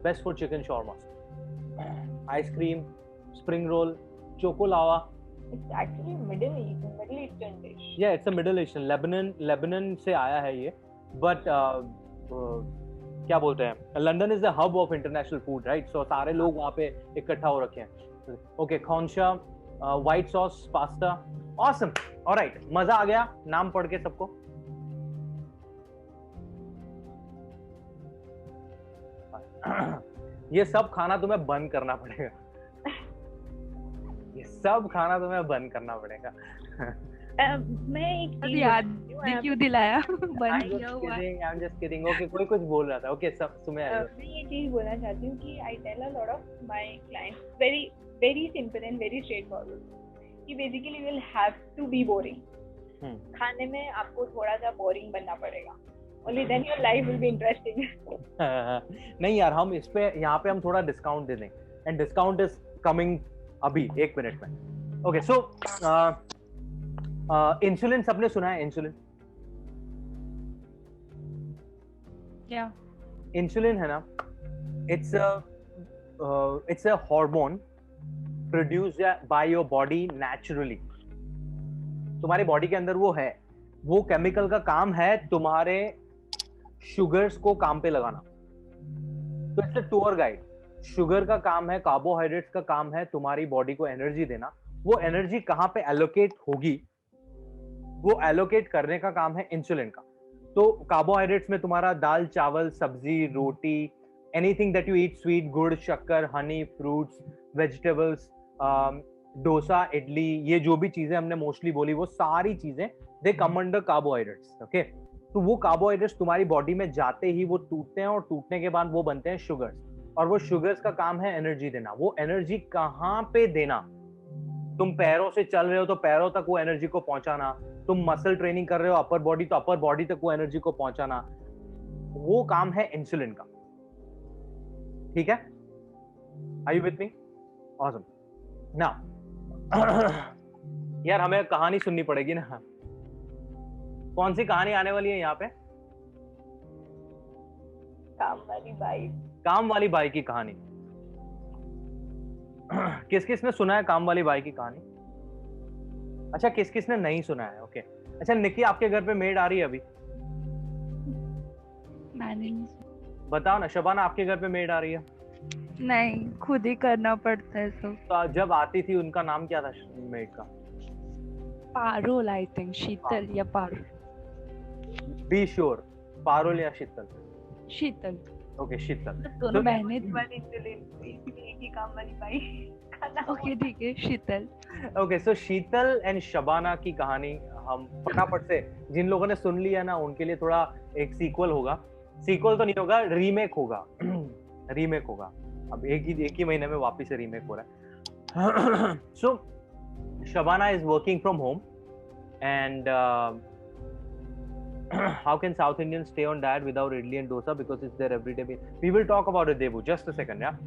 best for chicken shawarma. Ice cream, spring roll, choco lava. It's actually Middle Eastern dish. Yeah, it's a Middle Eastern. Lebanon से आया है ये. But क्या बोलते हैं? London is the hub of international food, right? So सारे लोग वहाँ पे इकट्ठा हो रखे हैं. Okay, khonsha, white sauce pasta. Awesome. All right. मजा आ गया नाम पढ़ के सबको. ये सब खाना तुम्हें बंद करना पड़ेगा. ये सब खाना तुम्हें बंद करना पड़ेगा. मैं एक चीज याद क्यों दिलाया? बंद किया हुआ. I'm just kidding. Okay, कोई कुछ बोल रहा था. Okay, सब सुने. मैं ये चीज बोलना चाहती हूँ कि I tell a lot of my clients very simple and very straightforward कि basically you will have to be boring. खाने में आपको थोड़ा सा boring बनना पड़ेगा. Only then your life will be interesting. नहीं यार, हम इस पे यहाँ पे हम थोड़ा डिस्काउंट दे दें. And discount is coming अभी 1 मिनट में. Okay, so इंसुलिन सबने सुना है? इंसुलिन क्या? इंसुलिन है ना, it's a hormone produced by your body naturally. तुम्हारी बॉडी के अंदर वो है, वो केमिकल का काम है तुम्हारे शुगर्स को काम पे लगाना. तो it's a tour guide. Sugar का काम है, कार्बोहाइड्रेट्स का काम है तुम्हारी बॉडी को एनर्जी देना. वो एनर्जी कहाँ पे एलोकेट होगी, वो एलोकेट करने का काम है इंसुलिन का. तो कार्बोहाइड्रेट्स में तुम्हारा दाल, चावल, सब्जी, रोटी, anything that you eat, sweet, गुड़, शक्कर, honey, fruits, vegetables, dosa, idli, ये जो भी चीजें हमने मोस्टली बोली वो सारी चीजें दे कम अंडर कार्बोहाइड्रेट्स. ओके, तो वो कार्बोहाइड्रेट्स तुम्हारी बॉडी में जाते ही वो टूटते हैं और टूटने के बाद वो बनते हैं शुगर्स. और वो शुगर्स का काम है एनर्जी देना. वो एनर्जी कहाँ पे देना? तुम पैरों से चल रहे हो तो पैरों तक वो एनर्जी को पहुंचाना. तुम मसल ट्रेनिंग कर रहे हो अपर बॉडी, तो अपर बॉडी तक वो एनर्जी को पहुंचाना. वो काम है इंसुलिन का. ठीक है? Are you with me? Awesome. Now यार हमें कहानी सुननी पड़ेगी ना. कौन सी कहानी आने वाली है यहाँ पे? काम वाली बाई. काम वाली बाई की कहानी. किस किस ने सुना है काम वाली बाई की कहानी? अच्छा, किस किस ने नहीं सुना है? ओके. अच्छा निकी, आपके घर पे मेड आ रही है अभी? मैंने बताओ ना. शबाना, आपके घर पे मेड आ रही है? नहीं, खुद ही करना पड़ता है सब. तो जब आती थी उनका नाम क्या था मेड का? Parul, I think. शीतल या पारुल. बी श्योर, पारुल या शीतल? शीतल. ओके, शीतल. दोनों बहनें थी. वाली इंसुलिन की काम वाली बाई. ओके ठीक है, Sheetal. Okay, so Sheetal and Shabana की कहानी हम फटाफट से, जिन लोगों ने सुन लिया ना उनके लिए थोड़ा एक सीक्वल होगा. सीक्वल तो नहीं होगा, रीमेक होगा. रीमेक होगा. अब एक ही महीने में वापस से रीमेक हो रहा है. So Shabana is working from home and how can South Indians stay on diet without idli and dosa because it's their everyday meal? We will talk about it, Devu. Just a second, yeah.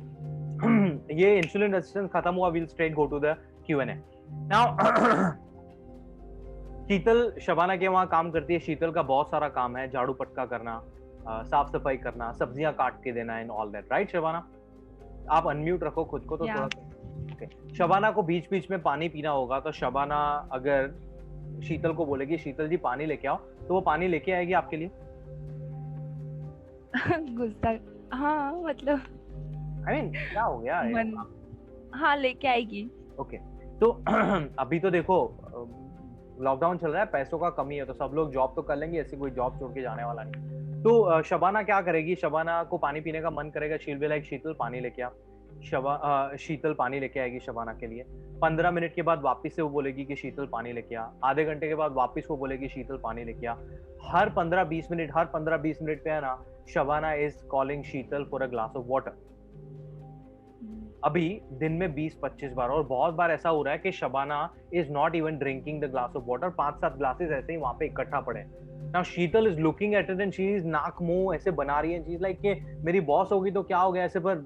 ये insulin resistance खत्म हुआ, we'll straight go to the Q&A. Now, शीतल शबाना के वहाँ काम करती है. शीतल का बहुत सारा काम है, झाड़ू पटका करना, साफ सफाई करना, सब्जियां काट के देना and all that. Right Shabana? आप अनम्यूट रखो खुद को तो थोड़ा. ओके. शबाना को बीच बीच में पानी पीना होगा, तो शबाना अगर शीतल को बोलेगी शीतल जी पानी लेके आओ, तो वो पानी लेके आएगी आपके लिए? गुस्सा. हाँ मतलब I mean, क्या हो गया? हाँ, लेके आएगी. ओके. तो अभी तो देखो लॉकडाउन चल रहा है, पैसों का कमी है, तो सब लोग जॉब तो कर लेंगे, ऐसी कोई जॉब छोड़ के जाने वाला नहीं. तो शबाना क्या करेगी? शबाना को पानी पीने का मन करेगा, शील बी लाइक शीतल पानी लेके आ. शीतल पानी लेके आएगी शबाना के लिए. 15 मिनट के बाद वापस से वो बोलेगी कि शीतल पानी लेके आ. आधे घंटे के बाद वापस वो बोलेगी शीतल पानी लेके आ. हर 15-20 मिनट पे है ना, Shabana is calling Sheetal for a glass of water. अभी दिन में 20-25 बार. और बहुत बार ऐसा हो रहा है कि Shabana is not even drinking the glass of water. 5-7 glasses ऐसे ही वहां पे इकट्ठा पड़े. Now Sheetal is looking at it and she is नाक मुंह ऐसे बना रही है. she is like कि मेरी बॉस होगी तो क्या हो गया ऐसे, पर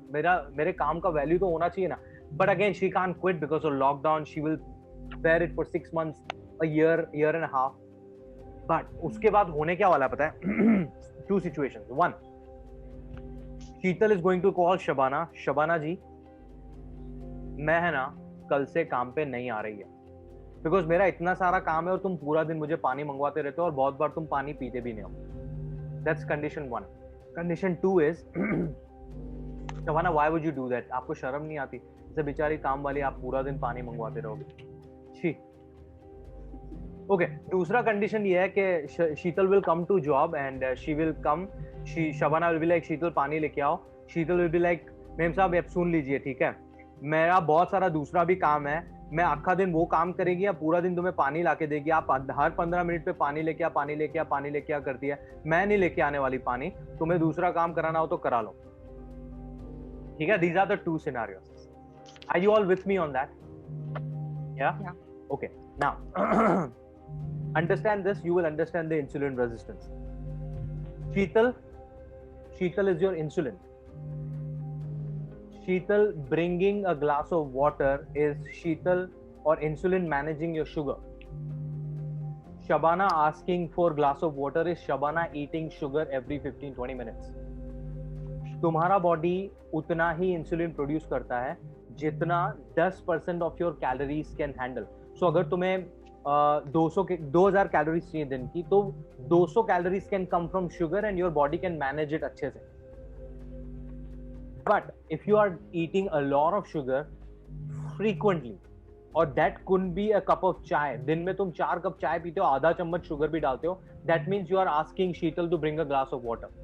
मेरे काम का वैल्यू तो होना चाहिए ना. But again she can't quit because of lockdown. She will bear it for 6 months, a year and a half. But उसके बाद होने क्या वाला पता है? 2 situations. 1, Sheetal is going to call Shabana. Shabana जी, मैं है ना कल से काम पे नहीं आ रही है, बिकॉज मेरा इतना सारा काम है और तुम पूरा दिन मुझे पानी मंगवाते रहते हो और बहुत बार तुम पानी पीते भी नहीं हो. That's condition 1. Condition 2 is Shabana, why would you do that? आपको शर्म नहीं आती? जैसे बेचारी काम वाली, आप पूरा दिन पानी मंगवाते रहोगे. छी. ओके, दूसरा कंडीशन ये है कि Sheetal will come to job and she will come, Shabana will be like Sheetal पानी लेके आओ. शीतल विल बी लाइक मेम साहब आप सुन लीजिए, ठीक है, मेरा बहुत सारा दूसरा भी काम है, मैं आखा दिन वो काम करेगी या पूरा दिन तुम्हें पानी लाके देगी. आप हर 15 मिनट पे पानी लेके आ, पानी लेके आ, पानी लेके आ करती है. मैं नहीं लेके आने वाली पानी, तुम्हें दूसरा काम कराना हो तो करा लो. ठीक है, these are the two scenarios. Are you all with me on that? Yeah? Okay. Now, understand this, you will understand the insulin resistance. Sheetal is your insulin. Sheetal bringing a glass of water is Sheetal or insulin managing your sugar. Shabana asking for glass of water is Shabana eating sugar every 15-20 minutes. तुम्हारा body उतना ही insulin produce करता है जितना 10% of your calories can handle. So अगर तुम्हें 2000 calories चाहिए दिन की, तो 200 calories can come from sugar and your body can manage it अच्छे से. But if you are eating a lot of sugar frequently, और that could be a cup of chai, दिन में तुम 4 कप चाय पीते हो, आधा चम्मच शुगर भी डालते हो, that means you are asking Sheetal to bring a glass of water.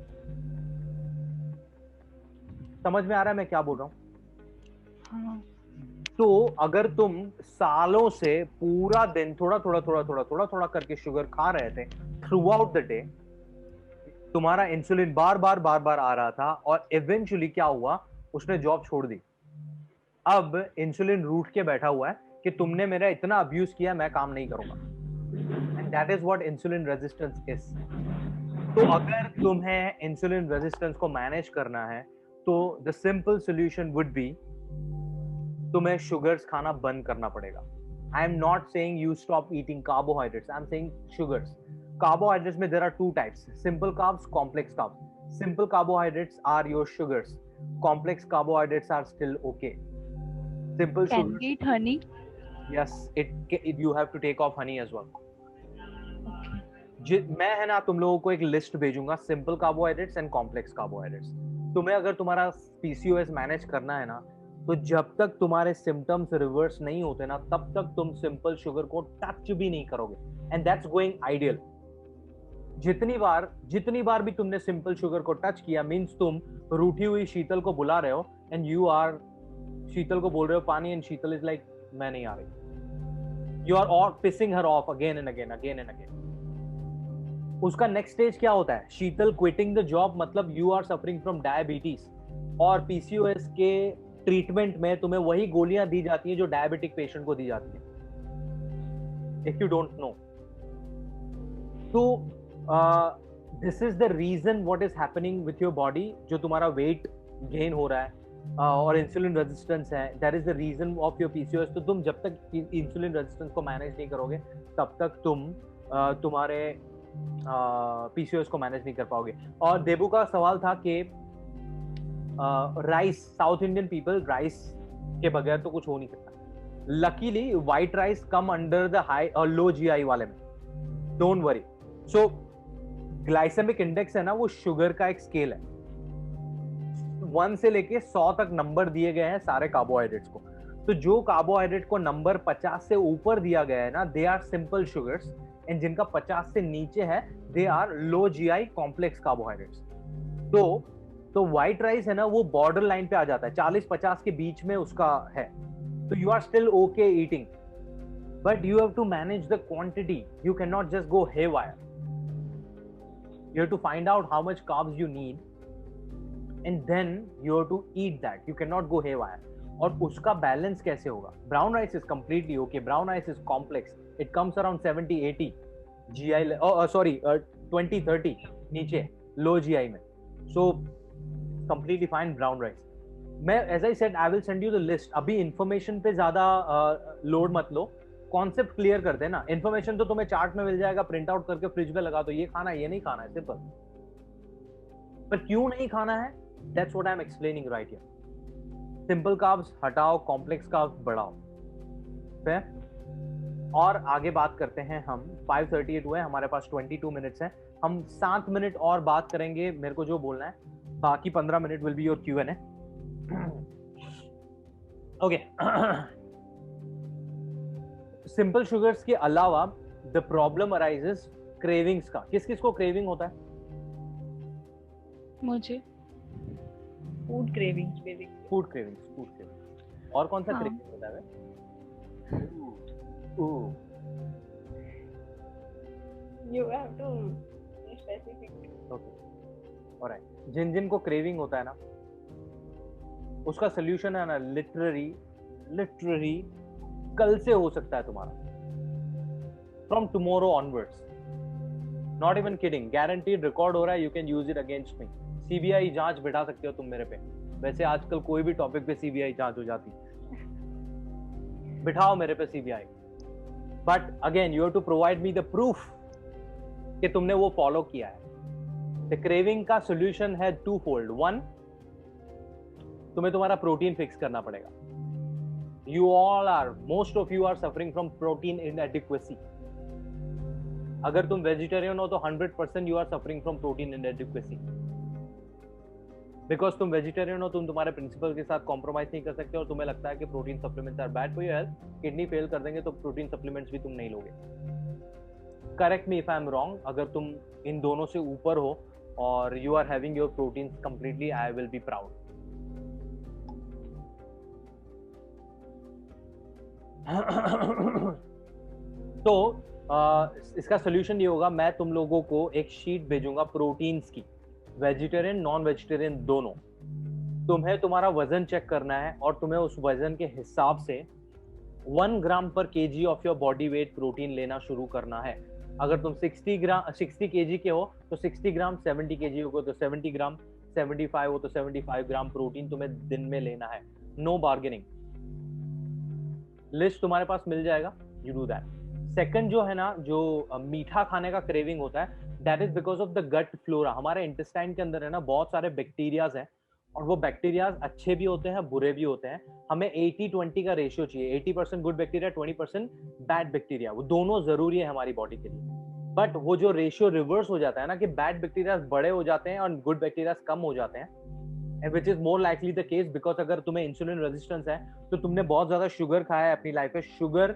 समझ में आ रहा है मैं क्या बोल रहा हूँ? हाँ. तो अगर तुम सालों से पूरा दिन थोड़ा थोड़ा करके शुगर खा रहे थे थ्रू आउट द डे, तुम्हारा इंसुलिन बार बार आ रहा था, और इवेंचुअली क्या हुआ, उसने जॉब छोड़ दी. अब इंसुलिन रूठ के बैठा हुआ है कि तुमने मेरा इतना अब्यूज किया, मैं काम नहीं करूंगा. And that is what insulin resistance is. तो अगर तुम्हें इंसुलिन रेजिस्टेंस को मैनेज करना है, तो the simple solution would be तुम्हें शुगर्स खाना बंद करना पड़ेगा. I am not saying you stop eating carbohydrates, I am saying sugars. Carbohydrates में there are 2 types, simple carbs, complex carbs. Simple carbohydrates are your sugars, complex carbohydrates are still okay. Simple Can sugars. we eat honey? Yes, you have to take off honey as well. मैं है ना तुम लोगों को एक list भेजूंगा, simple carbohydrates and complex carbohydrates. तुम्हें अगर तुम्हारा पीसीओएस मैनेज करना है ना, तो जब तक तुम्हारे सिम्टम्स रिवर्स नहीं होते ना, तब तक तुम सिंपल शुगर को टच भी नहीं करोगे. And that's going ideal. जितनी बार भी तुमने सिंपल शुगर को टच किया, मींस तुम रूठी हुई शीतल को बुला रहे हो एंड यू आर शीतल को बोल रहे हो पानी, एंड शीतल इज लाइक मैं नहीं आ रही. You are all pissing her off again and again. उसका नेक्स्ट स्टेज क्या होता है? शीतल क्विटिंग द जॉब, मतलब you are suffering from diabetes. और पीसीओएस के ट्रीटमेंट में तुम्हें वही गोलियां दी जाती हैं जो डायबिटिक पेशेंट को दी जाती है, इफ यू डोंट नो. तो this is the reason what is happening with your body. जो तुम्हारा वेट गेन हो रहा है और इंसुलिन रेजिस्टेंस है, that is the reason of your PCOS. तो तुम जब तक इंसुलिन रेजिस्टेंस को मैनेज नहीं करोगे, तब तक तुम तुम्हारे पीसीओएस को मैनेज नहीं कर पाओगे. और देबू का सवाल था कि rice, south Indian people rice के बगैर तो कुछ हो नहीं सकता. Luckily white rice come under the high और लो जीआई वाले में, don't worry. So glycemic index है ना, वो शुगर का एक स्केल है. 1 से लेके 100 तक नंबर दिए गए हैं सारे कार्बोहाइड्रेट्स को. तो जो कार्बोहाइड्रेट को नंबर 50 से ऊपर दिया गया है ना, they are simple sugars, and जिनका 50 से नीचे है, they are low GI complex carbohydrates. तो व्हाइट राइस है ना, वो बॉर्डर लाइन पे आ जाता है, 40-50 के बीच में उसका है. तो you are still okay eating, but you have to manage the quantity. You can not just go haywire. You have to find out how much carbs you need, and then you have to eat that. You cannot go haywire. और उसका balance कैसे होगा? Brown rice is completely okay. Brown rice is complex. It comes around 70-80 GI. 20-30 नीचे low GI में. So completely fine brown rice. मैं as I said, I will send you the list. अभी information पे ज़्यादा load मत लो. Concept clear करते हैं ना. इन्फॉर्मेशन तो तुम्हें चार्ट में मिल जाएगा, प्रिंट आउट करके फ्रिज में लगा दो, ये खाना है, ये नहीं खाना है, सिंपल. पर क्यों नहीं खाना है? That's what I am explaining right here. Simple carbs हटाओ, कॉम्प्लेक्स कार्ब्स बढ़ाओ। फिर और आगे बात करते हैं हम। 5:38 हुए, हमारे पास 22 मिनट्स हैं। हम 7 मिनट और बात करेंगे, मेरे को जो बोलना है, बाकी 15 minute will be your Q&A। Okay. Simple sugars के अलावा द प्रॉब्लम अराइजेस क्रेविंग्स का। किस किस को क्रेविंग होता है? मुझे food cravings basically. Food cravings. और कौन सा क्रेविंग होता है? You have to be specific. Okay. Alright. जिन को क्रेविंग होता है ना, उसका सोल्यूशन है ना, लिटरली कल से हो सकता है तुम्हारा, from tomorrow onwards, not even kidding, guaranteed, record हो रहा है, you can use it against me. CBI जांच बिठा सकते हो तुम मेरे पे। वैसे आजकल कोई भी टॉपिक पे सीबीआई जांच हो जाती, बिठाओ मेरे पे CBI, but again you have to provide me the proof कि तुमने वो फॉलो किया है। द क्रेविंग का सोल्यूशन है टू फोल्ड। वन, तुम्हें तुम्हारा प्रोटीन फिक्स करना पड़ेगा। You all are, most of you are suffering from protein inadequacy. अगर तुम वेजिटेरियन हो तो 100% you are suffering from protein inadequacy, because तुम वेजिटेरियन हो, तुम तुम्हारे प्रिंसिपल के साथ कॉम्प्रोमाइज नहीं कर सकते और तुम्हें लगता है कि protein supplements are bad for your health, kidney fail कर देंगे तो प्रोटीन सप्लीमेंट्स भी तुम नहीं लोगे। Correct me if I am wrong. अगर तुम इन दोनों से ऊपर हो और you are having your proteins completely, I will be proud. तो इसका सोल्यूशन ये होगा, मैं तुम लोगों को एक शीट भेजूंगा प्रोटीन्स की, वेजिटेरियन नॉन वेजिटेरियन दोनों। तुम्हें तुम्हारा वजन चेक करना है और तुम्हें उस वजन के हिसाब से 1 ग्राम पर KG of your body weight protein लेना शुरू करना है। अगर तुम 60 केजी के हो तो 60 ग्राम, 70 केजी हो तो 70 ग्राम, 75 हो तो 75 ग्राम प्रोटीन तुम्हें दिन में लेना है। No bargaining. लिस्ट तुम्हारे पास मिल जाएगा, यू डू दैट। सेकंड जो है ना, जो मीठा खाने का क्रेविंग होता है, that is because of the gut flora. हमारे इंटेस्टाइन के अंदर है ना बहुत सारे बैक्टीरियाज हैं, और वो बैक्टीरियाज अच्छे भी होते हैं, बुरे भी होते हैं। हमें 80-20 का रेशियो चाहिए, 80% गुड बैक्टीरिया, 20% बैड बैक्टीरिया। वो दोनों जरूरी है हमारी बॉडी के लिए। बट वो जो रेशियो रिवर्स हो जाता है ना, कि बैड बैक्टीरियाज बड़े हो जाते हैं और गुड बैक्टीरियाज कम हो जाते हैं, which is more likely the case because अगर तुम्हें इंसुलिन रेजिस्टेंस है तो तुमने बहुत ज्यादा शुगर खाया है अपनी लाइफ में। शुगर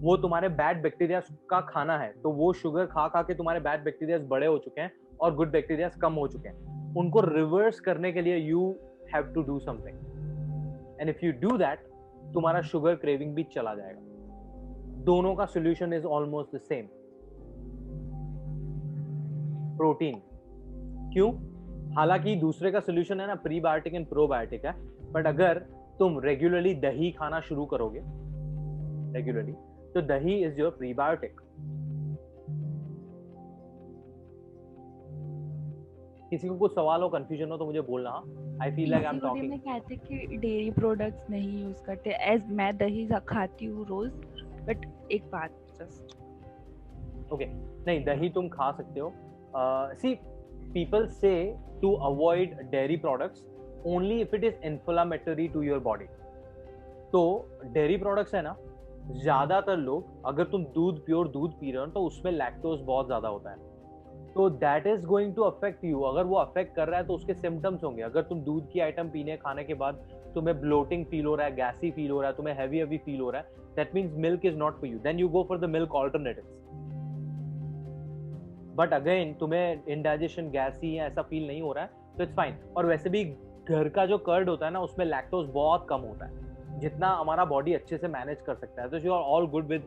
वो तुम्हारे बैड बैक्टीरिया का खाना है, तो वो शुगर खा खा के तुम्हारे बैड बैक्टीरिया बड़े हो चुके हैं और गुड बैक्टीरिया कम हो चुके हैं। उनको रिवर्स करने के लिए you have to do something, and if you do that, तुम्हारा शुगर क्रेविंग भी चला जाएगा। दोनों का solution is almost the same, protein. क्यों? हालांकि दूसरे का सोल्यूशन है ना प्रीबायोटिक एंड प्रोबायोटिक है, बट अगर तुम रेगुलरली दही खाना शुरू करोगे रेगुलरली, तो दही इज योर प्रीबायोटिक। किसी को कुछ सवाल हो, कंफ्यूजन हो तो मुझे बोलना। I feel like I am talking. में कहते कि डेयरी प्रोडक्ट्स नहीं यूज करते, एज मैं दही खाती हूँ रोज, बट एक बात जस्ट ओके, नहीं दही तुम खा सकते हो। सी people say to avoid dairy products only if it is inflammatory to your body। तो dairy products है ना, ज्यादातर लोग, अगर तुम प्योर दूध पी रहे हो तो उसमें लैक्टोज बहुत ज्यादा होता है, तो that is going to affect you. अगर वो अफेक्ट कर रहा है तो उसके सिम्टम्स होंगे। अगर तुम दूध की आइटम पीने खाने के बाद तुम्हें ब्लोटिंग फील हो रहा है, गैसी फील हो रहा है, तुम्हें हैवी फील हो रहा है, that means milk is not for you, then you go for the milk alternatives. But again तुम्हें इंडाइजेशन, गैसी ऐसा फील नहीं हो रहा है तो इट्स फाइन। और वैसे भी घर का जो कर्ड होता है ना, उसमें लैक्टोज बहुत कम होता है, जितना हमारा बॉडी अच्छे से मैनेज कर सकता है। तो you are all good with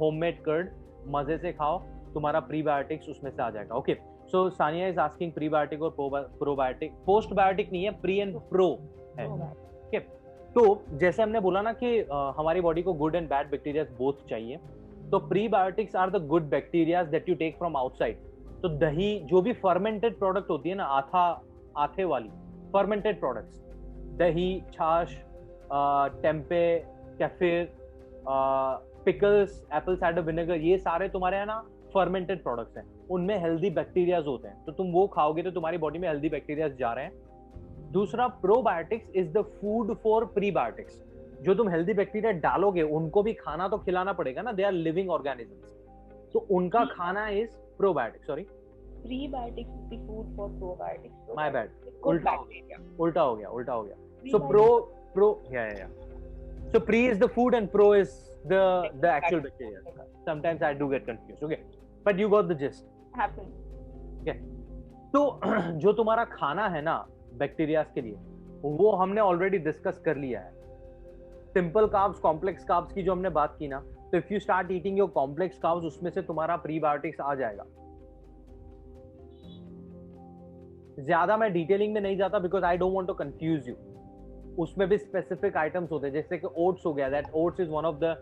homemade curd, मजे से खाओ, तुम्हारा प्रीबायोटिक्स उसमें से आ जाएगा। Okay, so Sania is asking prebiotic और प्रोबायोटिक। पोस्ट बायोटिक नहीं है, प्री एंड प्रो है। ओके, तो जैसे हमने बोला ना कि हमारी बॉडी को good and bad bacteria both चाहिए, तो prebiotics are the good bacteria that you take from outside. तो दही, जो भी फर्मेंटेड प्रोडक्ट होती है ना, आथे वाली फर्मेंटेड प्रोडक्ट्स, दही, छाछ, tempeh, kefir, pickles, apple cider vinegar, ये सारे तुम्हारे है ना फर्मेंटेड प्रोडक्ट्स हैं, उनमें हेल्दी बैक्टीरियाज होते हैं। तो तुम वो खाओगे तो तुम्हारी बॉडी में हेल्दी बैक्टीरियाज जा रहे हैं, दूसरा, probiotics is the food for prebiotics. जो तुम हेल्दी बैक्टीरिया डालोगे उनको भी खाना तो खिलाना पड़ेगा ना, दे आर लिविंग ऑर्गेनिजम्स, तो उनका खाना is probiotics. Sorry, prebiotics is the food for probiotics. My bad, उल्टा हो गया। So yeah. So pre is the food and pro is the actual bacteria. Sometimes I do get confused. Okay, but you got the gist. Happens. Okay. तो जो तुम्हारा खाना है ना bacterias के लिए, वो हमने ऑलरेडी डिस्कस कर लिया है। सिंपल कार्ब्स, कॉम्प्लेक्स कार्ब्स की जो हमने बात की ना, तो if you start eating your complex carbs, उसमें से तुम्हारा प्रीबायोटिक्स आ जाएगा। ज्यादा मैं डिटेलिंग में नहीं जाता because I don't want to confuse you. उसमें भी स्पेसिफिक आइटम्स होते हैं, जैसे कि ओट्स हो गया, that oats is one of the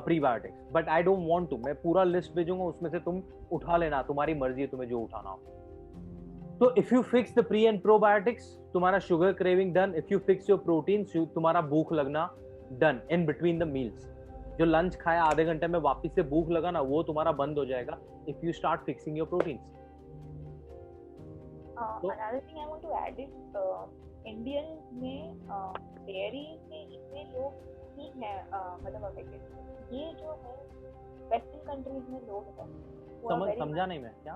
prebiotics, but I don't want to. मैं पूरा लिस्ट भेजूंगा, उसमें से तुम उठा लेना, तुम्हारी मर्जी है तुम्हें जो उठाना हो। तो if you fix the pre and probiotics, तुम्हारा sugar craving done. If you fix your proteins, तुम्हारा भूख लगना done in between the meals. जो लंच खाया आधे घंटे में वापस से भूख लगा ना, वो तुम्हारा बंद हो जाएगा if you start fixing your proteins. Another thing I want to add is Indian में डेयरी के इतने लोग ठीक है, मतलब अफेक्टेड। ये जो है वेस्टर्न कंट्रीज में लोग हैं, समझा नहीं मैं क्या।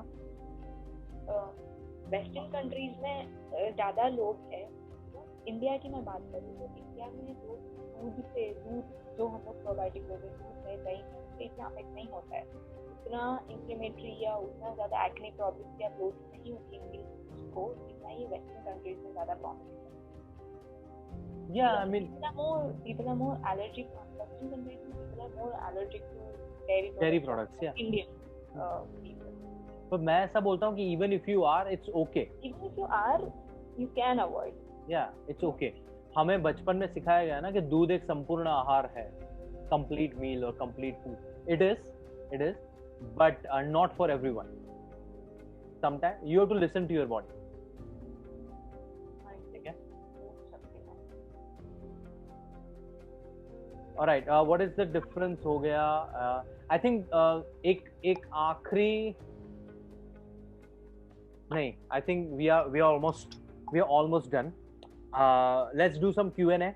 वेस्टर्न कंट्रीज में ज्यादा लोग हैं। इंडिया की मैं बात करूँ तो इंडिया में लोग दूध जो हम लोग प्रोबायोटिक होते हैं, दूध में दही में, उससे इतना अफेक्ट नहीं होता है। उतना इंफ्लेमेटरी या उतना ज्यादा एक्ने प्रॉब्लम या ब्लोटिंग नहीं होती है को, जितना ये वेस्टर्न कंट्रीज में ज्यादा प्रॉब्लम है। Yeah, I mean, people are more allergic. Western countries, people are more allergic to dairy products. Yeah. Indian people. तो मैं ऐसा बोलता हूँ कि even if you are, it's okay. Even if you are, you can avoid. Yeah, it's okay. हमें बचपन में सिखाया गया ना कि दूध एक संपूर्ण आहार है, complete meal or complete food. It is, but not for everyone. Sometimes you have to listen to your body. Alright, what is the difference हो गया? I think एक आखिरी नहीं, I think we are almost done. Let's do some Q&A.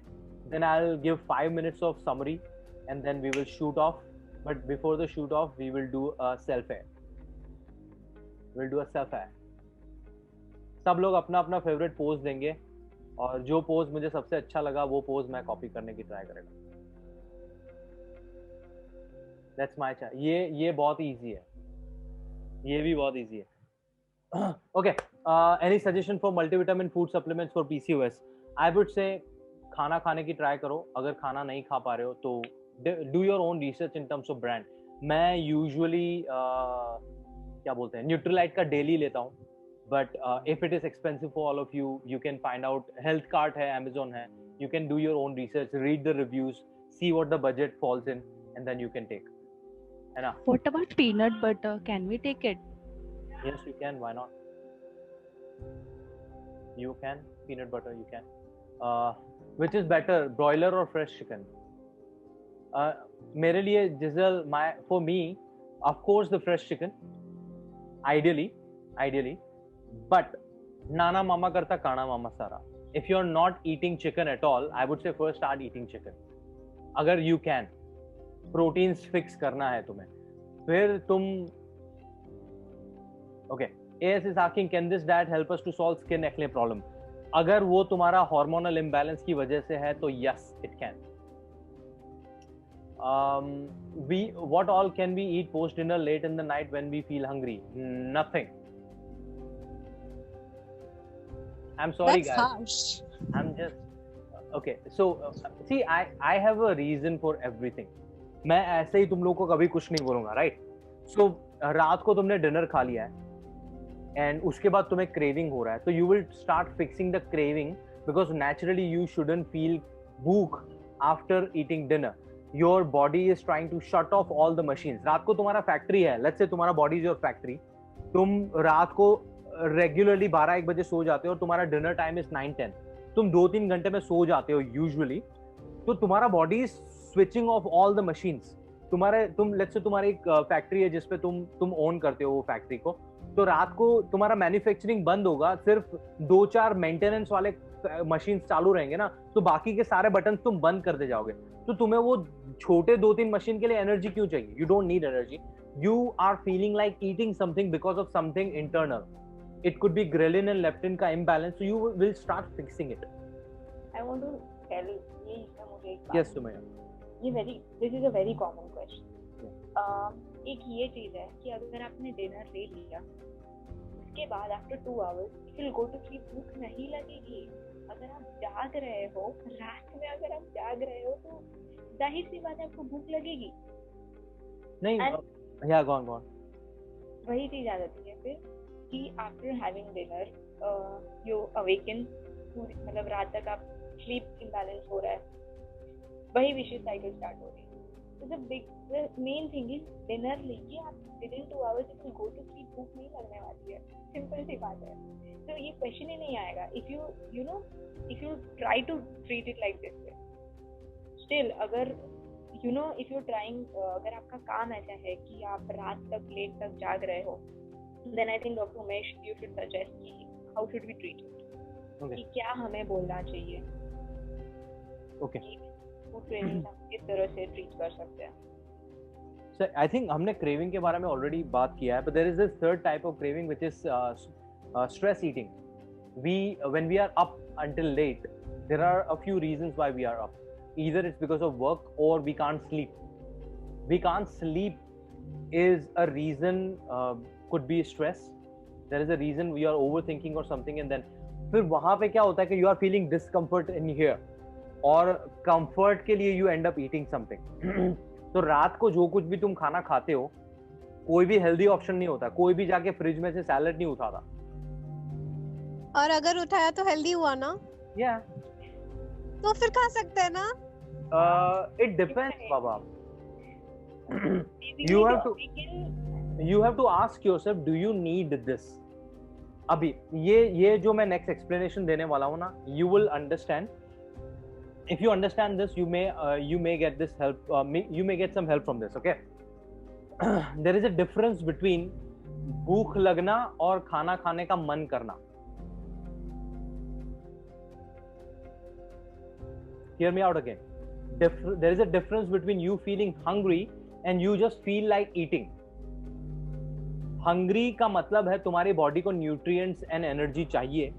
Then I'll give 5 minutes of summary, and then we will shoot off. But before the shoot off, we will do a self-air. सब लोग अपना अपना favourite pose देंगे, और जो pose मुझे सबसे अच्छा लगा वो पोज मैं कॉपी करने की ट्राई करेगा। That's my chance. ये बहुत इजी है, ये भी बहुत इजी है। Okay, any suggestion for multivitamin food supplements for PCOS? I would say खाना खाने की ट्राई करो। अगर खाना नहीं खा पा रहे हो तो do your own research in terms of brand. मैं usually क्या बोलते हैं, न्यूट्रीलाइट का डेली लेता हूँ, but if it is expensive for all of you, you can find out. Health Cart है, Amazon है, you can do your own research, read the reviews, see what the budget falls in, and then you can take. है ना? What about peanut butter? Can we take it? Yes, you can. Why not? You can. Peanut butter, you can. Which is better, broiler or fresh chicken? मेरे लिए जिसल, for me, of course the fresh chicken. Ideally, but Nana Mama karta Kana Mama Sara. If you're not eating chicken at all, I would say first start eating chicken. अगर you can. Proteins fix करना है तुम्हें, फिर तुम okay. AS is asking, can this diet help us to solve skin acne problem? अगर वो तुम्हारा hormonal imbalance की वजह से है तो yes, it can. What all can we eat post dinner late in the night when we feel hungry? Nothing. I'm sorry, That's guys. harsh. I'm just okay. So see, I have a reason for everything. मैं ऐसे ही तुम लोग को कभी कुछ नहीं बोलूंगा, right? सो रात को तुमने डिनर खा लिया है एंड उसके बाद तुम्हें क्रेविंग हो रहा है, तो you will start fixing the craving because naturally you shouldn't feel भूख after eating dinner. Your body is trying to shut off all the machines. रात को तुम्हारा फैक्ट्री है, लेट्स से तुम्हारा बॉडी इज योर फैक्ट्री. तुम रात को regularly 12-1 बजे सो जाते हो और तुम्हारा डिनर टाइम इज 9-10. तुम 2-3 घंटे में सो जाते हो यूजुअली, तो तुम्हारा body is switching off all the machines. Let's say तुम्हारी एक फैक्ट्री है जिसपे तुम ओन करते हो वो फैक्ट्री को, तो रात को तुम्हारा मैन्युफैक्चरिंग बंद होगा, सिर्फ 2-4 मेंटेनेंस वाले मशीन चालू रहेंगे ना, तो बाकी के सारे बटन तुम बंद करते जाओगे। तो तुम्हें वो छोटे 2-3 मशीन के लिए एनर्जी क्यों चाहिए? You don't need energy, you are feeling like eating something because of something internal. It could be ghrelin and leptin का imbalance, so you will start fixing it. I want to tell ये इसमें मुझे एक बात, Yes, Sumaya. this is a very common question. एक ये चीज है कि अगर आपने डिनर ले लिया, उसके बाद after 2 hours if you go to sleep भूख नहीं लगेगी। अगर आप जाग रहे हो, रात में अगर आप जाग रहे हो तो जाहिर सी बात है आपको भूख लगेगी। नहीं, yeah, go on. वही चीज आ जाती है फिर कि after having dinner you awaken, मतलब रात तक आप स्लीप इम्बैलेंस हो रहा है, वही विशियस साइकिल स्टार्ट हो रही है। The main thing is dinner लेके आप within 2 hours if you go to sleep भूख नहीं लगने वाली है, सिंपल सी बात है। तो ये क्वेश्चन ही नहीं आएगा if you try to treat it like this way. Still अगर if you're trying, अगर आपका काम ऐसा है कि आप रात तक लेट तक जाग रहे हो, then I think Dr. Umesh, you should suggest कि how should we treat it, कि क्या हमें बोलना चाहिए, Okay. वो ट्रेनिंग हम किस तरह से ट्रीट कर सकते हैं। So I think हमने craving के बारे में already बात किया है, but there is this third type of craving which is stress eating. When we are up until late, there are a few reasons why we are up. Either it's because of work or we can't sleep. We can't sleep is a reason, could be stress. There is a reason we are overthinking or something, and then फिर वहाँ पे क्या होता है कि you are feeling discomfort in here, और comfort के लिए you end up eating something. तो रात को जो कुछ भी तुम खाना खाते हो, कोई भी healthy option नहीं होता, कोई भी जाके फ्रिज में से सैलड नहीं उठाता। और अगर उठाया तो हेल्दी हुआ ना? Yeah. तो फिर खा सकते हैं ना? It depends, Baba. You have to ask yourself, do you need this? अभी ये जो मैं next explanation देने वाला हूँ ना, you will understand. If you understand this, you may get this help. You may get some help from this. Okay? There is a difference between भूख लगना और खाना खाने का मन करना. Hear me out again. There is a difference between you feeling hungry and you just feel like eating. Hungry का मतलब है तुम्हारी बॉडी को न्यूट्रिएंट्स एंड एनर्जी चाहिए.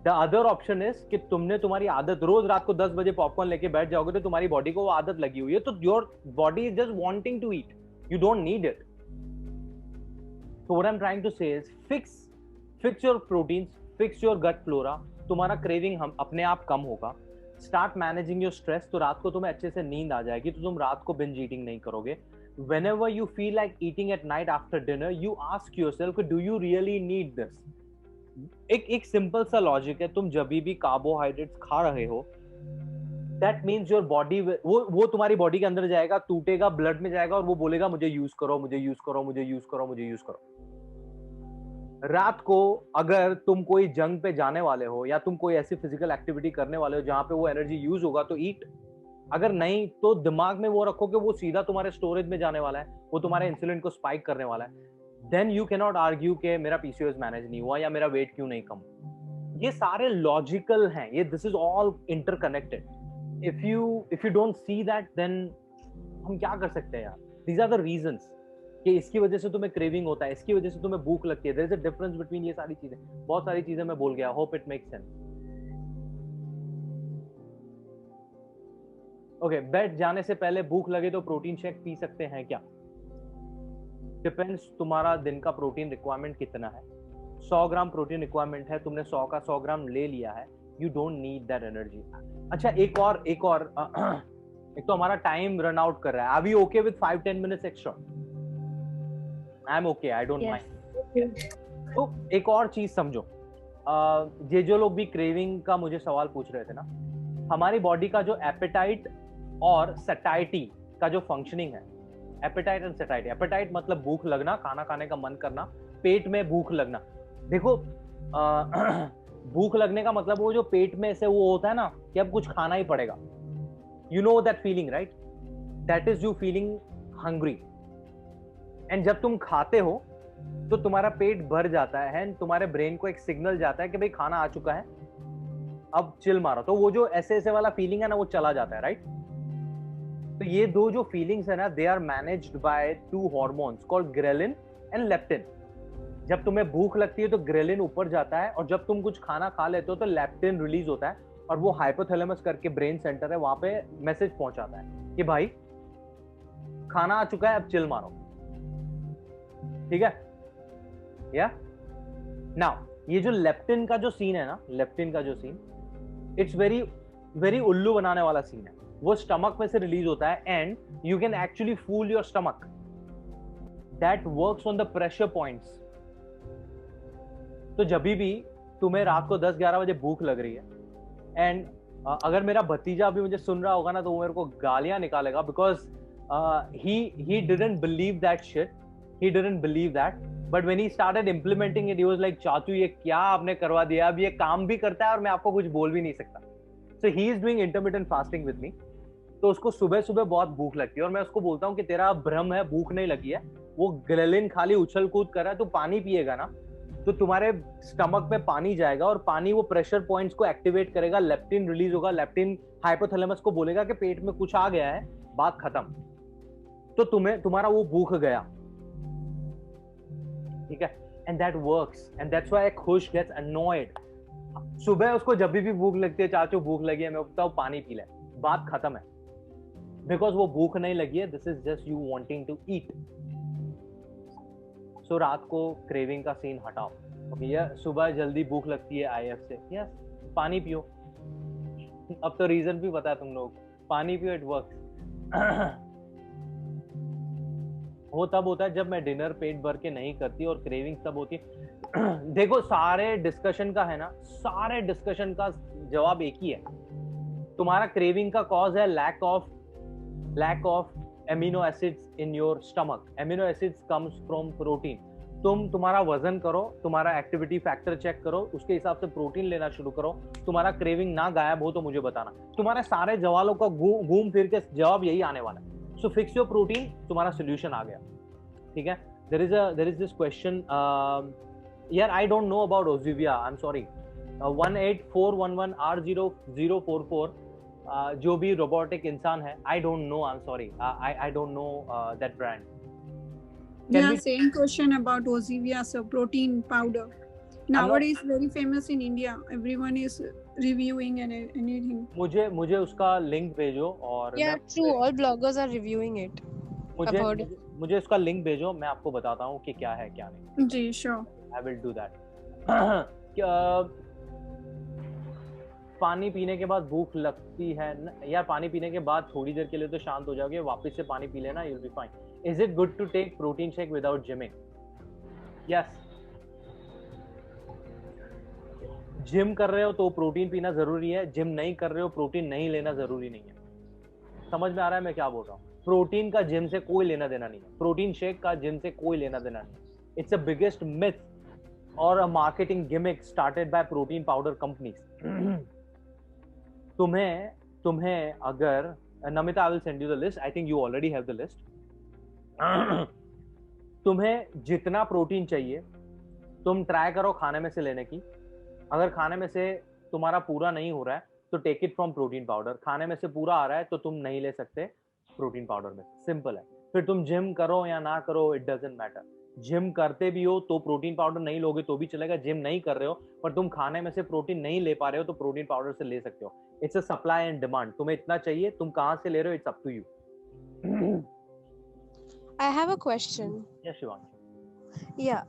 The other option is कि तुमने तुम्हारी आदत, रोज रात को 10 बजे पॉपकॉर्न लेके बैठ जाओगे तो तुम्हारी बॉडी को वो आदत लगी हुई है, तो your body is just wanting to eat. You don't need it. So what I'm trying to say is fix your proteins, fix your gut flora. तुम्हारा क्रेविंग अपने आप कम होगा. Start managing your stress, तो रात को तुम्हें अच्छे से नींद आ जाएगी, तो तुम रात को binge eating नहीं करोगे. Whenever you feel like eating at night after dinner, you ask yourself, do you really need this? एक सिंपल सा लॉजिक है, तुम जब भी कार्बोहाइड्रेट्स खा रहे हो, that means your body वो तुम्हारी बॉडी के अंदर जाएगा, टूटेगा, ब्लड में जाएगा और वो बोलेगा मुझे यूज करो, मुझे यूज करो, मुझे यूज करो, मुझे यूज करो. रात को अगर तुम कोई जंग पे जाने वाले हो या तुम कोई ऐसी फिजिकल एक्टिविटी करने वाले हो जहां पे वो एनर्जी यूज होगा तो ईट. अगर नहीं तो दिमाग में वो रखो कि वो सीधा तुम्हारे स्टोरेज में जाने वाला है, वो तुम्हारे इंसुलिन को स्पाइक करने वाला है. Then you can not argue कि मेरा पीसीओएस मैनेज नहीं हुआ या मेरा वेट क्यों नहीं कम. ये सारे लॉजिकल हैं, ये this is all interconnected. If you don't see that, then हम क्या कर सकते हैं यार. दीज आर द रीजंस कि इसकी वजह से तुम्हें क्रेविंग होता है, इसकी वजह से तुम्हें भूख लगती है. There is a difference between ये सारी चीजें. बहुत सारी चीजें मैं बोल गया, hope it makes sense. Okay, bed जाने से पहले भूख लगे तो प्रोटीन शेक पी सकते हैं क्या? डिपेंड्स, तुम्हारा दिन का प्रोटीन रिक्वायरमेंट कितना है. 100 ग्राम प्रोटीन रिक्वायरमेंट है, तुमने 100 का 100 ग्राम ले लिया है, you don't need that energy. अच्छा, एक और एक तो हमारा टाइम रन आउट कर रहा है. Are we okay with 5-10 minutes extra? I am okay, I don't mind. तो एक और चीज समझो, ये जो लोग भी क्रेविंग का मुझे सवाल पूछ रहे थे ना, हमारी बॉडी का जो एपेटाइट और सटाइटी का जो फंक्शनिंग है, एपेटाइट एंड सटाइटी. एपेटाइट मतलब भूख लगना, खाना खाने का मन करना, पेट में भूख लगना. देखो, भूख लगने का मतलब वो जो पेट में से वो होता है ना कि अब कुछ खाना ही पड़ेगा. You know that feeling, right? That is you feeling hungry. And जब तुम खाते हो तो तुम्हारा पेट भर जाता है, तुम्हारे ब्रेन को एक सिग्नल जाता है कि भाई खाना आ चुका है, अब चिल मारो, तो वो जो ऐसे ऐसे वाला फीलिंग है ना वो चला जाता है, राइट? तो ये दो जो फीलिंग्स है ना, they are managed by two hormones called ghrelin and leptin. जब तुम्हें भूख लगती है तो ग्रेलिन ऊपर जाता है, और जब तुम कुछ खाना खा लेते हो तो लेप्टिन रिलीज होता है, और वो हाइपोथैलेमस करके ब्रेन सेंटर है, वहां पे मैसेज पहुंचाता है कि भाई खाना आ चुका है, अब चिल मारो, ठीक है? या नाउ ये जो लेप्टिन का जो सीन है ना, लेप्टिन का जो सीन, इट्स वेरी वेरी उल्लू बनाने वाला सीन है। वो स्टमक में से रिलीज होता है, and you can actually fool your stomach. That works on the pressure points. तो जब भी तुम्हें रात को 10-11 बजे भूख लग रही है, एंड अगर मेरा भतीजा भी मुझे सुन रहा होगा ना, तो वो मेरे को गालियां निकालेगा, because he didn't believe that shit, he didn't believe that, but when he started implementing it, he was like, चाचू ये क्या आपने करवा दिया, अब ये काम भी करता है और मैं आपको कुछ बोल भी नहीं सकता। So he is doing intermittent fasting with me। तो उसको सुबह सुबह बहुत भूख लगती है, और मैं उसको बोलता हूँ कि तेरा भ्रम है, भूख नहीं लगी है, वो ग्रेलिन खाली उछल कूद कर रहा है, तो पानी पिएगा ना तो तुम्हारे स्टमक में पानी जाएगा, और पानी वो प्रेशर पॉइंट्स को एक्टिवेट करेगा, लेप्टिन रिलीज होगा, लेप्टिन हाइपोथैलेमस को बोलेगा कि पेट में कुछ आ गया है, बात खत्म। तो तुम्हारा वो भूख गया, ठीक है? And that works, and that's why खुश गेट्स अनॉयड। सुबह उसको जब भी भूख लगती है, चाचू भूख लगी है, मैं बोलता हूँ पानी पी ले, बात खत्म है, बिकॉज वो भूख नहीं लगी है, this is just you wanting to eat. So रात को क्रेविंग का सीन हटाओ, ओके? या सुबह जल्दी भूख लगती है आईएफ से, यस पानी पियो। अब तो रीजन भी पता है तुम लोग, पानी पियो, इट वर्क्स। वो तब होता है जब मैं डिनर पेट भर के नहीं करती, और क्रेविंग तब होती है। देखो सारे डिस्कशन का है ना, सारे डिस्कशन का जवाब एक ही है, तुम्हारा क्रेविंग का कॉज है lack of amino acids in your stomach. Amino acids comes from protein. तुम्हारा वजन करो, तुम्हारा एक्टिविटी फैक्टर चेक करो, उसके हिसाब से प्रोटीन लेना शुरू करो, तुम्हारा क्रेविंग ना गायब हो तो मुझे बताना। तुम्हारे सारे सवालों का घूम फिर के जवाब यही आने वाला है। So fix your protein, तुम्हारा solution आ गया, ठीक है? There is this question, यार I don't know about Ozivia, I'm sorry, 18411R0044, जो भी रोबोटिक इंसान है, I don't know, I'm sorry, I don't know that brand. Same question about Ozivia, so protein powder. Nowadays very famous in India, everyone is reviewing and anything. मुझे उसका link भेजो, और true, all bloggers are reviewing it. मुझे उसका link भेजो, मैं आपको बताता हूँ कि क्या है क्या नहीं। जी sure, I will do that. पानी पीने के बाद भूख लगती है यार, पानी पीने के बाद थोड़ी देर के लिए तो शांत हो जाओगे, वापस से पानी पी लेना, you'll be fine. Is it good to take protein shake without gymming? Yes. Gym कर रहे हो तो प्रोटीन पीना जरूरी है, जिम नहीं कर रहे हो प्रोटीन नहीं लेना जरूरी नहीं है। समझ में आ रहा है मैं क्या बोल रहा हूँ? प्रोटीन का जिम से कोई लेना देना नहीं है, प्रोटीन शेक का जिम से कोई लेना देना नहीं है। इट्स अ बिगेस्ट मिथ और a marketing gimmick started by protein powder companies. तुम्हें अगर Namita, I will send you the list, I think you already have the list. तुम्हें जितना प्रोटीन चाहिए तुम ट्राई करो खाने में से लेने की। अगर खाने में से तुम्हारा पूरा नहीं हो रहा है तो take it from protein powder. खाने में से पूरा आ रहा है तो तुम नहीं ले सकते प्रोटीन पाउडर में, सिंपल है। फिर तुम जिम करो या ना करो, इट डजंट मैटर। जिम करते भी हो तो प्रोटीन पाउडर नहीं लोगे तो भी चलेगा, जिम नहीं कर रहे हो पर तुम खाने में से प्रोटीन नहीं ले पा रहे हो तो प्रोटीन पाउडर से ले सकते हो। It's a supply and demand, तुम्हें इतना चाहिए, तुम कहाँ से ले रहे हो, it's up to you. I have a question. Yes, Shivanshi. Yeah,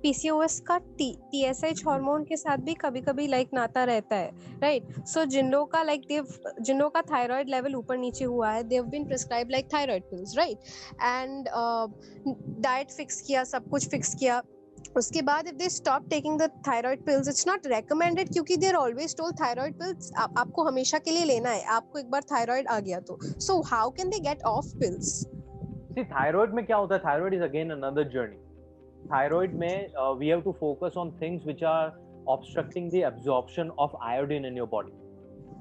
PCOS का TSH हार्मोन के साथ भी कभी-कभी लाइक नाता रहता है, राइट? सो जिन लोगों का जिन लोगों का थायराइड लेवल ऊपर नीचे हुआ है, they have been prescribe like thyroid pills, right? And diet fix किया, सब कुछ फिक्स किया, उसके बाद if they stop taking the thyroid pills, it's not recommended क्योंकि they are always told thyroid pills आपको हमेशा के लिए लेना है, आपको एक बार थायराइड आ गया तो। So how can they get off pills? See, thyroid में क्या होता है? Thyroid is again another journey. Thyroid में we have to focus on things which are obstructing the absorption of iodine in your body.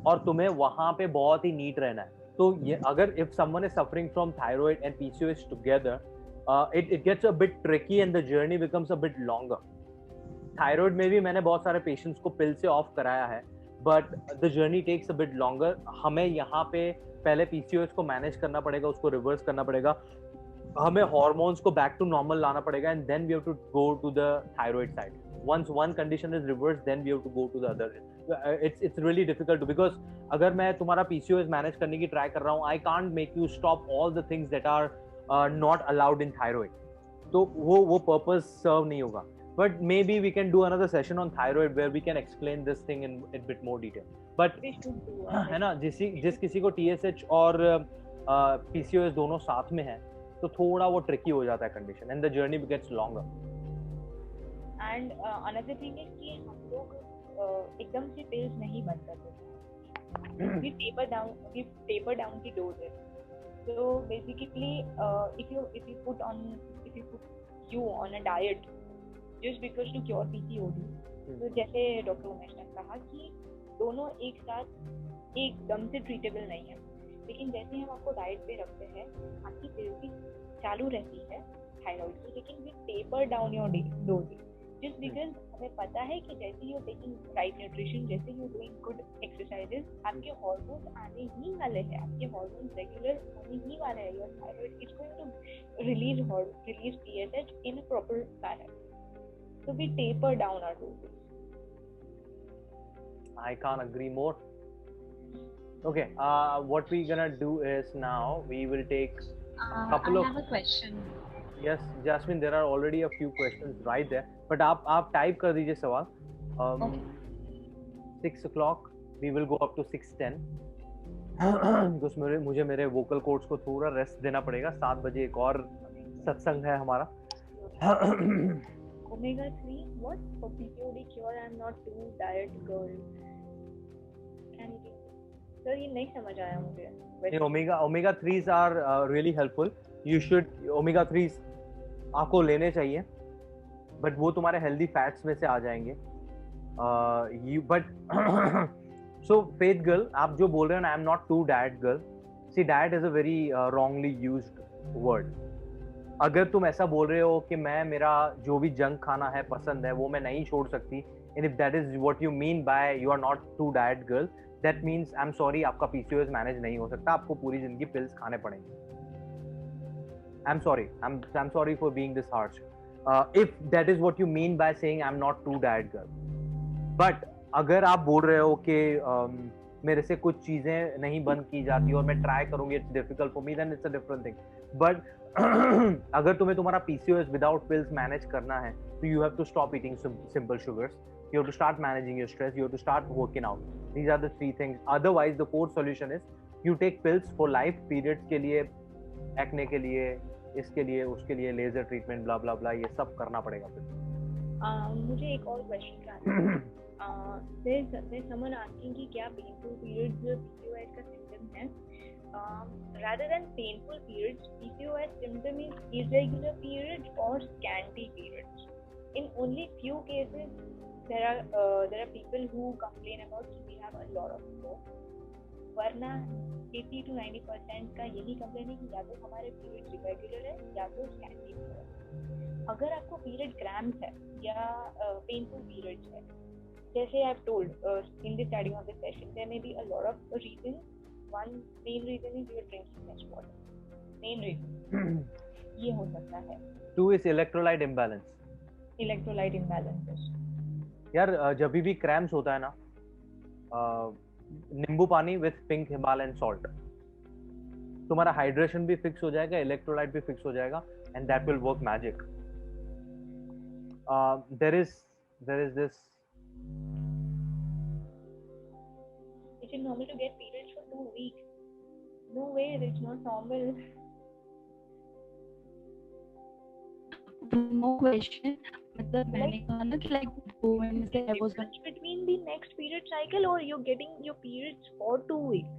और तुम्हें वहाँ पे बहुत ही नीट रहना है। तो ये अगर if someone is suffering from thyroid and PCOS together, it gets a bit tricky and the journey becomes a bit longer. Thyroid में भी मैंने बहुत सारे पेशेंट्स को पिल से ऑफ कराया है, but the journey takes a bit longer. हमें यहाँ पे पहले पीसीओएस को मैनेज करना पड़ेगा, उसको रिवर्स करना पड़ेगा, हमें हार्मोन्स को बैक टू नॉर्मल लाना पड़ेगा, and then we have to go to the thyroid side. once one condition is reversed, then we have to go to the other. It's really difficult because अगर मैं तुम्हारा PCOS manage करने की try कर रहा हूँ, I can't make you stop all the things that are not allowed in thyroid. तो वो purpose serve नहीं होगा. But maybe we can do another session on thyroid where we can explain this thing in a bit more detail. But है ना, जिस किसी को TSH और PCOS दोनों साथ में है, तो थोड़ा वो ट्रिकी हो जाता है condition, and the journey gets longer. And another thing is कि हम लोग एकदम से पिल्स नहीं बंद कर देते, we taper down the doses. So basically if you put you on a diet just because to cure PCOD, तो जैसे डॉक्टर उमेश ने कहा कि दोनों एक साथ एकदम से ट्रीटेबल नहीं है, लेकिन जैसे हम आपको डाइट पे रखते हैं, आपकी पिल्स भी चालू रहती है थायराइड की, लेकिन we taper down your doses. Just because हमें पता है कि जैसे you're taking right nutrition, जैसे you're doing good exercises, आपके hormones आने ही वाले हैं, आपके hormones regular होने ही वाले हैं. Your thyroid is going to release TSH in a proper manner. So we taper down our doses. I can't agree more. Okay, what we're gonna do is now we will take a couple I have a question. Yes, Jasmine, there are already a few questions right there. But आप type कर दीजिए सवाल. 6 o'clock we will go up to 6:10. because मुझे मेरे vocal cords को थोड़ा rest देना पड़ेगा. 7 बजे एक और सत्संग है हमारा. Omega 3, what? For PCOD cure, I am not too diet girl. Sir, ये नहीं समझ आया मुझे. Omega 3s are really helpful. You should Omega 3s आपको लेने चाहिए, बट वो तुम्हारे हेल्दी फैट्स में से आ जाएंगे. सो फेथ गर्ल, आप जो बोल रहे हो ना, I am not to diet girl. See, diet is a very wrongly used word. अगर तुम ऐसा बोल रहे हो कि मैं मेरा जो भी जंक खाना है पसंद है वो मैं नहीं छोड़ सकती, and if that is what you mean by you are not to diet girl, that means I am sorry, आपका पीसीओएस मैनेज नहीं हो सकता, आपको पूरी जिंदगी पिल्स खाने पड़ेंगे. I'm sorry for being this harsh. If that is what you mean by saying I'm not too diet girl. But अगर आप बोल रहे हो कि मेरे से कुछ चीजें नहीं बंद की जाती और मैं ट्राई करूंगी, it's difficult for me, then it's a different thing. But अगर तुम्हें तुम्हारा PCOS without pills मैनेज करना है, तो you have to stop eating simple sugars. You have to start managing your stress. You have to start working out. These are the 3 things. Otherwise, the core solution is you take pills for life. Periods के लिए, acne के लिए, इसके लिए, उसके लिए laser treatment, ब्ला ब्ला ब्ला, ये सब करना पड़ेगा फिर. मुझे एक और क्वेश्चन करना है. there's someone asking कि क्या painful periods PCOS का symptom है? Rather than painful periods, PCOS symptom is irregular periods or scanty periods. In only few cases there are people who complain about कि we have a lot of flow. वरना 80 to 90% का यही complain है कि या तो हमारे पीरियड इरेगुलर है या तो स्कैंटी है. अगर आपको पीरियड क्रैम्प्स है या पेनफुल पीरियड्स है, जैसे I have told in the starting of the session, there may be a lot of reasons. One main reason is you are drinking less water. Main reason ये हो सकता है. 2 is electrolyte imbalance. Electrolyte imbalances. यार जब भी cramps होता है ना, नींबू पानी विथ पिंक हिमालयन सॉल्ट, तुम्हारा हाइड्रेशन भी फिक्स हो जाएगा, इलेक्ट्रोलाइट भी फिक्स हो जाएगा, and that will work magic. There is this. It is normal to get periods for 2 weeks. No way, it's not normal. No question. मतलब मैंने कहा ना कि like Wednesday I was going between the next period cycle or you're getting your periods for 2 weeks.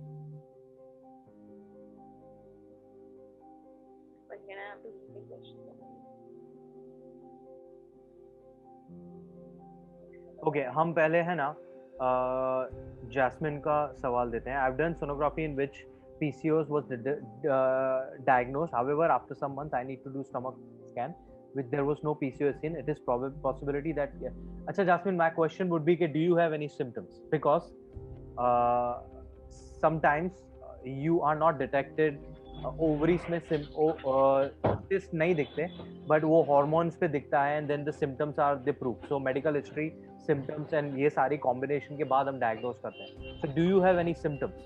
But can I have to read the question? Okay, हम पहले है ना jasmine का सवाल देते हैं. I've done sonography in which PCOS was diagnosed. However, after some months I need to do stomach scan with there was no PCOS in, it is probably possibility that Acha Jasmine, my question would be do you have any symptoms? Because sometimes you are not detected ovaries में cyst नहीं दिखते but वो hormones पे दिखता है and then the symptoms are they prove. So medical history, symptoms and ये सारी combination के बाद हम diagnose करते हैं. So do you have any symptoms?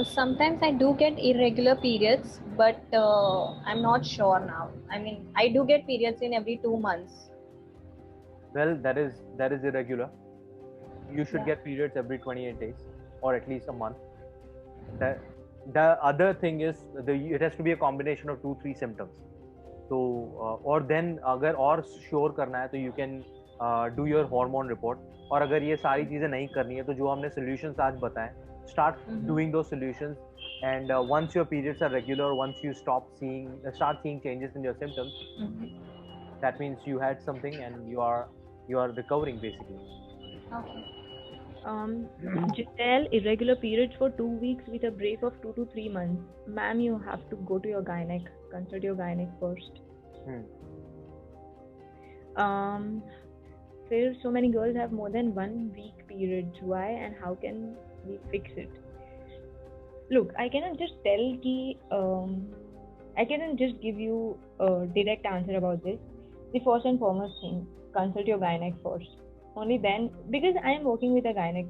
Sometimes I do get irregular periods, but I'm not sure now. I mean, I do get periods in every 2 months. Well, that is irregular. You should get periods every 28 days or at least a month. The other thing is it has to be a combination of 2-3 symptoms. So or then अगर और sure करना है तो you can do your hormone report. और अगर ये सारी चीजें नहीं करनी है तो जो हमने solutions आज बताएं, start doing those solutions, and once your periods are regular, once you start seeing changes in your symptoms, that means you had something and you are recovering basically. Okay. Giselle, irregular periods for 2 weeks with a break of 2 to 3 months. Ma'am, you have to go to your gynec. Consult your gynec first. So many girls have more than 1 week periods. Why and how can we fix it? Look, I cannot just tell I cannot just give you a direct answer about this. The first and foremost thing, consult your gynec first. Only then, because I am working with a gynec,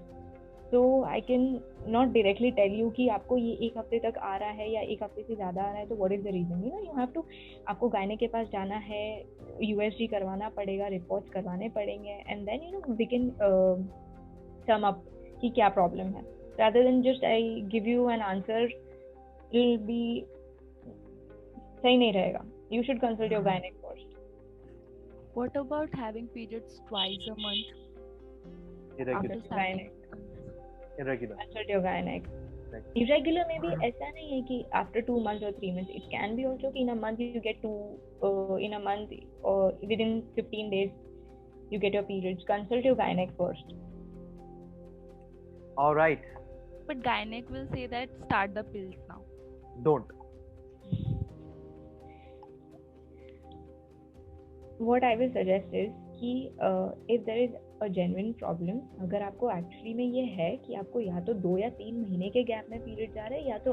so I can not directly tell you कि आपको ये 1 हफ्ते तक आ रहा है या 1 हफ्ते से ज़्यादा आ रहा है तो what is the reason? You have to, आपको gynec के पास जाना है, USG करवाना पड़ेगा, reports करवाने पड़ेंगे, and then we can sum up कि क्या problem है. Rather than just I give you an answer, it'll be सही नहीं रहेगा. You should consult your gynec first. What about having periods twice a month? Irregular. Consult your gynec. Irregular में भी ऐसा नहीं है कि after 2 months or 3 months. It can be also कि in a month you get in a month or within 15 days you get your periods. Consult your gynec first. All right. But gynec will say that start the pills now. Don't. What I will suggest is कि if there is a genuine problem, अगर आपको actually में ये है कि आपको या तो 2 या 3 महीने के गैप में पीरियड्स आ रहे हैं या तो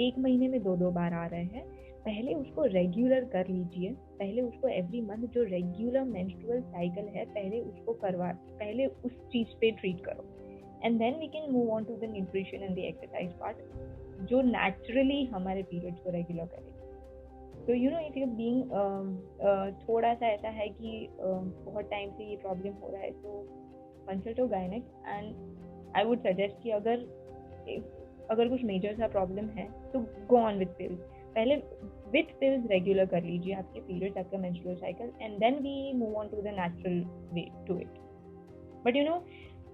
1 महीने में 2 बार आ रहे हैं, पहले उसको रेगुलर कर लीजिए. पहले उसको एवरी मंथ जो रेगुलर मेंस्ट्रुअल साइकिल है पहले उस चीज पे ट्रीट करो, and then we can move on to the nutrition and the exercise part जो नेचुरली हमारे पीरियड्स को रेगुलर करेगी. तो इफ यू बीइंग थोड़ा सा ऐसा है कि बहुत टाइम से ये प्रॉब्लम हो रहा है तो consult your gynaec, and I would suggest कि अगर कुछ मेजर सा प्रॉब्लम है तो गो ऑन विद पिल्स. पहले विद पिल्स रेगुलर कर लीजिए आपके पीरियड्स, आपका menstrual cycle, and then we move on to the natural way to it. But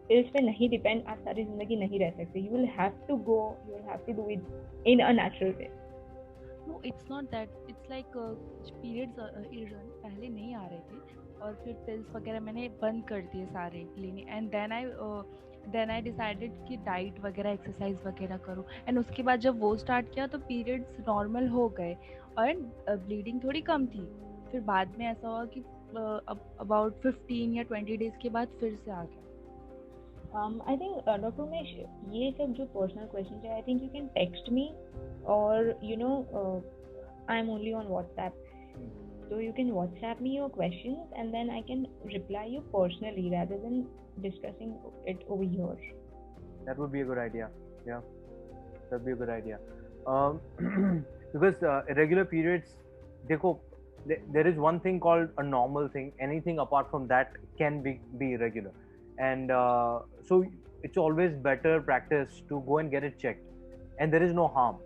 pills पे नहीं डिपेंड आप सारी जिंदगी नहीं रह सकते. You will have to do it in a natural way. No, it's not that. It's like periods पहले नहीं आ रहे थे और फिर pills वगैरह मैंने बंद कर दिए सारे लेने, and then I decided कि डाइट वगैरह एक्सरसाइज वगैरह करूँ, एंड उसके बाद जब वो स्टार्ट किया तो पीरियड्स नॉर्मल हो गए और ब्लीडिंग थोड़ी कम थी. फिर बाद में ऐसा हुआ कि अबाउट 15 या 20 डेज के बाद फिर से आ गया. I think Dr. Umesh, ये सब जो पर्सनल क्वेश्चन है, I think you can text me or I'm only on WhatsApp, so you can WhatsApp me your questions and then I can reply you personally rather than discussing it over here. That would be a good idea. Yeah, that would be a good idea. Because irregular periods, देखो, there is one thing called a normal thing. Anything apart from that can be irregular. And so it's always better practice to go and get it checked, and there is no harm.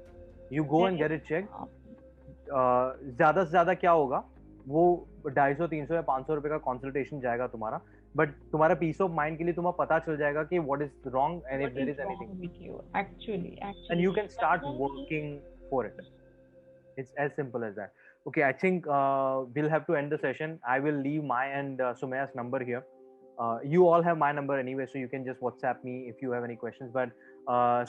You go and get it checked. ज़्यादा से ज़्यादा क्या होगा, वो 250, 300 या 500 रुपए का consultation जाएगा तुम्हारा, बट तुम्हारा पीस ऑफ माइंड के लिए तुम्हें पता चल जाएगा कि what is wrong and if there is anything with you actually and you can start working for it. It's as simple as that. Okay, I think we'll have to end the session. I will leave my and Sumaya's number here. You all have my number anyway, so you can just WhatsApp me if you have any questions. But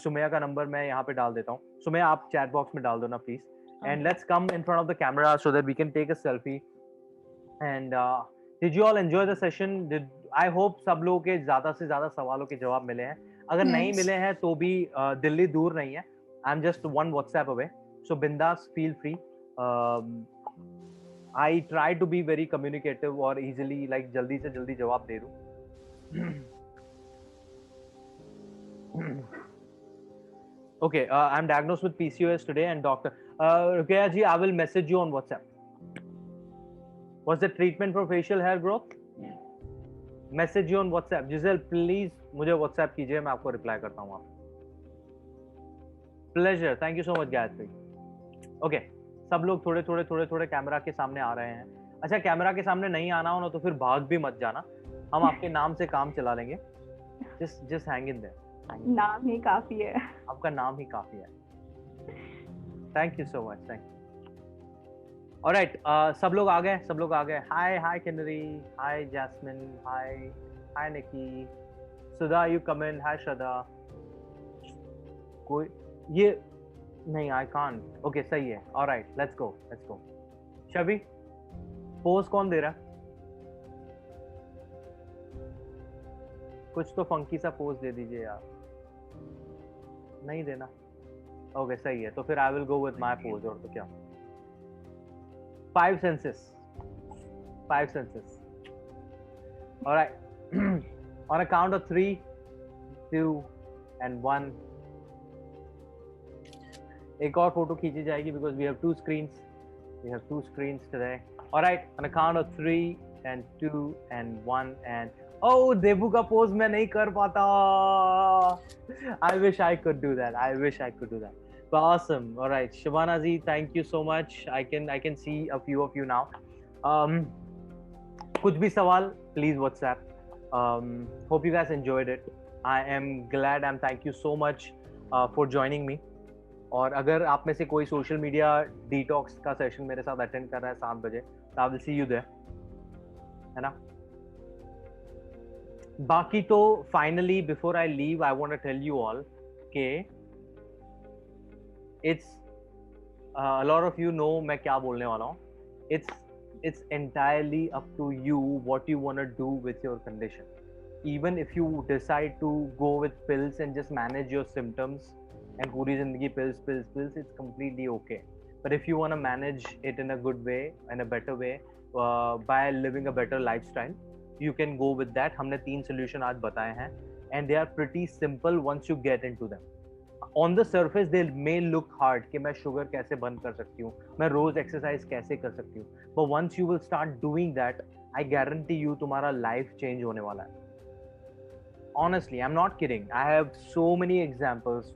Sumaya का number मैं यहाँ पे डाल देता हूँ. Sumaya, आप chat box में डाल दो ना please. And let's come in front of the camera so that we can take a selfie. And did you all enjoy the session? I hope सब लोगों के ज़्यादा से ज़्यादा सवालों के जवाब मिले हैं. अगर नहीं मिले हैं तो भी दिल्ली दूर नहीं है. I'm just one WhatsApp away. So bindas, feel free. I try to be very communicative और easily like जल्दी से जल्दी जवाब दे दूं. Okay, I'm diagnosed with PCOS today and doctor. Ruqayya ji, I will message you on WhatsApp. What's the treatment for facial hair growth? Message you on WhatsApp. Giselle, please मुझे WhatsApp कीजिए, मैं आपको reply करता हूँ. Pleasure. Thank you so much, Gayatri. Okay, सब लोग थोड़े camera के सामने आ रहे हैं. अच्छा, कैमरा के सामने नहीं आना हो ना तो फिर भाग भी मत जाना. हम आपके नाम से काम चला लेंगे. Just hang in there. नाम ही काफी है. आपका नाम ही काफी है. Thank you so much. Thank you. Alright, सब लोग आ गए. Hi Kinnari. Hi Jasmine. Hi Nikki. Sudha, you come in. Hi Shraddha. कोई ये नहीं, I can't. Okay, सही है. Alright, let's go. शबी, पोज कौन दे रहा? कुछ तो फंकी सा पोज दे दीजिए यार. नहीं देना. ओके, सही है. तो फिर I will go with my pose. और तो क्या? 5 senses. All right. On a count of 3, 2, and 1. एक और फोटो खींची जाएगी because we have 2 screens. We have 2 screens today. All right. On a count of 3, and 2, and 1, and oh, देवू का pose मैं नहीं कर पाता. I wish I could do that. But awesome. All right, Shabana ji, thank you so much. I can see a few of you now. कुछ भी सवाल, please WhatsApp. Hope you guys enjoyed it. I am glad. Thank you so much for joining me. और अगर आप में से कोई social media detox का सेशन मेरे साथ अटेंड कर रहा है 7 बजे, तो I will see you there. है ना? बाकी तो finally before I leave, I want to tell you all कि it's a lot of you know मैं क्या बोलने वाला हूँ. It's entirely up to you what you want to do with your condition. Even if you decide to go with pills and just manage your symptoms and पूरी जिंदगी pills, it's completely okay. But if you want to manage it in a good way, in a better way, by living a better lifestyle, you can go with that. हमने 3 solution आज बताए हैं and they are pretty simple once you get into them. On the surface they may look hard कि मैं sugar कैसे बंद कर सकती हूँ, मैं रोज exercise कैसे कर सकती हूँ, but once you will start doing that, I guarantee you तुम्हारा life change होने वाला है. Honestly, I'm not kidding. I have so many examples.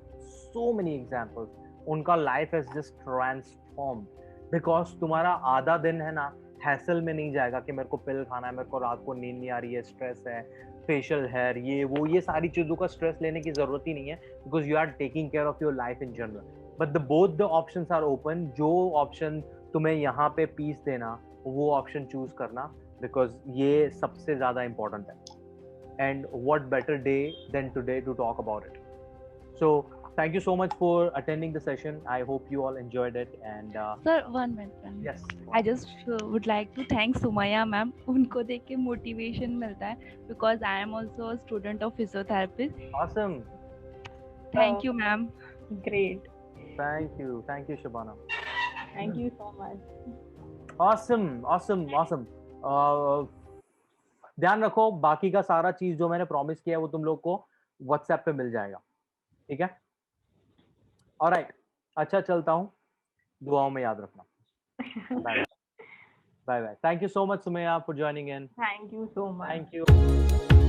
उनका life has just transformed because तुम्हारा आधा दिन है ना हैसल में नहीं जाएगा कि मेरे को पिल खाना है, मेरे को रात को नींद नहीं आ रही है, स्ट्रेस है, फेशियल हेयर, ये सारी चीजों का स्ट्रेस लेने की जरूरत ही नहीं है because you are taking care of your life in general. But both the options are open. जो ऑप्शन तुम्हें यहाँ पे पीस देना वो ऑप्शन चूज करना बिकॉज ये सबसे ज्यादा इंपॉर्टेंट है. And what better day than today to talk about it. So thank you so much for attending the session. I hope you all enjoyed it. And sir, 1 minute. Yes. I just would like to thank Sumaya ma'am. उनको देख के motivation मिलता है because I am also a student of physiotherapist. Awesome. Thank you ma'am. Great. Thank you Shabana. Thank you so much. Awesome. ध्यान रखो, बाकी का सारा चीज जो मैंने प्रॉमिस किया है वो तुम लोग को WhatsApp पे मिल जाएगा. ठीक है? Alright, अच्छा चलता हूँ. दुआओं में याद रखना. Bye. Thank you so much, Sumaya, for joining in. Thank you so much. Thank you.